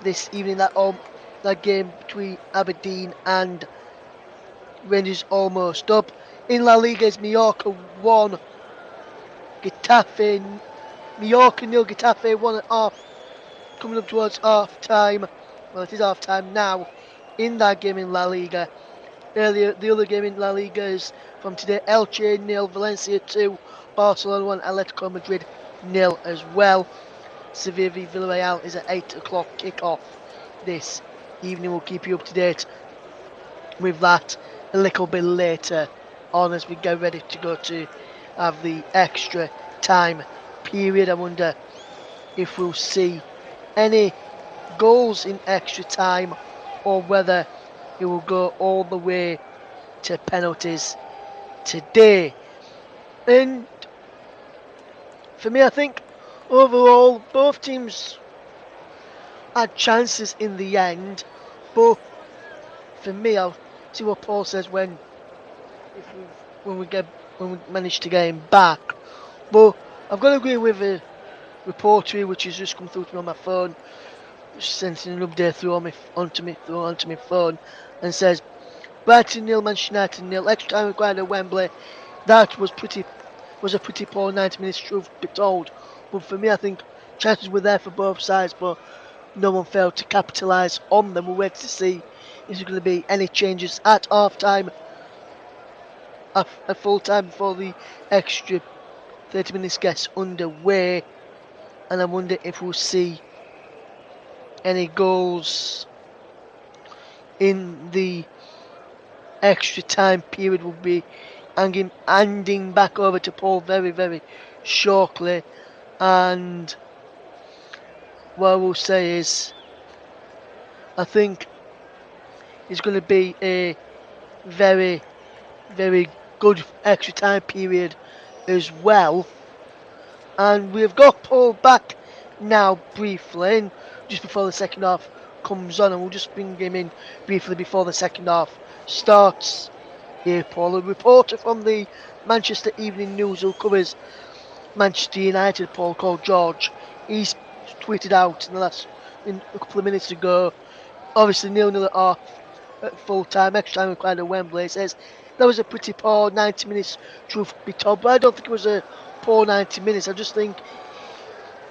Speaker 1: this evening, that game between Aberdeen and Rangers almost up. In La Liga's Mallorca 1, Mallorca 0, Getafe 1 at half, coming up towards half time. Well, it is half time now in that game in La Liga. Earlier, the other game in La Liga is from today: Elche 0, Valencia 2, Barcelona 1, Atletico Madrid 0 as well. Sevilla v Villarreal is at 8 o'clock kick-off this evening. We'll keep you up to date with that a little bit later on as we get ready to go to have the extra time period. I wonder if we'll see any goals in extra time or whether it will go all the way to penalties today. And for me, I think overall both teams had chances in the end, but for me, I'll see what Paul says when we manage to get him back. But I've got to agree with a reporter here, which has just come through to me on my phone, sending an update onto my phone, and says Brighton 0, Manchester United 0, extra time required at Wembley. That was a pretty poor 90 minutes, truth be told. But for me, I think chances were there for both sides, but no one failed to capitalise on them. We'll wait to see if there's going to be any changes at half time, at full time, before the extra 30 minutes gets underway. And I wonder if we'll see any goals in the extra time period. Will be handing back over to Paul very, very shortly. And what I will say is, I think it's going to be a very, very good extra time period as well. And we've got Paul back now briefly, and just before the second half comes on, and we'll just bring him in briefly before the second half starts. Here, Paul, a reporter from the Manchester Evening News who covers Manchester United, Paul, called George. He's tweeted out in a couple of minutes ago, obviously 0-0 at half at full time, extra time required at Wembley. It says that was a pretty poor 90 minutes, truth be told, but I don't think it was a poor 90 minutes. I just think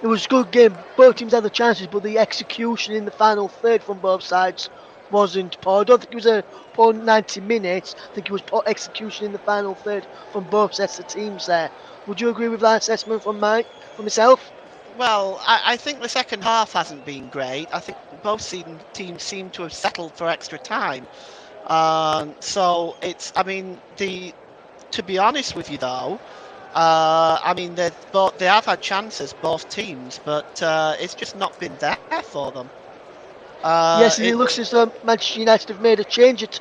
Speaker 1: it was a good game. Both teams had the chances, but the execution in the final third from both sides wasn't poor. I don't think it was a poor 90 minutes. I think it was poor execution in the final third from both sets of teams there. Would you agree with that assessment from myself?
Speaker 2: Well, I think the second half hasn't been great. I think both teams seem to have settled for extra time. So it's, to be honest with you though, they have had chances, both teams, but it's just not been there for them.
Speaker 1: Yes, and it looks as though Manchester United have made a change at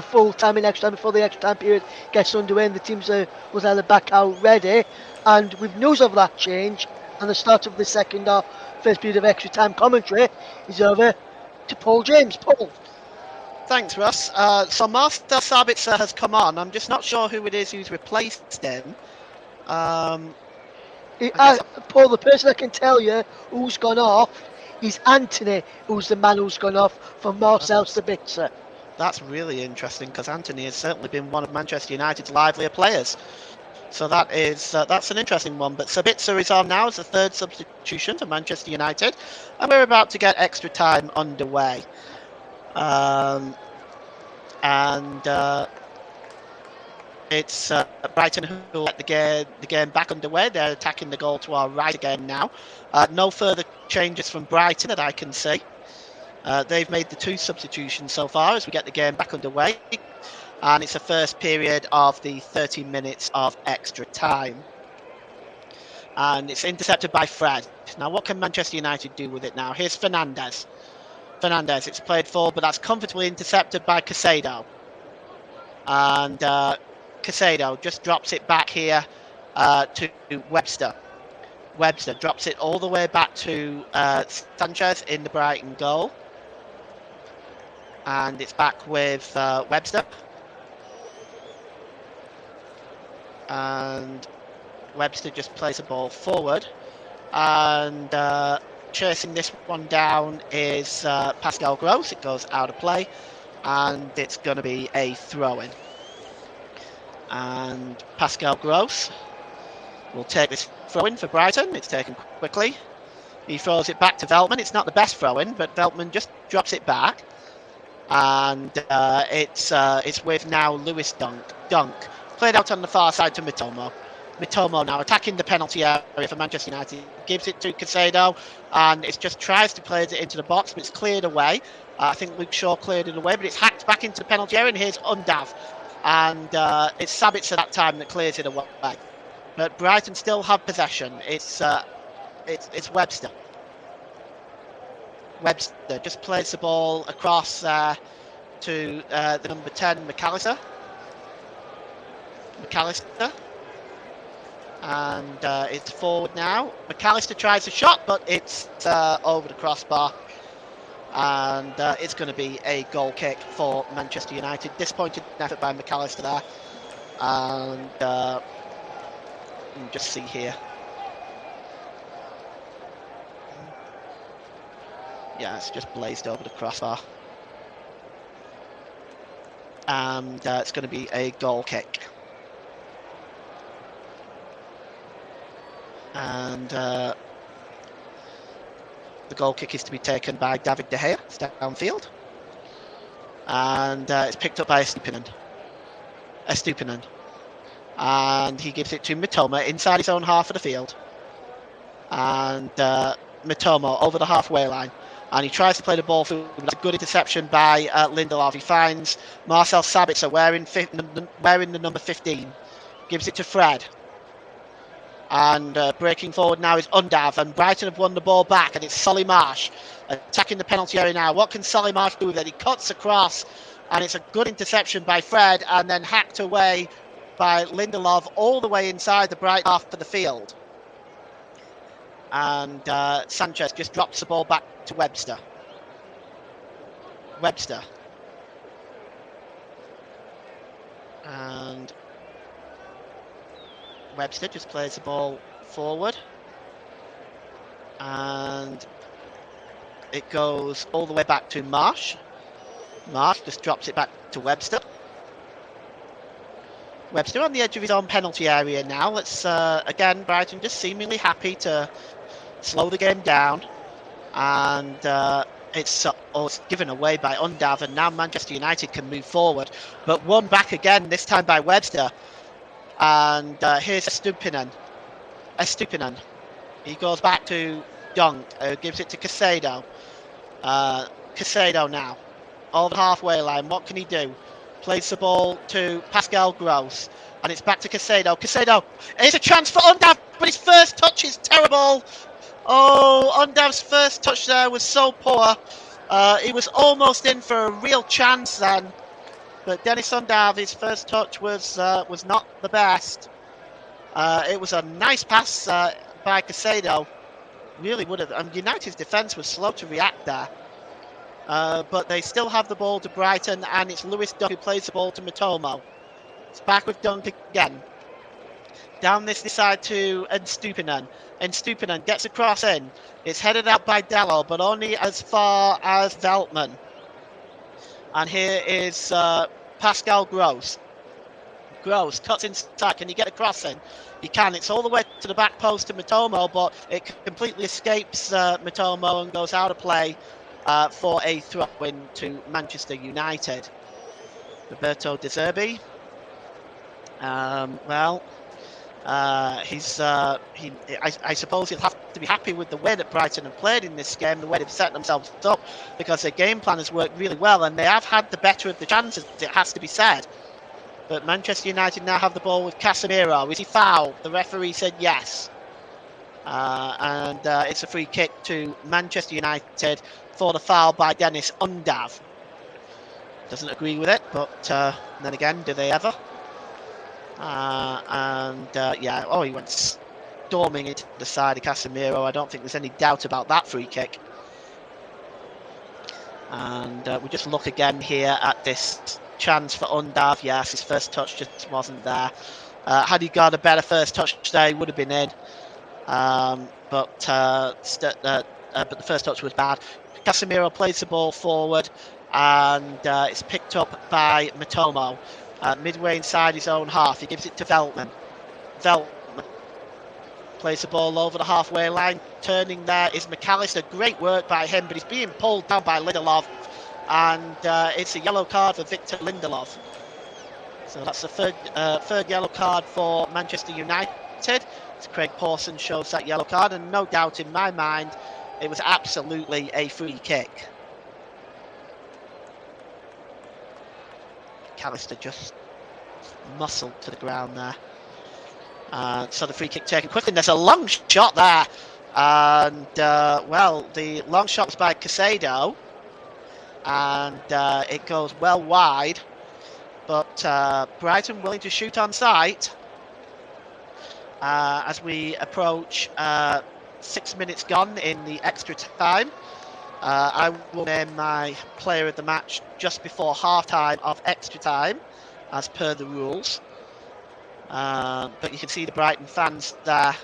Speaker 1: full time in extra time before the extra time period gets underway, and the teams was either back out ready. And with news of that change and the start of the second half, first period of extra time commentary is over to Paul James. Paul.
Speaker 2: Thanks, Russ. So Marcel Sabitzer has come on. I'm just not sure who it is who's replaced him.
Speaker 1: Paul, the person I can tell you who's gone off is Anthony, who's the man who's gone off for Marcel Sabitzer.
Speaker 2: That's really interesting, because Anthony has certainly been one of Manchester United's livelier players. So that's an interesting one. But Sabitzer is on now as the third substitution for Manchester United, and we're about to get extra time underway. It's Brighton who let the game back underway. They're attacking the goal to our right again now. No further changes from Brighton that I can see. They've made the 2 substitutions so far as we get the game back underway. And it's the first period of the 30 minutes of extra time. And it's intercepted by Fred. Now, what can Manchester United do with it now? Here's Fernandes. It's played forward, but that's comfortably intercepted by Caicedo. And Caicedo just drops it back here to Webster. Webster drops it all the way back to Sanchez in the Brighton goal. And it's back with Webster. And Webster just plays the ball forward. And chasing this one down is Pascal Gross. It goes out of play. And it's going to be a throw-in. And Pascal Gross will take this throw-in for Brighton. It's taken quickly. He throws it back to Veltman. It's not the best throw-in, but Veltman just drops it back. And it's with now Lewis Dunk. Played out on the far side to Mitomo. Mitomo now attacking the penalty area for Manchester United. Gives it to Casado, and it just tries to play it into the box, but it's cleared away. I think Luke Shaw cleared it away, but it's hacked back into the penalty area, and here's Undav. And it's Sabitzer that time that clears it away. But Brighton still have possession. It's Webster. Webster just plays the ball across to the number 10, McAllister. And it's forward now. McAllister tries a shot, but it's over the crossbar. And it's going to be a goal kick for Manchester United. Disappointed effort by McAllister there. And you just see here. Yeah, it's just blazed over the crossbar. And it's going to be a goal kick. And the goal kick is to be taken by David De Gea. It's downfield. And it's picked up by Estupinan. And he gives it to Mitoma inside his own half of the field. And Mitoma over the halfway line. And he tries to play the ball through. That's a good interception by Lindelof. He finds Marcel Sabitzer wearing the number 15. Gives it to Fred. And breaking forward now is Undav. And Brighton have won the ball back. And it's Solly Marsh attacking the penalty area now. What can Solly Marsh do with it? He cuts across. And it's a good interception by Fred. And then hacked away by Lindelof all the way inside the Brighton half of the field. And Sanchez just drops the ball back to Webster. And Webster just plays the ball forward. And it goes all the way back to Marsh. Marsh just drops it back to Webster. Webster on the edge of his own penalty area now. Let's again, Brighton just seemingly happy to slow the game down. And it's given away by Undav, and now Manchester United can move forward. But won back again, this time by Webster. And here's Estupinan. He goes back to Dunk, gives it to Casado. Casado now, over the halfway line. What can he do? Plays the ball to Pascal Gross. And it's back to Casado. Casado, it's a chance for Undav, but his first touch is terrible. Oh, Undav's first touch there was so poor. He was almost in for a real chance then. But Dennis Undav, his first touch was not the best. It was a nice pass by Casado. Really would have. And United's defence was slow to react there. But they still have the ball to Brighton, and it's Lewis Dunk who plays the ball to Mitomo. It's back with Dunk again. Down this side to Estupinan. Estupinan gets a cross in. It's headed out by Dallo, but only as far as Veltman. And here is Pascal Gross. Gross cuts inside. Can he get a cross in? He can. It's all the way to the back post to Mitomo, but it completely escapes Mitomo and goes out of play for a throw-in to Manchester United. Roberto De Zerbi. I suppose he'll have to be happy with the way that Brighton have played in this game, the way they've set themselves up, because their game plan has worked really well, and they have had the better of the chances, it has to be said. But Manchester United now have the ball with Casemiro. Is he fouled? The referee said yes. And it's a free kick to Manchester United for the foul by Dennis Undav. Doesn't agree with it, but then again, do they ever? Yeah, oh, he went storming into the side of Casemiro. I don't think there's any doubt about that free kick. And we just look again here at this chance for Undav. Yes, his first touch just wasn't there. Had he got a better first touch there, he would have been in. But the first touch was bad. Casemiro plays the ball forward, and it's picked up by Matomo. Midway inside his own half, he gives it to Veltman. Veltman plays the ball over the halfway line. Turning there is McAllister. Great work by him, but he's being pulled down by Lindelof, and it's a yellow card for Victor Lindelof. So that's the third yellow card for Manchester United. Craig Pawson shows that yellow card, and no doubt in my mind, it was absolutely a free kick. McAllister just muscled to the ground there. So the free kick taken quickly, and there's a long shot there. And, well, the long shot was by Casado, and it goes well wide. But Brighton willing to shoot on sight. As we approach 6 minutes gone in the extra time. I will name my player of the match just before half-time of extra time, as per the rules. But you can see the Brighton fans there.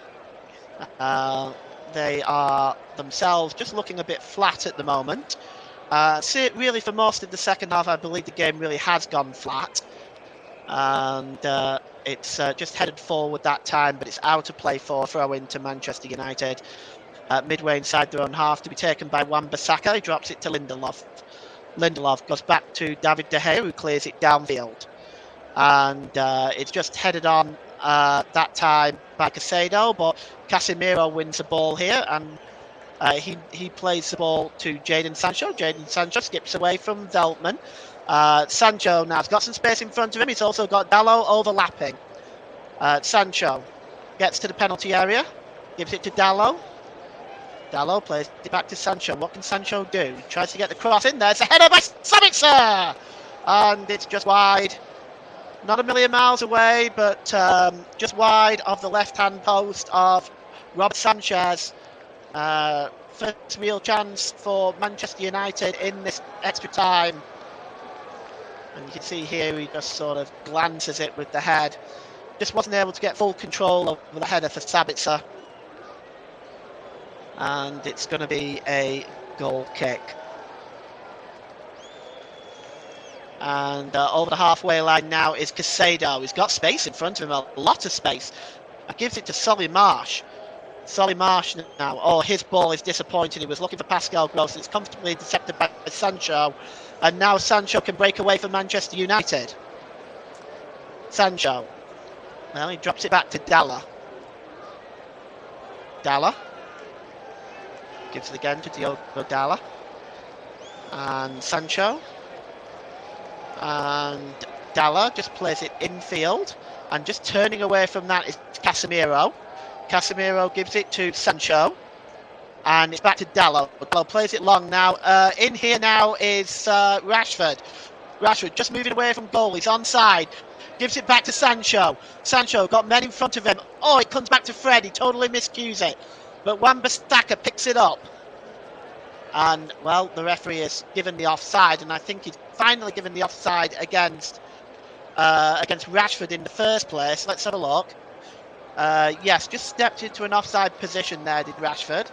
Speaker 2: They are themselves just looking a bit flat at the moment. See it really for most of the second half. I believe the game really has gone flat. And it's just headed forward that time, but it's out of play for a throw-in to Manchester United. Midway inside their own half to be taken by Wan-Bissaka. He drops it to Lindelof. Lindelof goes back to David De Gea, who clears it downfield. And it's just headed on that time by Casado, but Casemiro wins the ball here, and he plays the ball to Jadon Sancho. Jadon Sancho skips away from Veltman. Sancho now has got some space in front of him. He's also got Dalot overlapping. Sancho gets to the penalty area, gives it to Dalot. Dalot plays it back to Sancho. What can Sancho do? He tries to get the cross in there. It's a header by Sabitzer! And it's just wide. Not a million miles away, but just wide of the left-hand post of Robert Sanchez. First real chance for Manchester United in this extra time. And you can see here he just sort of glances it with the head. Just wasn't able to get full control over the header for Sabitzer. And it's going to be a goal kick. And over the halfway line now is Casado. He's got space in front of him, a lot of space. Gives it to Solly Marsh. Solly Marsh now. Oh, his ball is disappointing. He was looking for Pascal Gross. It's comfortably intercepted by Sancho. And now Sancho can break away from Manchester United. Sancho. Well, he drops it back to Dalla. Dalla. Gives it again to Diogo Dalla. And Sancho. And Dalla just plays it infield. And just turning away from that is Casemiro. Casemiro gives it to Sancho. And it's back to Dalot. Dalot plays it long now. In here now is Rashford. Rashford just moving away from goal. He's onside. Gives it back to Sancho. Sancho got men in front of him. Oh, it comes back to Fred. He totally miscues it. But Wan-Bissaka picks it up. And, well, the referee has given the offside. And I think he's finally given the offside against Rashford in the first place. Let's have a look. Yes, just stepped into an offside position there, did Rashford.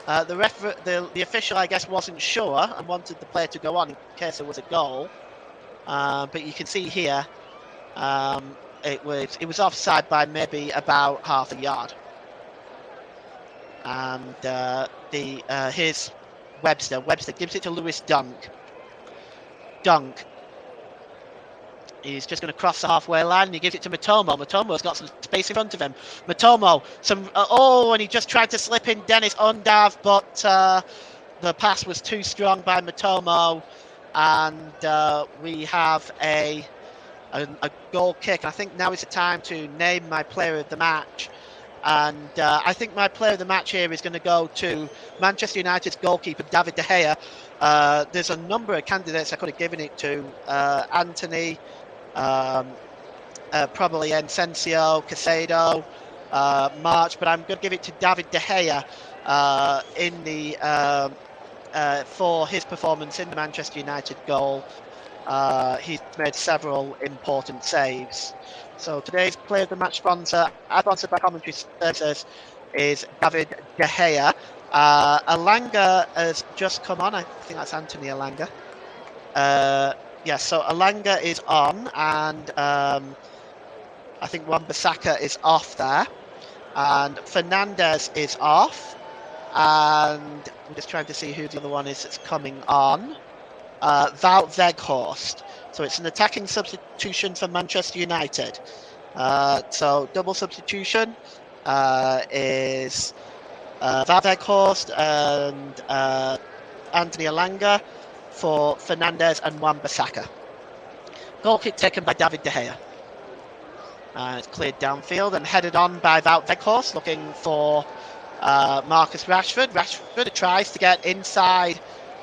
Speaker 2: The official, I guess, wasn't sure and wanted the player to go on in case there was a goal. But you can see here, it was offside by maybe about half a yard. And here's Webster. Webster gives it to Lewis Dunk. Dunk. He's just going to cross the halfway line, and he gives it to Matomo. Matomo's got some space in front of him. Matomo, and he just tried to slip in Dennis Undav, but the pass was too strong by Matomo, and we have a goal kick. I think now is the time to name my player of the match. And I think my player of the match here is going to go to Manchester United's goalkeeper, David De Gea. There's a number of candidates I could have given it to. Anthony, probably Encensio, Casado, March, but I'm going to give it to David De Gea in the for his performance in the Manchester United goal. He's made several important saves. So today's Player of the Match sponsor, sponsored by Commentary Services, is David De Gea. Alanga has just come on. I think that's Anthony Alanga. So Alanga is on, and I think Wan-Bissaka is off there, and Fernandes is off, and I'm just trying to see who the other one is that's coming on. Wout Weghorst. So it's an attacking substitution for Manchester United. So double substitution is Wout Weghorst and Anthony Alanga for Fernandes and Wan-Bissaka. Goal kick taken by David De Gea. It's cleared downfield and headed on by Wout Weghorst, looking for Marcus Rashford. Rashford tries to get inside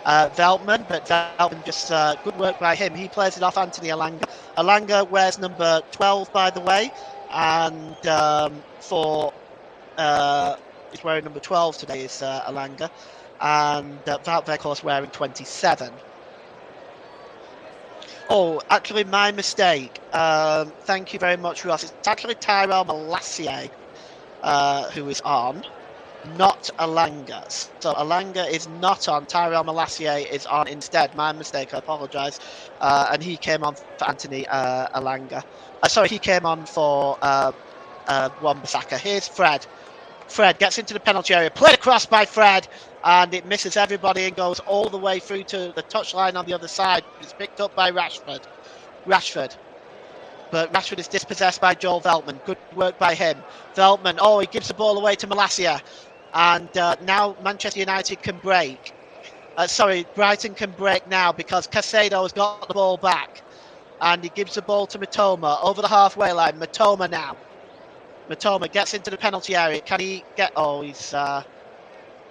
Speaker 2: Veltman, but Veltman just good work by him. He plays it off Anthony Alanga. Alanga wears number 12, by the way, and he's wearing number 12 today is Alanga, and Wout Weghorst wearing 27. Oh, actually, my mistake. Thank you very much, Ross. It's actually Tyrell Malacia who is on, not Alanga. So Alanga is not on. Tyrell Malacia is on instead. My mistake. I apologise. And he came on for Anthony Alanga. He came on for Wan-Bissaka. Here's Fred. Fred gets into the penalty area. Played across by Fred, and it misses everybody and goes all the way through to the touchline on the other side. It's picked up by Rashford. But Rashford is dispossessed by Joel Veltman. Good work by him. Veltman, he gives the ball away to Malacia. And now Manchester United can break. Brighton can break now because Casado has got the ball back. And he gives the ball to Mitoma over the halfway line. Mitoma now. Mitoma gets into the penalty area. Can he get...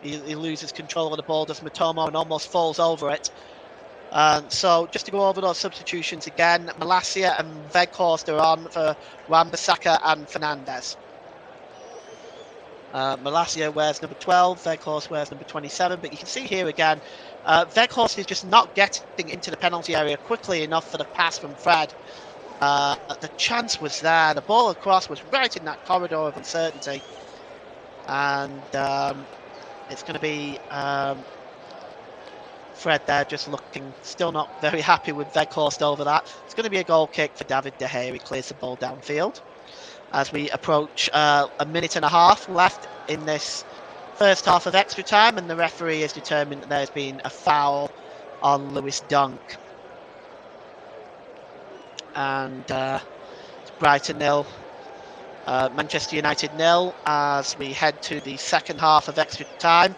Speaker 2: he loses control of the ball, does Mitoma, and almost falls over it. So just to go over those substitutions again, Malacia and Weghorst are on for Wan-Bissaka and Fernandes. Malacia wears number 12, Weghorst wears number 27, but you can see here again, Weghorst is just not getting into the penalty area quickly enough for the pass from Fred. The chance was there, the ball across was right in that corridor of uncertainty, and it's going to be Fred there just looking, still not very happy with Weghorst over that. It's going to be a goal kick for David De Gea. He clears the ball downfield as we approach a minute and a half left in this first half of extra time, and the referee has determined that there's been a foul on Lewis Dunk. And it's Brighton 0, Manchester United 0 as we head to the second half of extra time.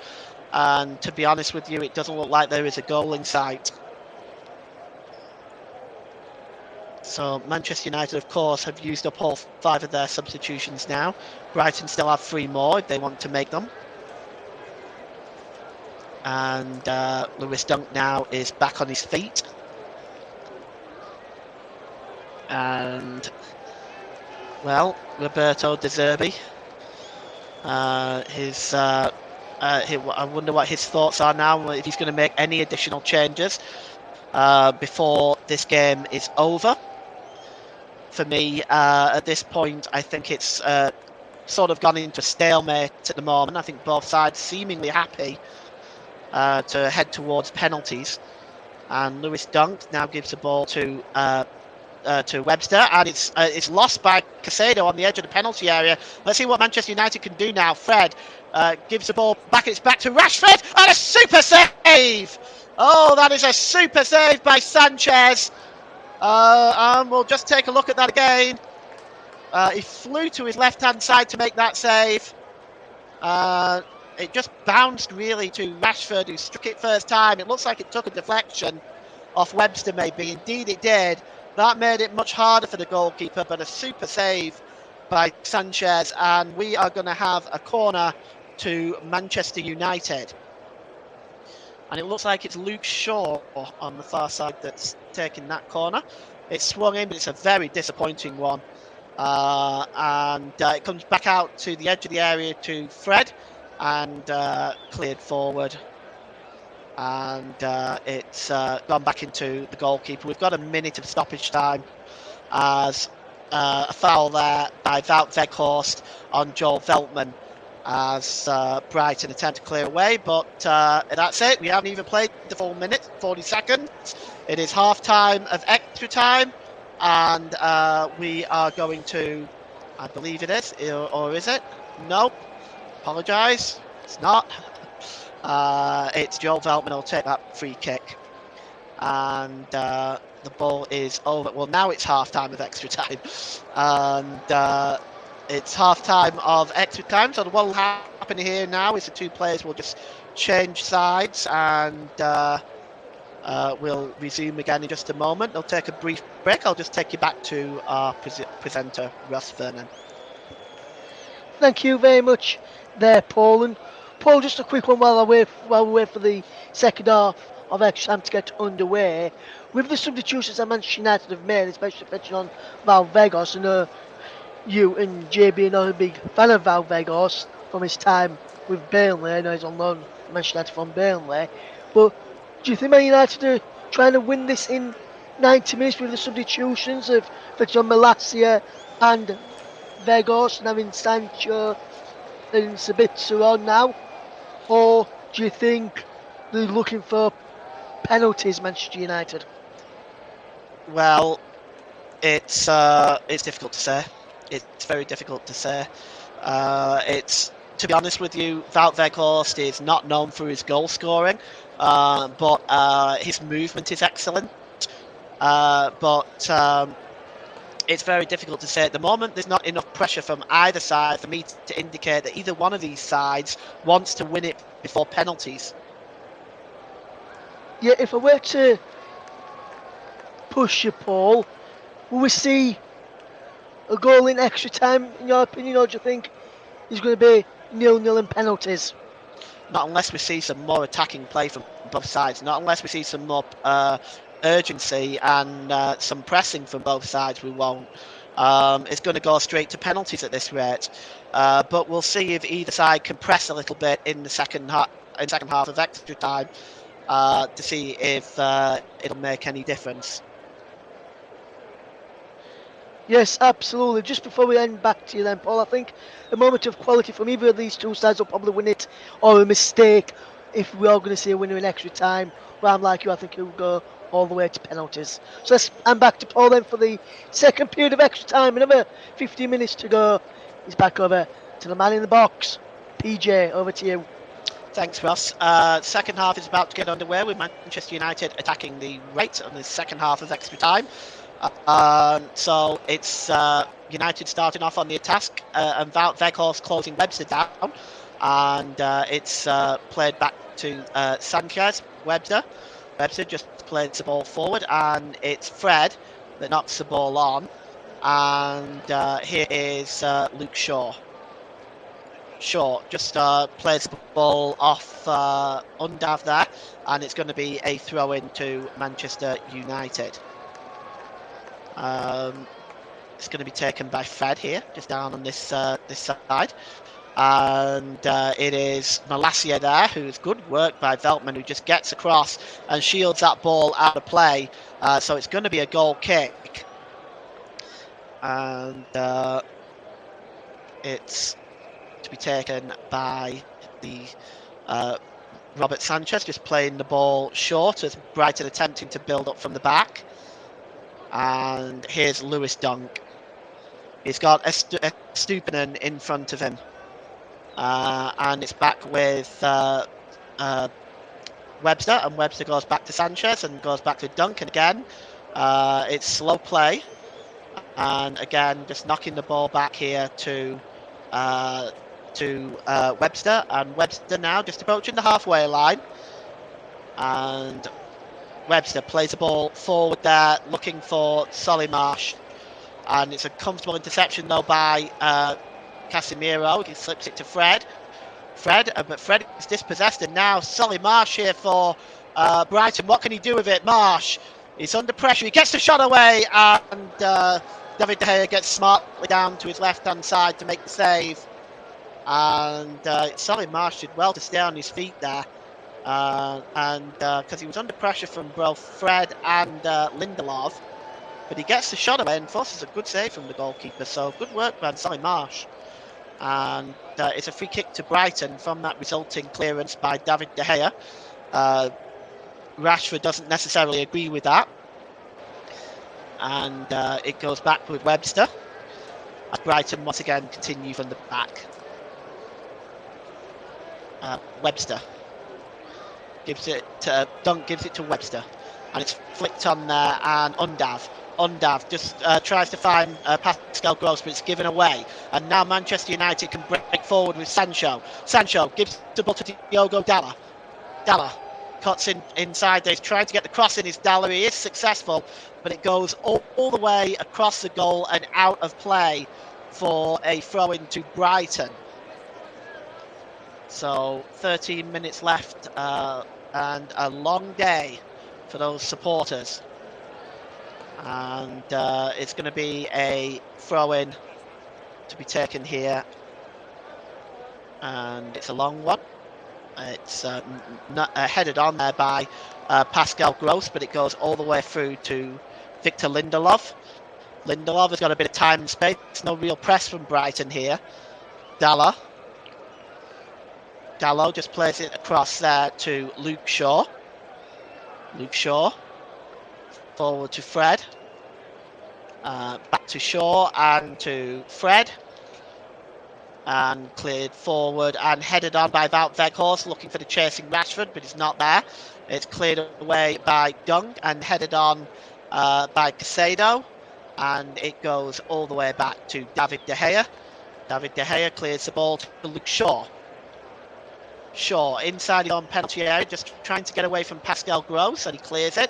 Speaker 2: And to be honest with you, it doesn't look like there is a goal in sight. So Manchester United, of course, have used up all 5 of their substitutions now. Brighton still have 3 more if they want to make them. And Lewis Dunk now is back on his feet. And, Roberto De Zerbi. I wonder what his thoughts are now, if he's going to make any additional changes before this game is over. For me, at this point, I think it's sort of gone into a stalemate at the moment. I think both sides seemingly happy to head towards penalties. And Lewis Dunk now gives the ball to Webster, and it's lost by Casado on the edge of the penalty area. Let's see what Manchester United can do now. Fred gives the ball back, and it's back to Rashford, and a super save! Oh, that is a super save by Sanchez. And we'll just take a look at that again. He flew to his left-hand side to make that save. It just bounced really to Rashford, who struck it first time. It looks like it took a deflection off Webster, maybe. Indeed, it did. That made it much harder for the goalkeeper, but a super save by Sanchez, and we are going to have a corner to Manchester United. And it looks like it's Luke Shaw on the far side that's taking that corner. It's swung in, but it's a very disappointing one. and it comes back out to the edge of the area to Fred, and cleared forward. And it's gone back into the goalkeeper. We've got a minute of stoppage time as a foul there by Wout Weghorst on Joel Veltman as Brighton attempt to clear away, but that's it. We haven't even played the full minute, 40 seconds. It is half time of extra time, and we are going to, I believe it is, or is it? No, apologise, it's not. It's Joel Veltman who'll take that free kick, and the ball is over. Well, now it's half time of extra time, and it's half time of extra time. So what will happen here now is the two players will just change sides, and we'll resume again in just a moment. They'll take a brief break. I'll just take you back to our presenter, Russ Vernon.
Speaker 1: Thank you very much there, Paul. And Paul, just a quick one while we wait for the second half of extra time to get underway. With the substitutions that Manchester United have made, especially fetching on Val Vegas, and you and JB are not a big fan of Val Vegas from his time with Burnley. I know he's on loan Manchester United from Burnley. But do you think Man United are trying to win this in 90 minutes with the substitutions of fetching on Malacia and Vegas and having Sancho and Sabitzer on now? Or do you think they're looking for penalties, Manchester United?
Speaker 2: Well, it's difficult to say. It's very difficult to say. It's, to be honest with you, Wout Weghorst is not known for his goal scoring, but his movement is excellent. But it's very difficult to say at the moment. There's not enough pressure from either side for me to indicate that either one of these sides wants to win it before penalties.
Speaker 1: Yeah, if I were to push you, Paul, will we see a goal in extra time, in your opinion, or do you think it's going to be 0-0 in penalties?
Speaker 2: Not unless we see some more attacking play from both sides. Not unless we see some more urgency and some pressing from both sides, we won't. It's going to go straight to penalties at this rate. But we'll see if either side can press a little bit in the second half of extra time to see if it'll make any difference.
Speaker 1: Yes, absolutely. Just before we end, back to you then, Paul, I think a moment of quality from either of these two sides will probably win it, or a mistake if we are going to see a winner in extra time. But I'm like you, I think it will go all the way to penalties. So I'm back to Paul then for the second period of extra time. Another 15 minutes to go. He's back over to the man in the box. PJ, over to you.
Speaker 2: Thanks, Ross. Second half is about to get underway with Manchester United attacking the right on the second half of extra time. So it's United starting off on the attack, and Wout Weghorst closing Webster down, and it's played back to Sanchez. Webster just plays the ball forward, and it's Fred that knocks the ball on, and here is Luke Shaw. Shaw just plays the ball off Undav there, and it's going to be a throw in to Manchester United. It's going to be taken by Fred here, just down on this side, and it is Malacia there, who's good work by Veltman, who just gets across and shields that ball out of play. So it's going to be a goal kick, and it's to be taken by the Robert Sanchez, just playing the ball short as Brighton attempting to build up from the back. And here's Lewis Dunk. He's got Estupinan in front of him. And it's back with Webster. And Webster goes back to Sanchez and goes back to Dunk. And again, it's slow play. And again, just knocking the ball back here to Webster. And Webster now just approaching the halfway line. And Webster plays the ball forward there, looking for Solly Marsh. And it's a comfortable interception, though, by Casemiro. He slips it to Fred. But Fred is dispossessed, and now Solly Marsh here for Brighton. What can he do with it? Marsh, he's under pressure. He gets the shot away, and David De Gea gets smartly down to his left-hand side to make the save. And Solly Marsh did well to stay on his feet there. Because he was under pressure from both Fred and Lindelof. But he gets the shot away and forces a good save from the goalkeeper. So good work by Solly Marsh. And it's a free kick to Brighton from that resulting clearance by David De Gea. Rashford doesn't necessarily agree with that. And it goes back with Webster. As Brighton once again continue from the back. Webster gives it to Dunk, gives it to Webster. And it's flicked on there, and Undav just tries to find Pascal Gross, but it's given away. And now Manchester United can break forward with Sancho. Sancho gives the ball to Diogo Dalot. Dalot cuts inside there. He's trying to get the cross in his Dalot. He is successful, but it goes all the way across the goal and out of play for a throw-in to Brighton. So 13 minutes left and a long day for those supporters. And it's going to be a throw-in to be taken here. And it's a long one. It's headed on there by Pascal Gross, but it goes all the way through to Victor Lindelof. Lindelof has got a bit of time and space. No real press from Brighton here. Dalot just plays it across there to Luke Shaw. Luke Shaw forward to Fred. Back to Shaw and to Fred. And cleared forward and headed on by Wout Weghorst, looking for the chasing Rashford, but he's not there. It's cleared away by Dunk and headed on by Caicedo. And it goes all the way back to David De Gea. David De Gea clears the ball to Luke Shaw. Shaw inside his own penalty area, just trying to get away from Pascal Gross, and he clears it,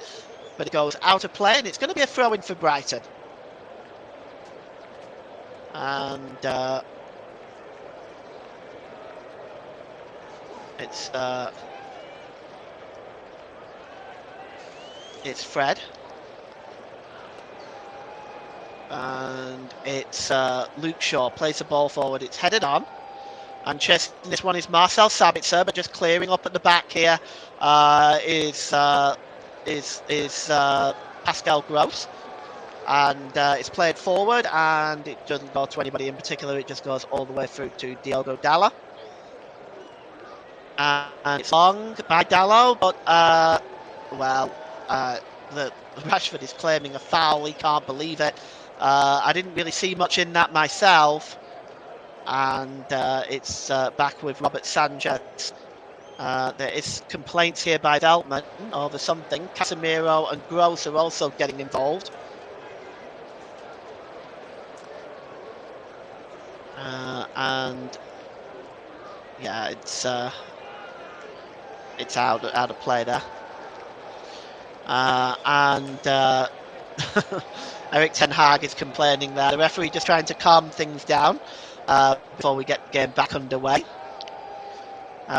Speaker 2: but it goes out of play, and it's going to be a throw-in for Brighton. And it's Fred, and it's Luke Shaw plays the ball forward. It's headed on. And chasing this one is Marcel Sabitzer, but just clearing up at the back here is Pascal Gross. And it's played forward, and it doesn't go to anybody in particular. It just goes all the way through to Diogo Dalot. And it's long by Dalot, but the Rashford is claiming a foul. He can't believe it. I didn't really see much in that myself. And it's back with Robert Sanchez. There is complaints here by Veltman over something. Casemiro and Gross are also getting involved. And yeah, it's out of play there. Eric Ten Hag is complaining there. The referee just trying to calm things down before we get the game back underway.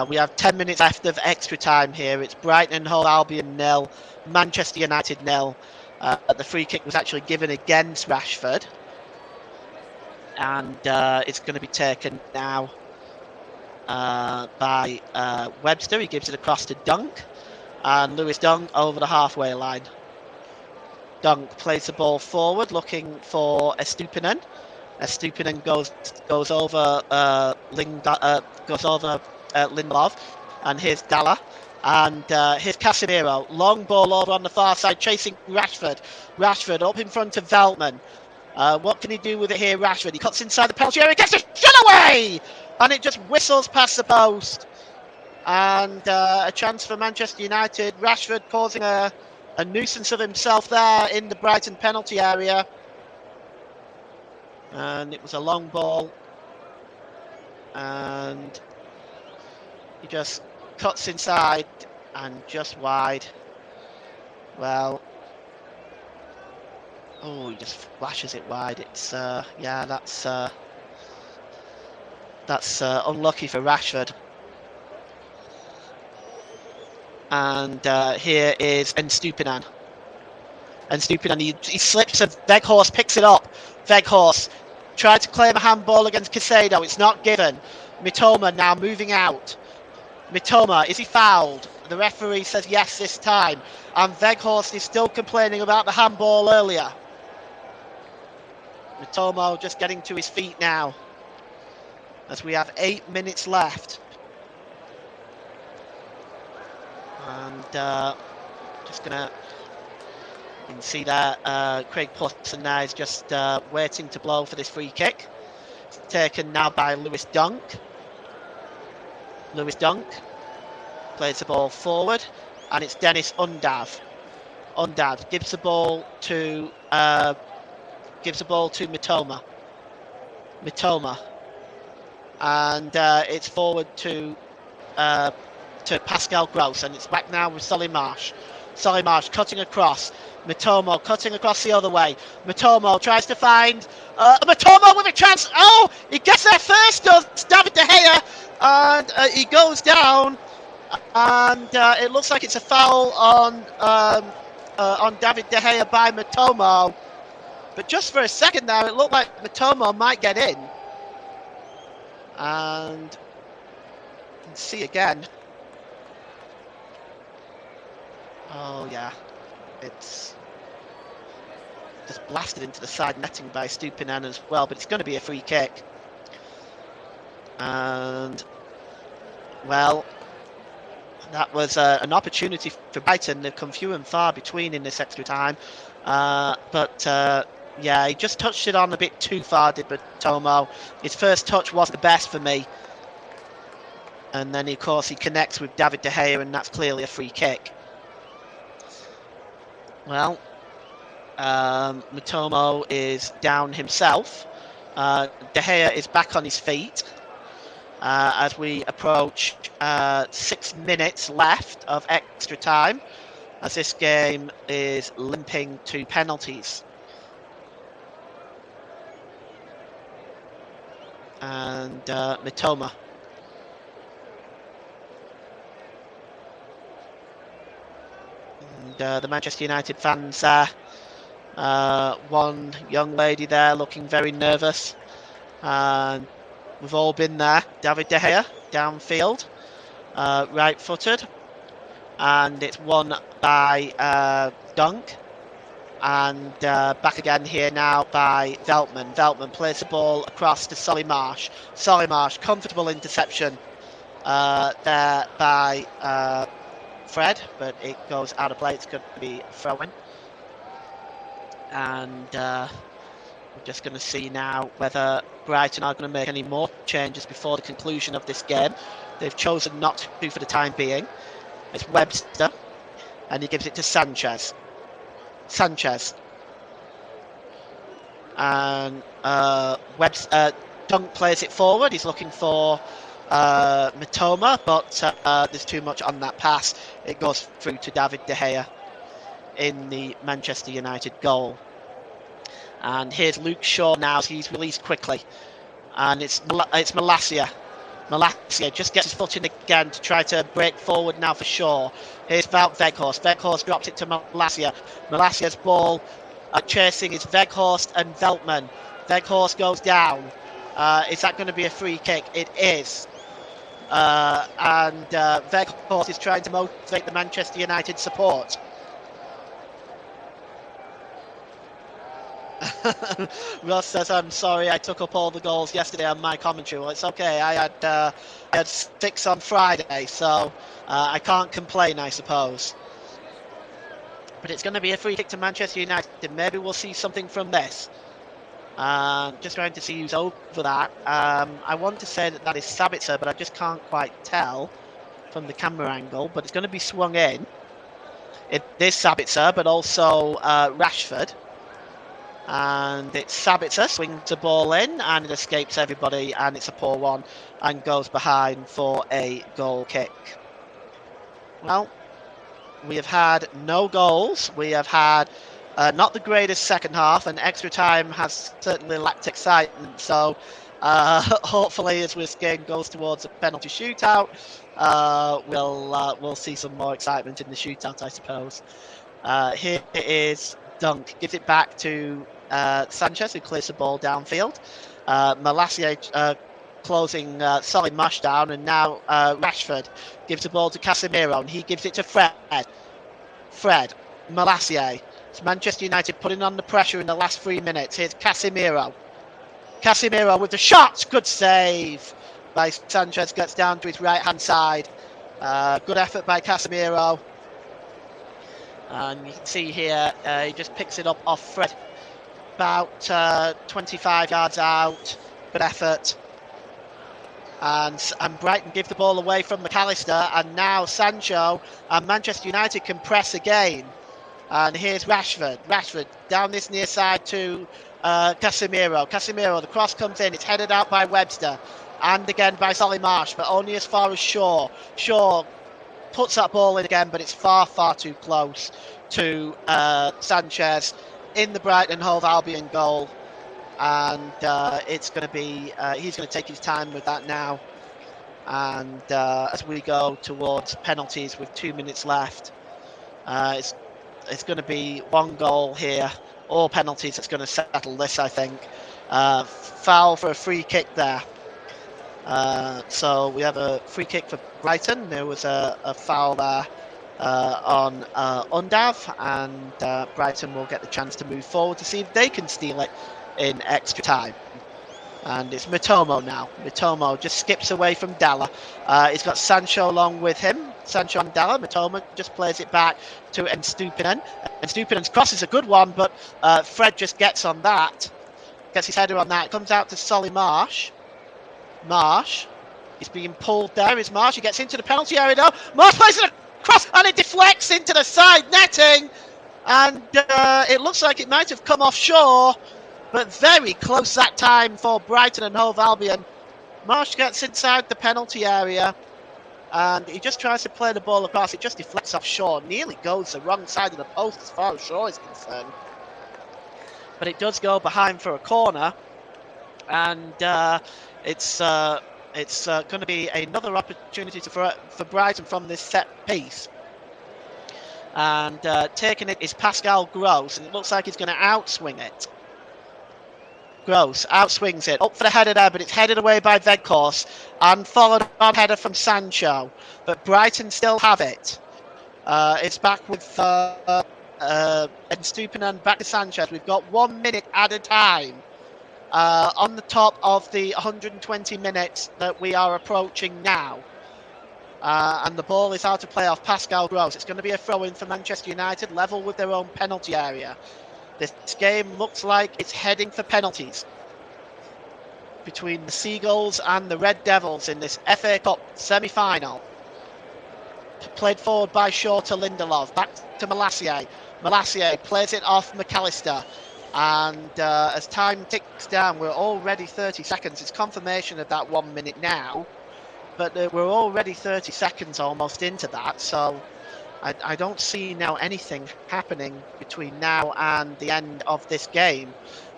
Speaker 2: We have 10 minutes left of extra time here. It's Brighton Hove Albion 0, Manchester United 0. The free kick was actually given against Rashford. And it's going to be taken now by Webster. He gives it across to Dunk. And Lewis Dunk over the halfway line. Dunk plays the ball forward, looking for Estupinan. Estupinan goes over Lindelof, and here's Dalot, and here's Casemiro. Long ball over on the far side, chasing Rashford. Rashford up in front of Veltman. What can he do with it here, Rashford? He cuts inside the penalty area, gets a shot away, and it just whistles past the post. And a chance for Manchester United. Rashford causing a nuisance of himself there in the Brighton penalty area. And it was a long ball. And he just cuts inside and just wide. Well, oh, he just flashes it wide. It's yeah, that's unlucky for Rashford. And here is Estupinan. Estupinan, he slips and Weghorst picks it up Veghorst tried to claim a handball against Casado. It's not given. Mitoma now moving out. Mitoma, is he fouled? The referee says yes this time. And Veghorst is still complaining about the handball earlier. Mitoma just getting to his feet now, as we have 8 minutes left. And just gonna, you can see that Craig Putson now is just waiting to blow for this free kick. It's taken now by Lewis Dunk. Lewis Dunk plays the ball forward, and it's Dennis Undav. Undav gives the ball to Mitoma. Mitoma, and it's forward to Pascal Gross, and it's back now with Solly Marsh. Solly Marsh cutting across. Mitoma cutting across the other way. Mitoma tries to find Mitoma with a chance. Oh, he gets there first, does David De Gea, and he goes down. And it looks like it's a foul on David De Gea by Mitoma. But just for a second now, it looked like Mitoma might get in. And you can see again. Oh yeah, it's just blasted into the side netting by Stupinan as well, but it's going to be a free kick. And well, that was an opportunity for Brighton. They've come few and far between in this extra time, but yeah, he just touched it on a bit too far, did Mitoma. His first touch was the best for me, and then of course he connects with David De Gea, and that's clearly a free kick. Well, Mitoma is down himself. De Gea is back on his feet as we approach 6 minutes left of extra time, as this game is limping to penalties. And Mitoma. And the Manchester United fans there. One young lady there looking very nervous. And we've all been there. David De Gea downfield, right-footed, and it's won by Dunk. And back again here now by Veltman. Veltman plays the ball across to Solly Marsh. Solly Marsh, comfortable interception there by Fred, but it goes out of play. It's going to be a throw-in. And we're just going to see now whether Brighton are going to make any more changes before the conclusion of this game. They've chosen not to for the time being. It's Webster, and he gives it to Sanchez. Sanchez. And Dunk plays it forward. He's looking for Mitoma, but there's too much on that pass. It goes through to David De Gea in the Manchester United goal. And here's Luke Shaw now. He's released quickly, and it's Malacia. Malacia just gets his foot in again to try to break forward now for Shaw. Here's Veghorst. Veghorst drops it to Malacia. Malacia's ball chasing is Veghorst and Veltman. Veghorst goes down. Is that going to be a free kick? It is. And Veghorst is trying to motivate the Manchester United support. Ross says, I'm sorry I took up all the goals yesterday on my commentary. Well, it's okay. I had 6 on Friday, so I can't complain, I suppose. But it's going to be a free kick to Manchester United. Maybe we'll see something from this. Just trying to see who's over that. I want to say that is Sabitzer, but I just can't quite tell from the camera angle. But it's going to be swung in. It is Sabitzer, but also Rashford. And it's Sabitzer swings the ball in, and it escapes everybody, and it's a poor one, and goes behind for a goal kick. Well, we have had no goals. We have had not the greatest second half, and extra time has certainly lacked excitement. So hopefully, as this game goes towards a penalty shootout, we'll see some more excitement in the shootout, I suppose. Here it is. Dunk gives it back to Sanchez, who clears the ball downfield. Malacia closing Solly Marsh down, and now Rashford gives the ball to Casemiro, and he gives it to Fred. Malacia. It's Manchester United putting on the pressure in the last 3 minutes. Here's Casemiro. Casemiro with the shot. Good save by Sanchez. Gets down to his right-hand side. Good effort by Casemiro. And you can see here, he just picks it up off Fred. About 25 yards out. Good effort. And Brighton give the ball away from McAllister. And now Sancho and Manchester United can press again. And here's Rashford. Rashford down this near side to Casemiro. Casemiro, the cross comes in. It's headed out by Webster. And again by Solly Marsh, but only as far as Shaw. Shaw puts that ball in again, but it's far, far too close to Sanchez in the Brighton Hove Albion goal. And it's going to be, he's going to take his time with that now. And as we go towards penalties with 2 minutes left, it's going to be one goal here, or penalties that's going to settle this, I think. Foul for a free kick there. So we have a free kick for Brighton. There was a foul there on Undav, and Brighton will get the chance to move forward to see if they can steal it in extra time. And it's Mitomo now. Mitomo just skips away from Dalla. He's got Sancho along with him. Sancho and Dalla. Mitomo just plays it back to Nstupinen. Nstupinen's cross is a good one, but Fred just gets on that. Gets his header on that. It comes out to Solly Marsh. Marsh is being pulled there. Is Marsh? He gets into the penalty area now. Marsh plays it across and it deflects into the side netting. And it looks like it might have come offshore, but very close that time for Brighton and Hove Albion. Marsh gets inside the penalty area and he just tries to play the ball across. It just deflects offshore, nearly goes the wrong side of the post as far as Shaw is concerned. But it does go behind for a corner, and it's going to be another opportunity for Brighton from this set piece. And taking it is Pascal Gross, and it looks like he's going to outswing it. Gross outswings it, up for the header there, but it's headed away by Veghorst and followed on header from Sancho. But Brighton still have it. It's back with Nstupinen back to Sanchez. We've got 1 minute at a time on the top of the 120 minutes that we are approaching now. And the ball is out to play off Pascal Gross. It's going to be a throw-in for Manchester United, level with their own penalty area. This game looks like it's heading for penalties between the Seagulls and the Red Devils in this FA Cup semi-final. Played forward by Shaw to Lindelof, back to Malacia. Malacia plays it off McAllister. And as time ticks down, we're already 30 seconds. It's confirmation of that 1 minute now, but we're already 30 seconds almost into that. So I don't see now anything happening between now and the end of this game.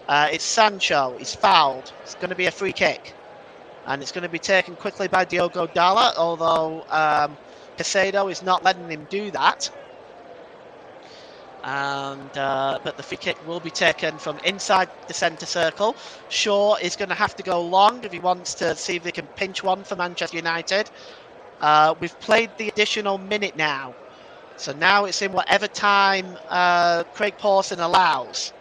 Speaker 2: It's Sancho. He's fouled. It's going to be a free kick. And it's going to be taken quickly by Diogo Dalla, although Casado is not letting him do that. And but the free kick will be taken from inside the centre circle. Shaw is going to have to go long if he wants to see if they can pinch one for Manchester United. We've played the additional minute now. So now it's in whatever time Craig Pawson allows.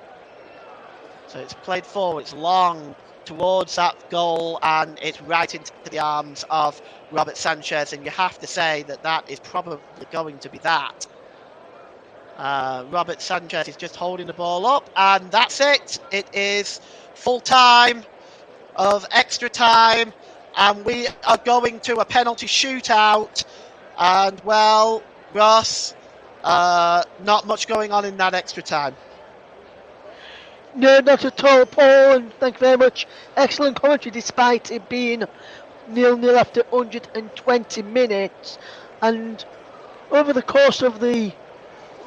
Speaker 2: So it's played forward, it's long towards that goal, and it's right into the arms of Robert Sanchez. And you have to say that that is probably going to be that. Robert Sanchez is just holding the ball up, and that's it. It is full time of extra time, and we are going to a penalty shootout. And well, Ross, not much going on in that extra time.
Speaker 1: No, not at all, Paul, and thank you very much. Excellent commentary despite it being 0-0 after 120 minutes. And over the course of the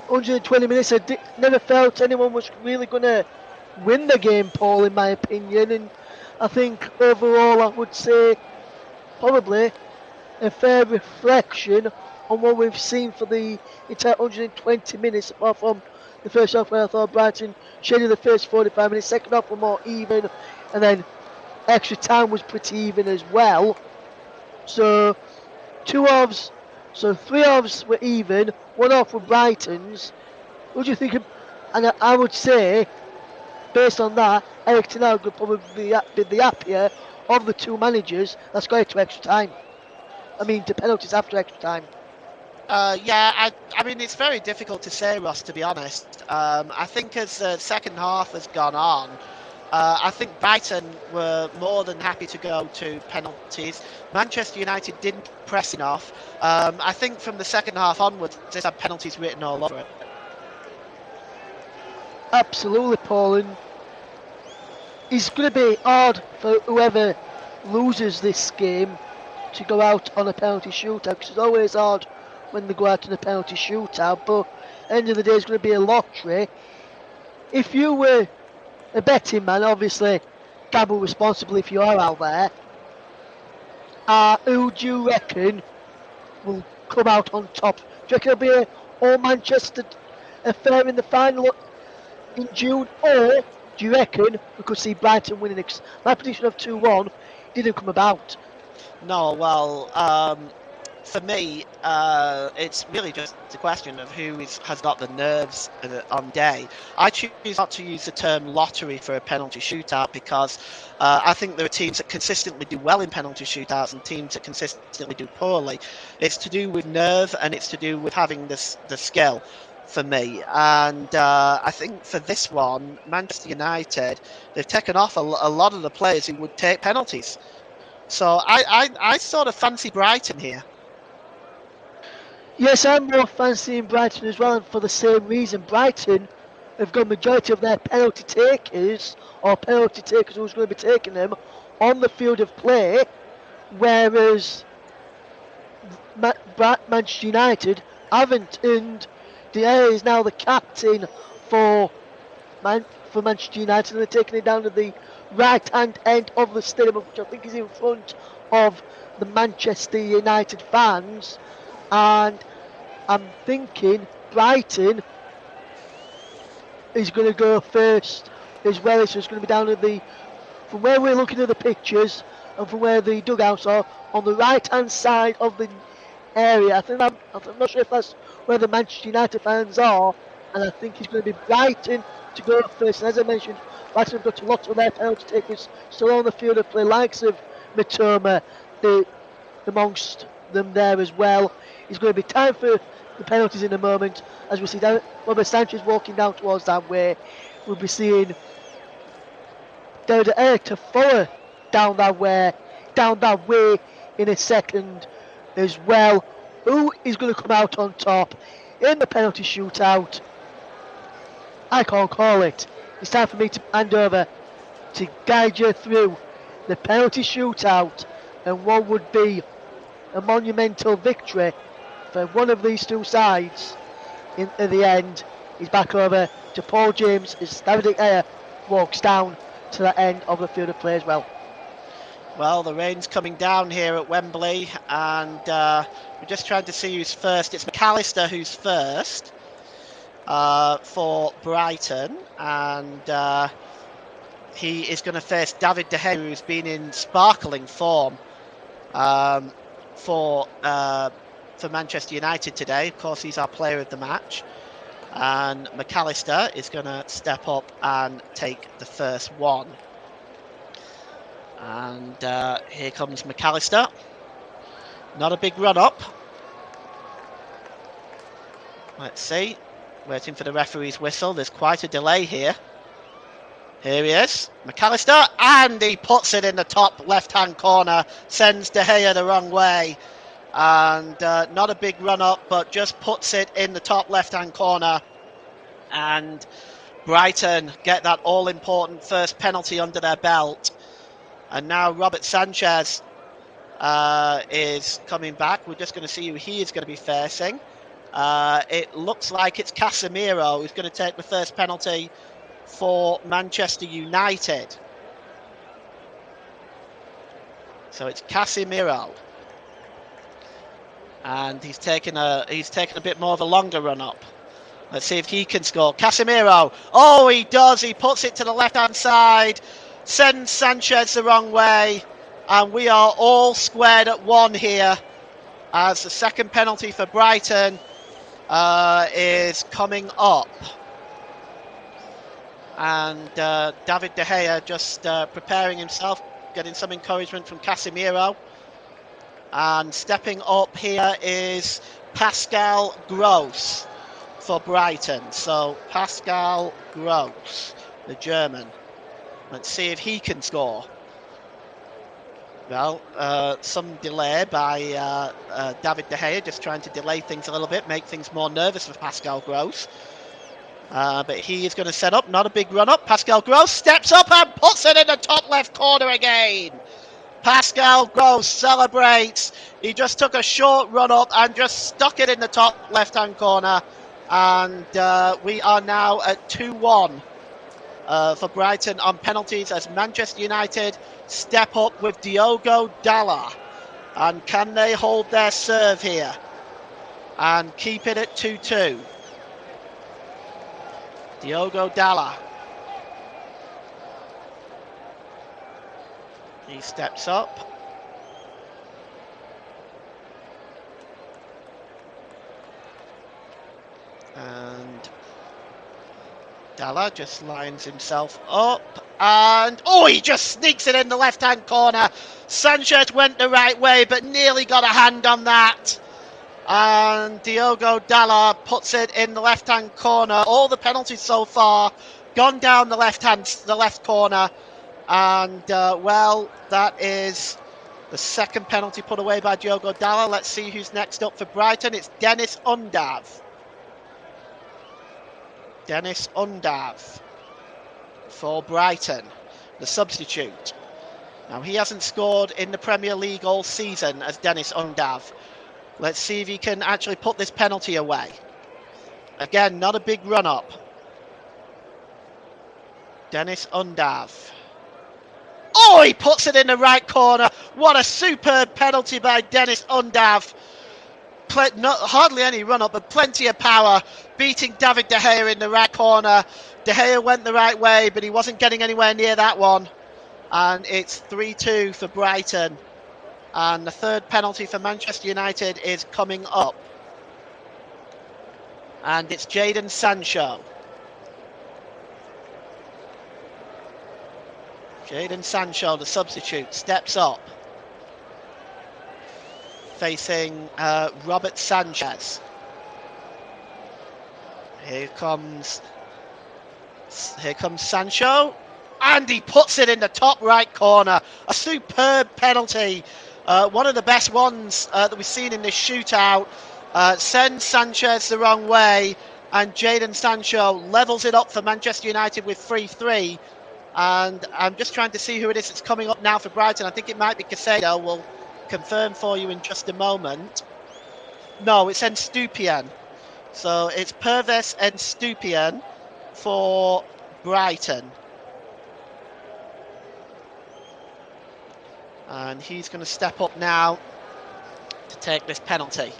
Speaker 1: 120 minutes, I never felt anyone was really going to win the game, Paul, in my opinion. And I think overall I would say probably a fair reflection on what we've seen for the entire 120 minutes, apart from the first half where I thought Brighton shaded the first 45 minutes. Second half were more even, and then extra time was pretty even as well. So two halves, so three halves were even. One half were Brighton's. What do you think? And I would say, based on that, Eric Ten Hag would probably be the happier of the two managers that's got it to extra time. I mean, to penalties after extra time.
Speaker 2: Yeah, I mean, it's very difficult to say, Ross, to be honest. I think as the second half has gone on, I think Brighton were more than happy to go to penalties. Manchester United didn't press enough. I think from the second half onwards, they had penalties written all over it.
Speaker 1: Absolutely, Paul. And it's going to be hard for whoever loses this game to go out on a penalty shootout, because it's always hard when they go out on a penalty shootout. But at the end of the day, it's going to be a lottery. If you were a betting man, obviously gamble responsibly if you are out there. Who do you reckon will come out on top? Do you reckon it'll be a all Manchester affair in the final in June, or do you reckon we could see Brighton winning? My prediction of 2-1 didn't come about.
Speaker 2: No, well, for me, it's really just a question of has got the nerves on day. I choose not to use the term lottery for a penalty shootout because I think there are teams that consistently do well in penalty shootouts and teams that consistently do poorly. It's to do with nerve and it's to do with having the skill for me. And I think for this one, Manchester United, they've taken off a lot of the players who would take penalties. So I sort of fancy Brighton here.
Speaker 1: Yes, I'm more fancying Brighton as well, and for the same reason. Brighton have got majority of their penalty takers, or penalty takers who's going to be taking them, on the field of play, whereas Manchester United haven't. And De Gea is now the captain for Manchester United, and they're taking it down to the right-hand end of the stadium, which I think is in front of the Manchester United fans. And I'm thinking Brighton is going to go first as well. So it's going to be down at from where we're looking at the pictures and from where the dugouts are on the right-hand side of the area. I'm not sure if that's where the Manchester United fans are, and I think it's going to be Brighton to go first. And as I mentioned, Brighton have got a lot of their penalty takers still on the field of play, likes of Matoma, amongst them there as well. It's going to be time for the penalties in a moment, as we see Robert Sanchez walking down towards that way. We'll be seeing David Eric to follow down that way in a second as well. Who is going to come out on top in the penalty shootout? I can't call it. It's time for me to hand over to guide you through the penalty shootout and what would be a monumental victory for one of these two sides. At the end, he's back over to Paul James as David De Gea walks down to the end of the field of play as well.
Speaker 2: Well, the rain's coming down here at Wembley, and we're just trying to see who's first. It's McAllister who's first for Brighton, and he is going to face David De Gea, who's been in sparkling form for Manchester United today. Of course, he's our player of the match. And McAllister is going to step up and take the first one. And here comes McAllister. Not a big run up. Let's see. Waiting for the referee's whistle. There's quite a delay here. Here he is, McAllister, and he puts it in the top left-hand corner, sends De Gea the wrong way. And not a big run up, but just puts it in the top left-hand corner. And Brighton get that all-important first penalty under their belt. And now Robert Sanchez is coming back. We're just going to see who he is going to be facing. It looks like it's Casemiro who's going to take the first penalty for Manchester United. So it's Casemiro. And he's taken a bit more of a longer run up. Let's see if he can score. Casemiro. Oh, he does. He puts it to the left-hand side. Sends Sanchez the wrong way. And we are all squared at 1 here, as the second penalty for Brighton is coming up. And David De Gea just preparing himself, getting some encouragement from Casemiro. And stepping up here is Pascal Gross for Brighton. So Pascal Gross, the German. Let's see if he can score. Well, some delay by David De Gea, just trying to delay things a little bit, make things more nervous for Pascal Gross. But he is going to set up, not a big run up. Pascal Gross steps up and puts it in the top left corner again. Pascal Gross celebrates. He just took a short run up and just stuck it in the top left-hand corner. And we are now at 2-1 for Brighton on penalties as Manchester United step up with Diogo Dalot. And can they hold their serve here and keep it at 2-2? Diogo Dalot. He steps up. And Dalot just lines himself up. And, oh, he just sneaks it in the left-hand corner. Sanchez went the right way, but nearly got a hand on that. And Diogo Dalot puts it in the left-hand corner. All the penalties so far gone down the left corner. And, well, that is the second penalty put away by Diogo Dalot. Let's see who's next up for Brighton. It's Dennis Undav. Dennis Undav for Brighton, the substitute. Now, he hasn't scored in the Premier League all season as Dennis Undav. Let's see if he can actually put this penalty away. Again, not a big run-up. Dennis Undav. Oh, he puts it in the right corner. What a superb penalty by Dennis Undav. Hardly any run-up, but plenty of power, beating David De Gea in the right corner. De Gea went the right way, but he wasn't getting anywhere near that one. And it's 3-2 for Brighton. And the third penalty for Manchester United is coming up. And it's Jadon Sancho. Jadon Sancho, the substitute, steps up. Facing Robert Sanchez. Here comes Sancho. And he puts it in the top right corner. A superb penalty. One of the best ones that we've seen in this shootout. Sends Sanchez the wrong way. And Jadon Sancho levels it up for Manchester United with 3-3. And I'm just trying to see who it is that's coming up now for Brighton. I think it might be Caicedo. We'll confirm for you in just a moment. No, it's Estupiñán. So it's Pervis Estupiñán for Brighton. And he's going to step up now to take this penalty.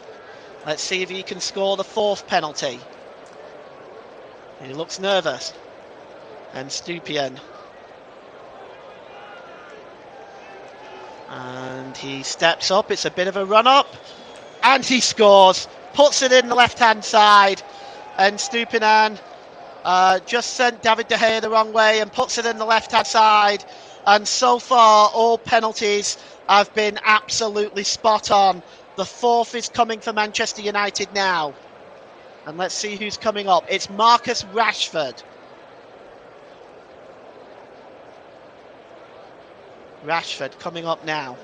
Speaker 2: Let's see if he can score the fourth penalty. He looks nervous. Estupiñán. And he steps up. It's a bit of a run-up. And he scores. Puts it in the left-hand side. And Estupiñán just sent David De Gea the wrong way and puts it in the left-hand side. And so far, all penalties have been absolutely spot on. The fourth is coming for Manchester United now. And let's see who's coming up. It's Marcus Rashford. Rashford coming up now.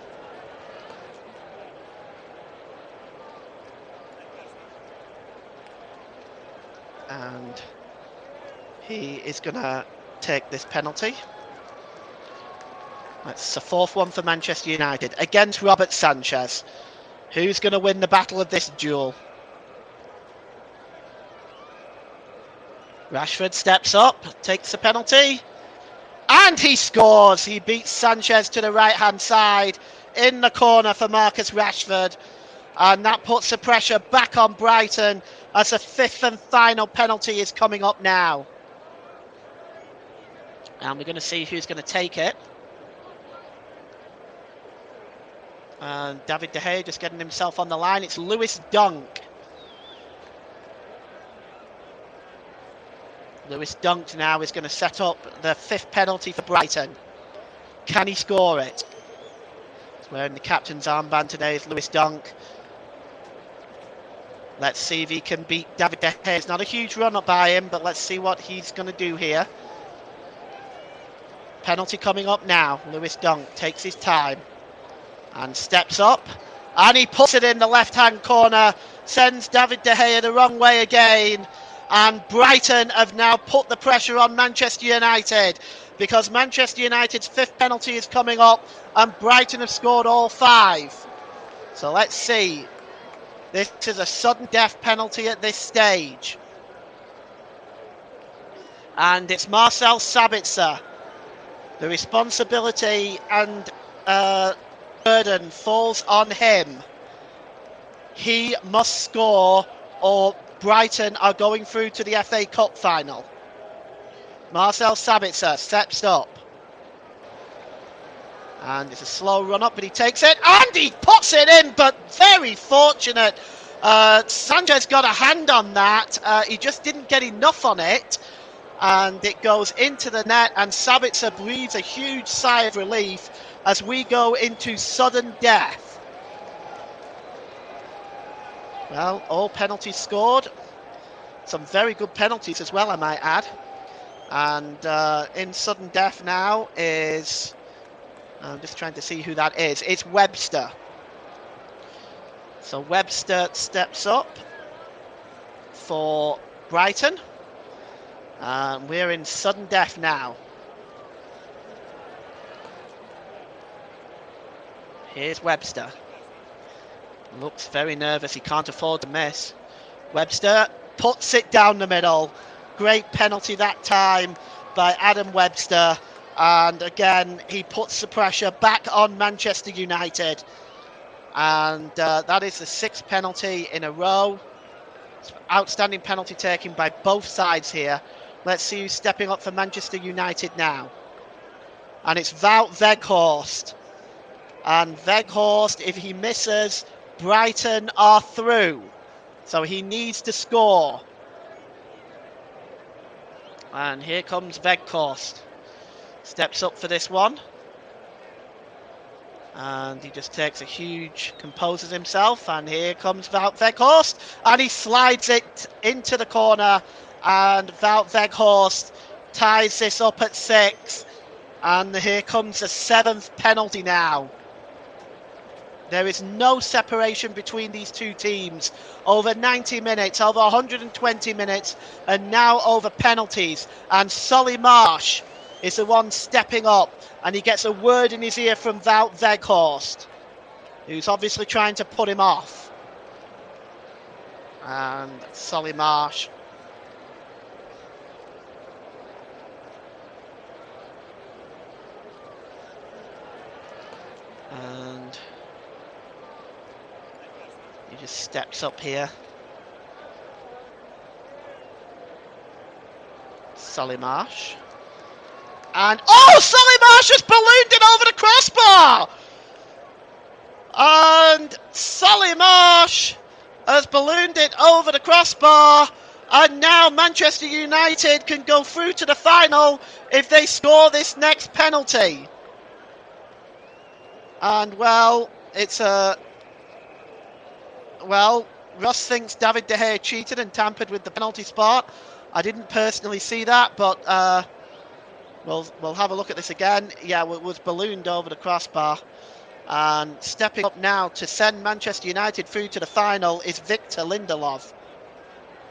Speaker 2: And he is going to take this penalty. That's the fourth one for Manchester United against Robert Sanchez. Who's going to win the battle of this duel? Rashford steps up, takes the penalty. And he scores. He beats Sanchez to the right-hand side in the corner for Marcus Rashford. And that puts the pressure back on Brighton as the fifth and final penalty is coming up now. And we're going to see who's going to take it. And David De Gea just getting himself on the line. It's Lewis Dunk. Lewis Dunk now is going to set up the fifth penalty for Brighton. Can he score it? He's wearing the captain's armband today, is Lewis Dunk. Let's see if he can beat David De Gea. It's not a huge run-up by him, but let's see what he's going to do here. Penalty coming up now. Lewis Dunk takes his time and steps up. And he puts it in the left-hand corner. Sends David De Gea the wrong way again. And Brighton have now put the pressure on Manchester United, because Manchester United's fifth penalty is coming up and Brighton have scored all five. So let's see. This is a sudden death penalty at this stage. And it's Marcel Sabitzer. The responsibility and burden falls on him. He must score or Brighton are going through to the FA Cup final. Marcel Sabitzer steps up. And it's a slow run up, but he takes it and he puts it in, but very fortunate. Sanchez got a hand on that. He just didn't get enough on it. And it goes into the net, and Sabitzer breathes a huge sigh of relief as we go into sudden death. Well, all penalties scored. Some very good penalties as well, I might add. And in sudden death now is... I'm just trying to see who that is. It's Webster. So Webster steps up for Brighton. We're in sudden death now. Here's Webster. Looks very nervous. He can't afford to miss. Webster puts it down the middle. Great penalty that time by Adam Webster. And again, he puts the pressure back on Manchester United. And that is the sixth penalty in a row. Outstanding penalty taken by both sides here. Let's see who's stepping up for Manchester United now. And it's Wout Weghorst. And Weghorst, if he misses, Brighton are through. So he needs to score. And here comes Weghorst. Steps up for this one. And he just takes a huge, composes himself. And here comes Wout Weghorst. And he slides it into the corner. And Wout Weghorst ties this up at 6. And here comes the 7th penalty now. There is no separation between these two teams. Over 90 minutes, over 120 minutes, and now over penalties. And Solly Marsh is the one stepping up, and he gets a word in his ear from Wout Weghorst, who's obviously trying to put him off. And Solly Marsh. And he just steps up here. Solly Marsh. And Solly Marsh has ballooned it over the crossbar! And Solly Marsh has ballooned it over the crossbar. And now Manchester United can go through to the final if they score this next penalty. And well, it's a... Well, Russ thinks David De Gea cheated and tampered with the penalty spot. I didn't personally see that, but we'll have a look at this again. Yeah, it was ballooned over the crossbar. And stepping up now to send Manchester United through to the final is Victor Lindelof.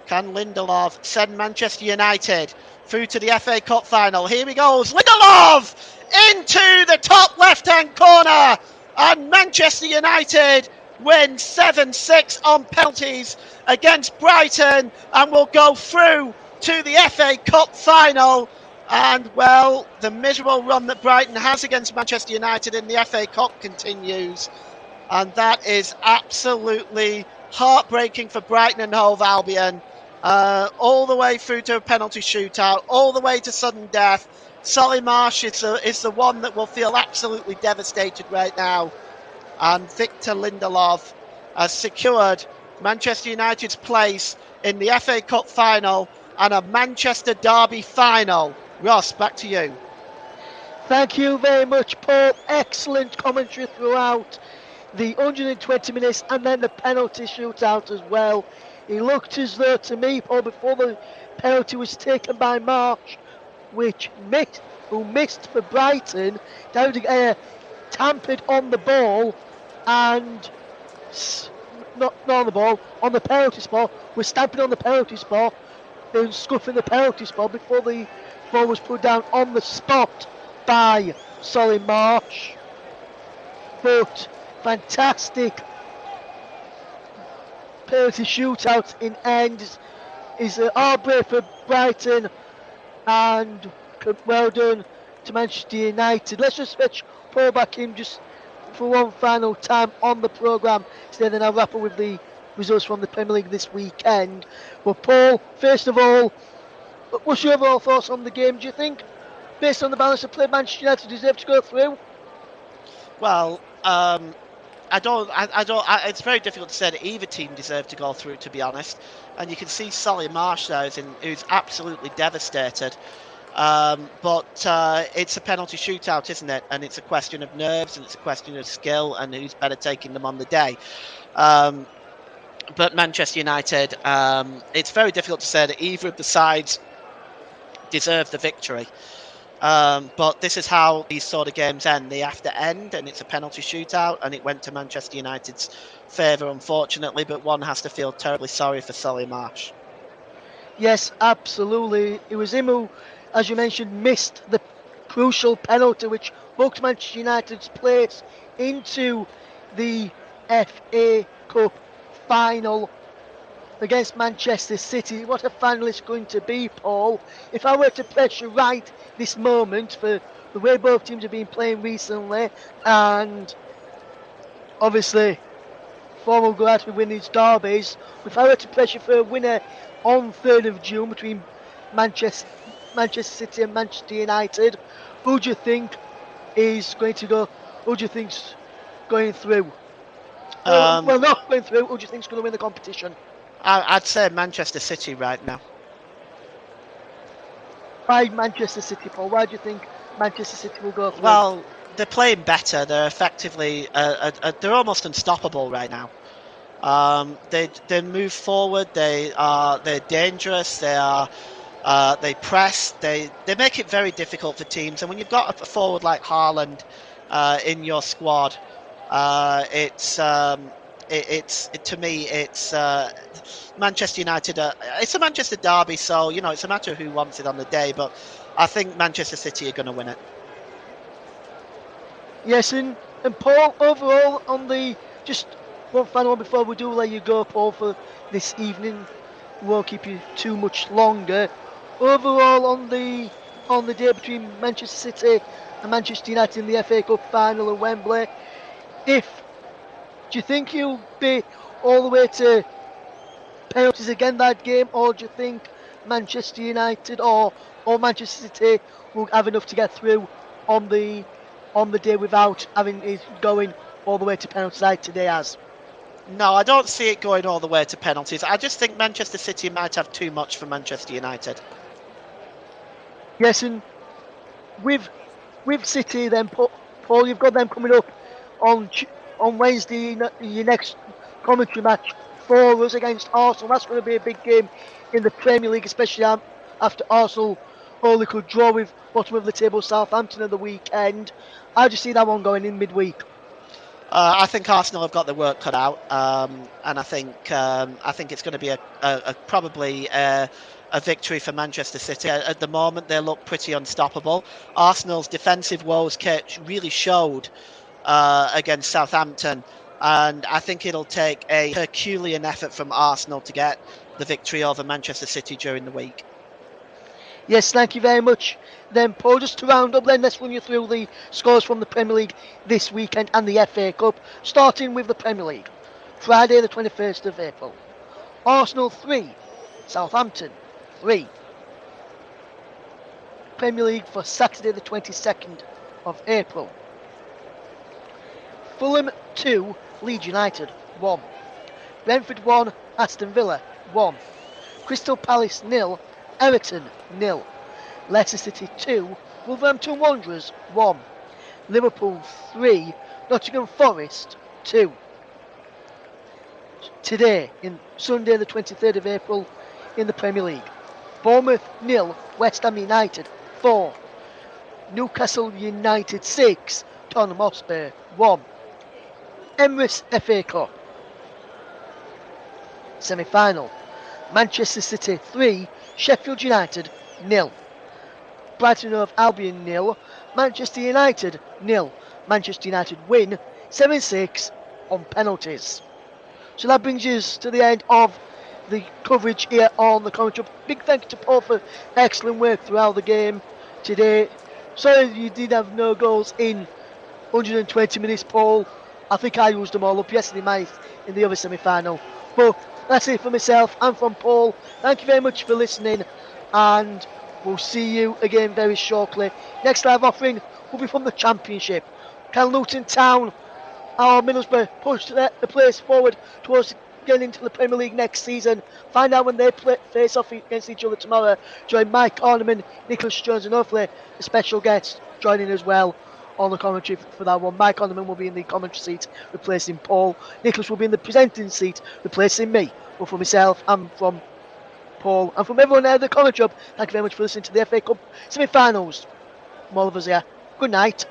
Speaker 2: Can Lindelof send Manchester United through to the FA Cup final? Here he goes, Lindelof into the top left-hand corner, and Manchester United win 7-6 on penalties against Brighton and will go through to the FA Cup final. And well, the miserable run that Brighton has against Manchester United in the FA Cup continues, and that is absolutely heartbreaking for Brighton and Hove Albion. All the way through to a penalty shootout, all the way to sudden death. Solly Marsh is the one that will feel absolutely devastated right now. And Victor Lindelof has secured Manchester United's place in the FA Cup final and a Manchester Derby final. Ross, back to you.
Speaker 1: Thank you very much, Paul. Excellent commentary throughout the 120 minutes and then the penalty shootout as well. It looked as though to me, Paul, before the penalty was taken by March, who missed for Brighton, David tampered on the ball and not on the ball, on the penalty spot, was stamping on the penalty spot and scuffing the penalty spot before the ball was put down on the spot by Solly Marsh. But fantastic penalty shootout in end is a heartbreak for Brighton, and well done to Manchester United. Let's just fetch Paul back in just for one final time on the programme today, then I'll wrap up with the results from the Premier League this weekend. But Paul, first of all, what's your overall thoughts on the game? Do you think, based on the balance of play, Manchester United deserve to go through?
Speaker 2: Well, it's very difficult to say that either team deserved to go through, to be honest. And you can see Solly Marsh there, who's absolutely devastated. But it's a penalty shootout, isn't it? And it's a question of nerves, and it's a question of skill, and who's better taking them on the day. But Manchester United, it's very difficult to say that either of the sides deserve the victory. But this is how these sort of games end. They have to end, and it's a penalty shootout, and it went to Manchester United's favour, unfortunately. But one has to feel terribly sorry for Solly Marsh.
Speaker 1: Yes, absolutely. It was him who, as you mentioned, missed the crucial penalty which booked Manchester United's place into the FA Cup final against Manchester City. What a final it's going to be, Paul. If I were to pressure right this moment for the way both teams have been playing recently, and obviously form will go out to win these derbies, if I were to pressure for a winner on 3rd of June between Manchester City and Manchester United, who do you think is going to go? Who do you think's going through? Well, not going through. Who do you think's going to win the competition?
Speaker 2: I'd say Manchester City right now.
Speaker 1: Why Manchester City, Paul? Why do you think Manchester City will go through?
Speaker 2: Well, they're playing better. They're effectively, they're almost unstoppable right now. They move forward. They're dangerous. They press. They make it very difficult for teams. And when you've got a forward like Haaland in your squad, to me it's Manchester United. It's a Manchester derby, so it's a matter of who wants it on the day. But I think Manchester City are going to win it.
Speaker 1: Yes, and Paul, overall on the just one final one before we do let you go, Paul, for this evening. Won't keep you too much longer. Overall on the day between Manchester City and Manchester United in the FA Cup final at Wembley, do you think you'll be all the way to penalties again that game, or do you think Manchester United or Manchester City will have enough to get through on the day without having it going all the way to penalties like today has?
Speaker 2: No, I don't see it going all the way to penalties. I just think Manchester City might have too much for Manchester United.
Speaker 1: Yes, and with City then, Paul, you've got them coming up on Wednesday, your next commentary match for us against Arsenal. That's going to be a big game in the Premier League, especially after Arsenal only could draw with bottom of the table Southampton at the weekend. How do you see that one going in midweek?
Speaker 2: I think Arsenal have got their work cut out, and I think it's going to be probably a victory for Manchester City. At the moment, they look pretty unstoppable. Arsenal's defensive woes really showed against Southampton, and I think it'll take a Herculean effort from Arsenal to get the victory over Manchester City during the week.
Speaker 1: Yes, thank you very much. Then, Paul, just to round up, then let's run you through the scores from the Premier League this weekend and the FA Cup, starting with the Premier League. Friday the 21st of April. Arsenal 3, Southampton 3. Premier League for Saturday the 22nd of April. Fulham 2, Leeds United 1. Brentford 1, Aston Villa 1. Crystal Palace 0, Everton 0. Leicester City 2, Wolverhampton Wanderers 1. Liverpool 3, Nottingham Forest 2. Today, in Sunday the 23rd of April, in the Premier League. Bournemouth 0, West Ham United 4. Newcastle United 6, Tottenham Hotspur 1. Emirates FA Cup semi-final. Manchester City 3, Sheffield United 0. Brighton Hove Albion 0, Manchester United 0. Manchester United win 7-6 on penalties. So that brings us to the end of the coverage here on the commentary. Big thank you to Paul for excellent work throughout the game today. Sorry you did have no goals in 120 minutes, Paul. I think I used them all up yesterday night in the other semi-final. But that's it for myself and from Paul. Thank you very much for listening, and we'll see you again very shortly. Next live offering will be from the Championship. Can Luton Town or Middlesbrough push the place forward towards getting into the Premier League next season? Find out when they face off against each other tomorrow. Join Mike Orneman, Nicholas Jones, and hopefully a special guest joining as well on the commentary for that one. Mike Orneman will be in the commentary seat replacing Paul. Nicholas will be in the presenting seat replacing me. But for myself and from Paul and from everyone there at the commentary, thank you very much for listening to the FA Cup semi-finals. From all of us here, good night.